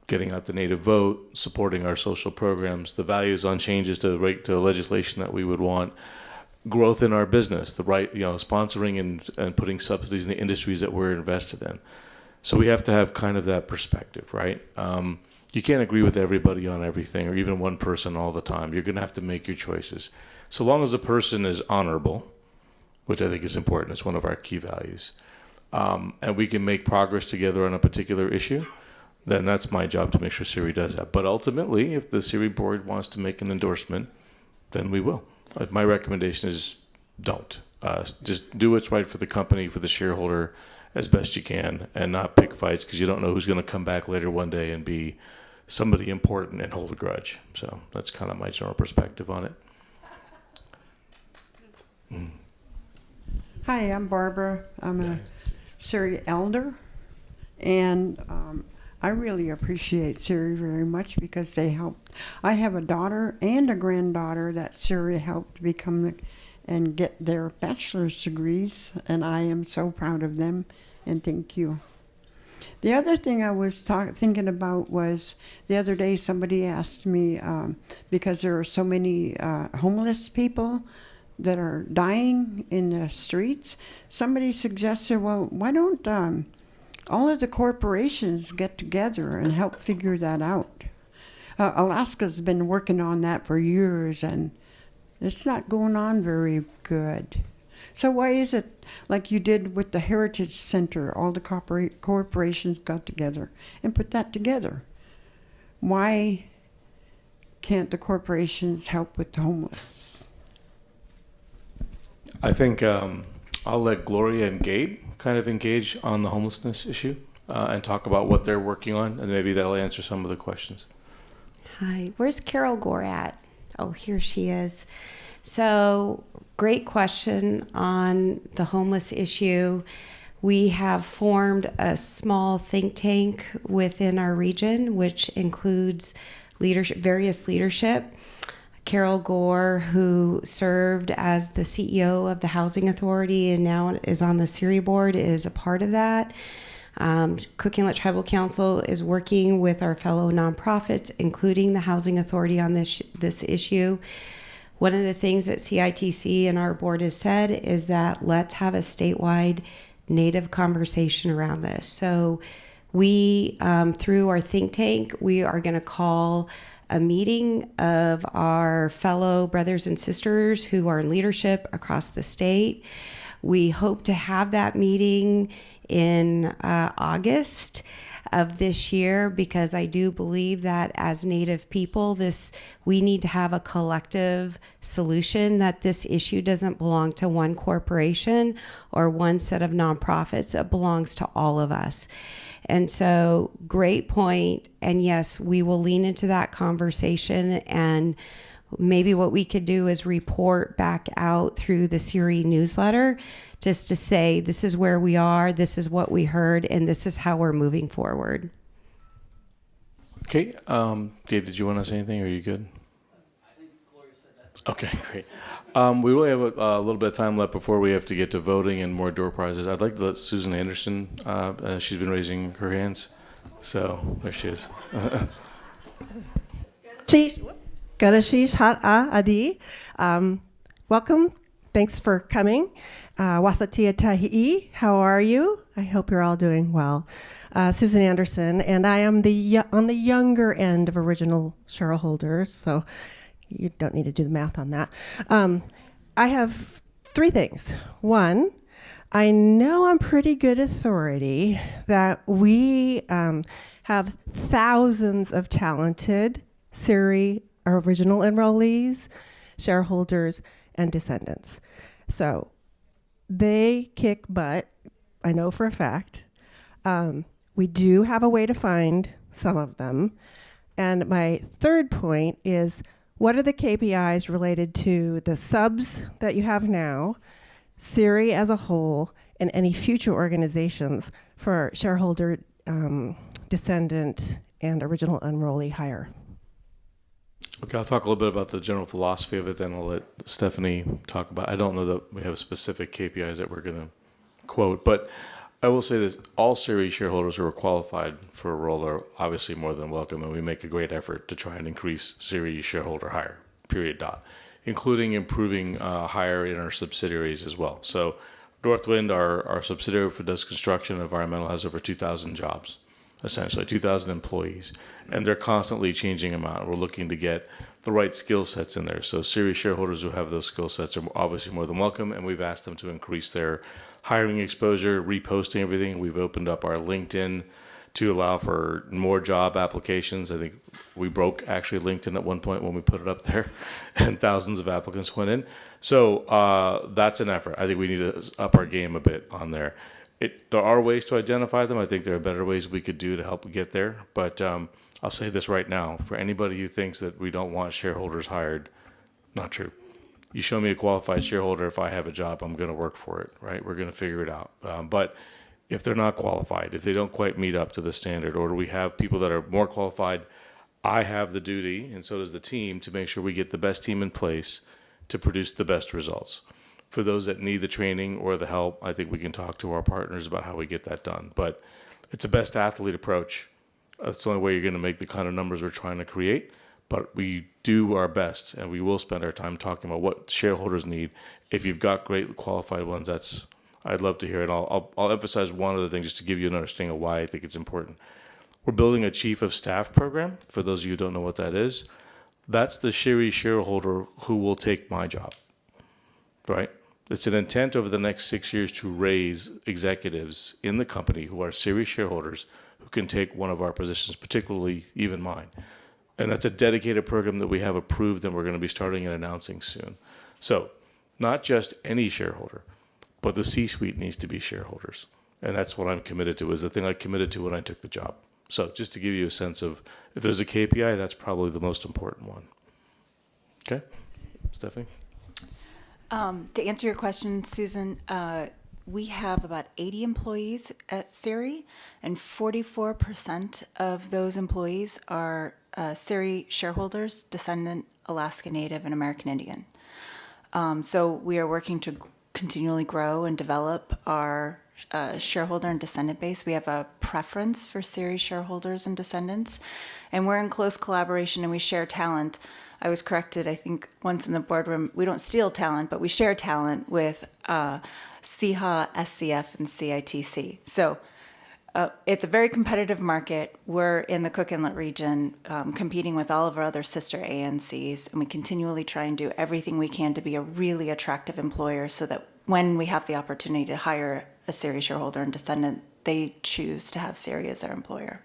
Getting out the native vote, supporting our social programs, the values on changes to legislation that we would want, growth in our business, the right, sponsoring and putting subsidies in the industries that we're invested in. So we have to have kind of that perspective, right? You can't agree with everybody on everything, or even one person all the time. You're going to have to make your choices. So long as the person is honorable, which I think is important, it's one of our key values, and we can make progress together on a particular issue, then that's my job to make sure CIRI does that. But ultimately, if the CIRI board wants to make an endorsement, then we will. My recommendation is don't. Just do what's right for the company, for the shareholder, as best you can, and not pick fights, because you don't know who's going to come back later one day and be somebody important and hold a grudge. So that's kind of my general perspective on it. Hi, I'm Barbara. I'm a CIRI elder, and I really appreciate CIRI very much because they helped. I have a daughter and a granddaughter that CIRI helped become and get their bachelor's degrees, and I am so proud of them, and thank you. The other thing I was thinking about was the other day somebody asked me, because there are so many homeless people that are dying in the streets, somebody suggested, well, why don't all of the corporations get together and help figure that out? Alaska's been working on that for years, and it's not going on very good. So why is it like you did with the Heritage Center, all the corporations got together and put that together? Why can't the corporations help with the homeless? I think I'll let Gloria and Gabe kind of engage on the homelessness issue and talk about what they're working on, and maybe that'll answer some of the questions. Hi, where's Carol Gore at? Oh, here she is. So, great question on the homeless issue. We have formed a small think tank within our region, which includes various leadership. Carol Gore, who served as the CEO of the Housing Authority and now is on the CIRI board, is a part of that. Cook Inlet Tribal Council is working with our fellow nonprofits, including the Housing Authority, on this issue. One of the things that CITC and our board has said is that let's have a statewide Native conversation around this. So we, through our think tank, we are going to call a meeting of our fellow brothers and sisters who are in leadership across the state. We hope to have that meeting in August of this year, because I do believe that as Native people, we need to have a collective solution, that this issue doesn't belong to one corporation or one set of nonprofits. It belongs to all of us. And so, great point. And yes, we will lean into that conversation, and maybe what we could do is report back out through the CIRI newsletter, just to say, this is where we are, this is what we heard, and this is how we're moving forward. Okay, Dave, did you want to say anything, or are you good? I think Gloria said that. Okay, great. We really have a little bit of time left before we have to get to voting and more door prizes. I'd like to let Susan Anderson, she's been raising her hands, so there she is. Gadashish Hat'a Adi. Welcome. Thanks for coming. Wasatia Tahi'i. How are you? I hope you're all doing well. Susan Anderson, and I am on the younger end of original shareholders, so you don't need to do the math on that. I have three things. One, I know on pretty good authority that we have thousands of talented CIRI original enrollees, shareholders, and descendants. So they kick butt, I know for a fact. We do have a way to find some of them. And my third point is, what are the KPIs related to the subs that you have now, CIRI as a whole, and any future organizations for shareholder, descendant, and original enrollee hire? Okay, I'll talk a little bit about the general philosophy of it, then I'll let Stephanie talk about. I don't know that we have specific KPIs that we're going to quote, but I will say this: all CIRI shareholders who are qualified for a role are obviously more than welcome, and we make a great effort to try and increase CIRI shareholder hire. Period. Dot. Including improving hire in our subsidiaries as well. So, Northwind, our subsidiary for does construction and environmental, has over 2,000 jobs, essentially 2,000 employees, and they're constantly changing them out. We're looking to get the right skill sets in there. So CIRI shareholders who have those skill sets are obviously more than welcome, and we've asked them to increase their hiring exposure, reposting everything. We've opened up our LinkedIn to allow for more job applications. I think we broke actually LinkedIn at one point when we put it up there, and thousands of applicants went in. So that's an effort. I think we need to up our game a bit on there. There are ways to identify them. I think there are better ways we could do to help get there. But I'll say this right now. For anybody who thinks that we don't want shareholders hired, not true. You show me a qualified shareholder, if I have a job, I'm going to work for it, right? We're going to figure it out. But if they're not qualified, if they don't quite meet up to the standard, or we have people that are more qualified, I have the duty, and so does the team, to make sure we get the best team in place to produce the best results. For those that need the training or the help, I think we can talk to our partners about how we get that done. But it's a best athlete approach. That's the only way you're going to make the kind of numbers we're trying to create. But we do our best, and we will spend our time talking about what shareholders need. If you've got great qualified ones, I'd love to hear it. I'll emphasize one other thing just to give you an understanding of why I think it's important. We're building a chief of staff program. For those of you who don't know what that is, that's the CIRI shareholder who will take my job, right? It's an intent over the next 6 years to raise executives in the company who are CIRI shareholders who can take one of our positions, particularly even mine. And that's a dedicated program that we have approved and we're going to be starting and announcing soon. So not just any shareholder, but the C-suite needs to be shareholders. And that's what I'm committed to, is the thing I committed to when I took the job. So just to give you a sense of, if there's a KPI, that's probably the most important one. Okay, Stephanie? To answer your question, Susan, we have about 80 employees at CIRI, and 44% of those employees are CIRI shareholders, descendant, Alaska Native, and American Indian. So we are working to continually grow and develop our shareholder and descendant base. We have a preference for CIRI shareholders and descendants, and we're in close collaboration and we share talent. I was corrected, I think, once in the boardroom. We don't steal talent, but we share talent with CIHA, SCF, and CITC. So it's a very competitive market. We're in the Cook Inlet region competing with all of our other sister ANCs, and we continually try and do everything we can to be a really attractive employer so that when we have the opportunity to hire a CIRI shareholder and descendant, they choose to have CIRI as their employer.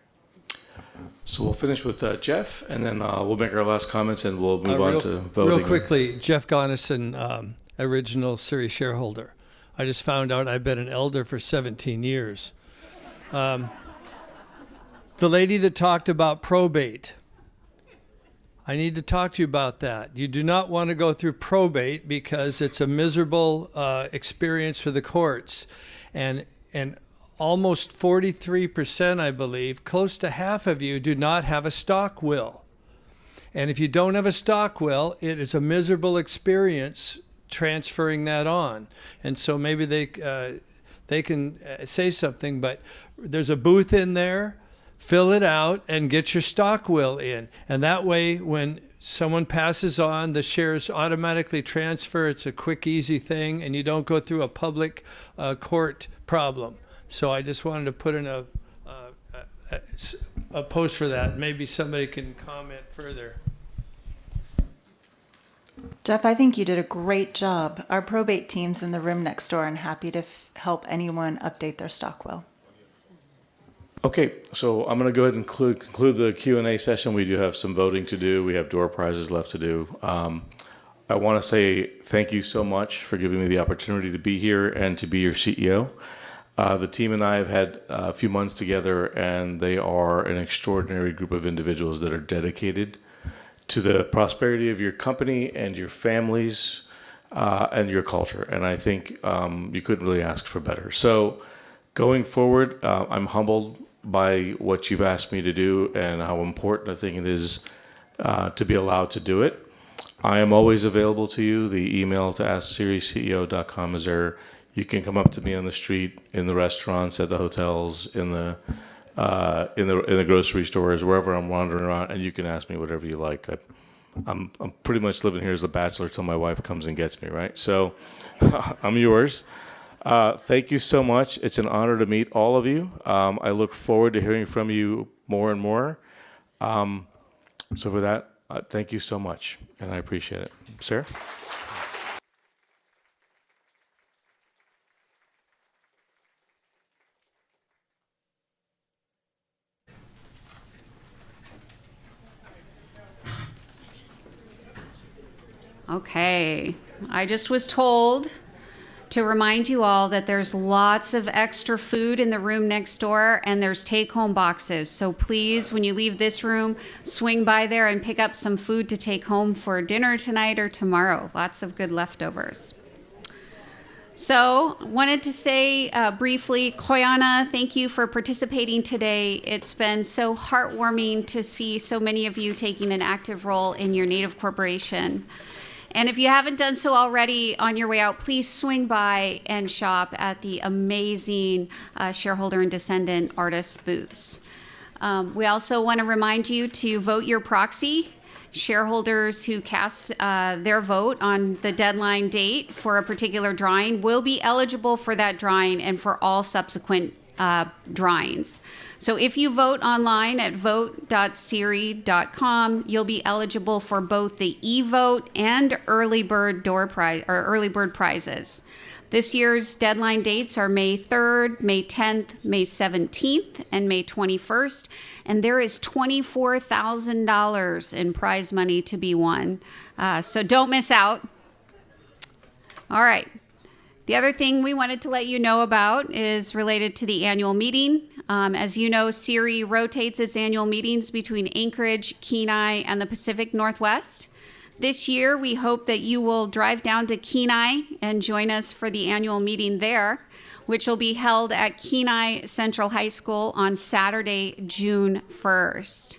So we'll finish with Jeff, and then we'll make our last comments, and we'll move on to voting. Real quickly, Jeff Gonison, original CIRI shareholder. I just found out I've been an elder for 17 years. The lady that talked about probate, I need to talk to you about that. You do not want to go through probate because it's a miserable experience for the courts. And almost 43%, I believe, close to half of you do not have a stock will. And if you don't have a stock will, it is a miserable experience transferring that on. And so maybe they can say something, but there's a booth in there. Fill it out and get your stock will in. And that way, when someone passes on, the shares automatically transfer. It's a quick, easy thing, and you don't go through a public court problem. So I just wanted to put in a post for that. Maybe somebody can comment further. Jeff, I think you did a great job. Our probate team's in the room next door and happy to help anyone update their stock will. Okay, so I'm going to go ahead and conclude the Q&A session. We do have some voting to do. We have door prizes left to do. I want to say thank you so much for giving me the opportunity to be here and to be your CEO. The team and I have had a few months together, and they are an extraordinary group of individuals that are dedicated to the prosperity of your company and your families and your culture. And I think you couldn't really ask for better. So going forward, I'm humbled by what you've asked me to do and how important I think it is to be allowed to do it. I am always available to you. The email to askciriceo.com is there. You can come up to me on the street, in the restaurants, at the hotels, in the grocery stores, wherever I'm wandering around, and you can ask me whatever you like. I'm pretty much living here as a bachelor till my wife comes and gets me, right? So I'm yours. Thank you so much. It's an honor to meet all of you. I look forward to hearing from you more and more. So for that, thank you so much, and I appreciate it. Sarah? Okay, I just was told to remind you all that there's lots of extra food in the room next door, and there's take-home boxes. So please, when you leave this room, swing by there and pick up some food to take home for dinner tonight or tomorrow. Lots of good leftovers. So, wanted to say briefly, Koyana, thank you for participating today. It's been so heartwarming to see so many of you taking an active role in your Native corporation. And if you haven't done so already, on your way out, please swing by and shop at the amazing shareholder and descendant artist booths. We also want to remind you to vote your proxy. Shareholders who cast their vote on the deadline date for a particular drawing will be eligible for that drawing and for all subsequent drawings. So if you vote online at vote.ciri.com, you'll be eligible for both the e-vote and early bird door prize or early bird prizes. This year's deadline dates are May 3rd, May 10th, May 17th, and May 21st. And there is $24,000 in prize money to be won. So don't miss out. All right. The other thing we wanted to let you know about is related to the annual meeting. As you know, CIRI rotates its annual meetings between Anchorage, Kenai, and the Pacific Northwest. This year, we hope that you will drive down to Kenai and join us for the annual meeting there, which will be held at Kenai Central High School on Saturday, June 1st.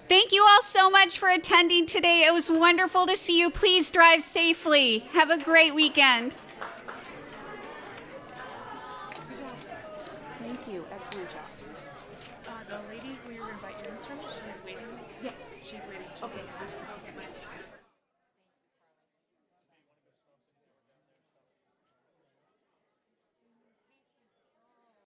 Thank you all so much for attending today. It was wonderful to see you. Please drive safely. Have a great weekend. Thank you. Excellent job. The lady who you're going to invite in from, she's waiting. Yes. She's waiting. Okay.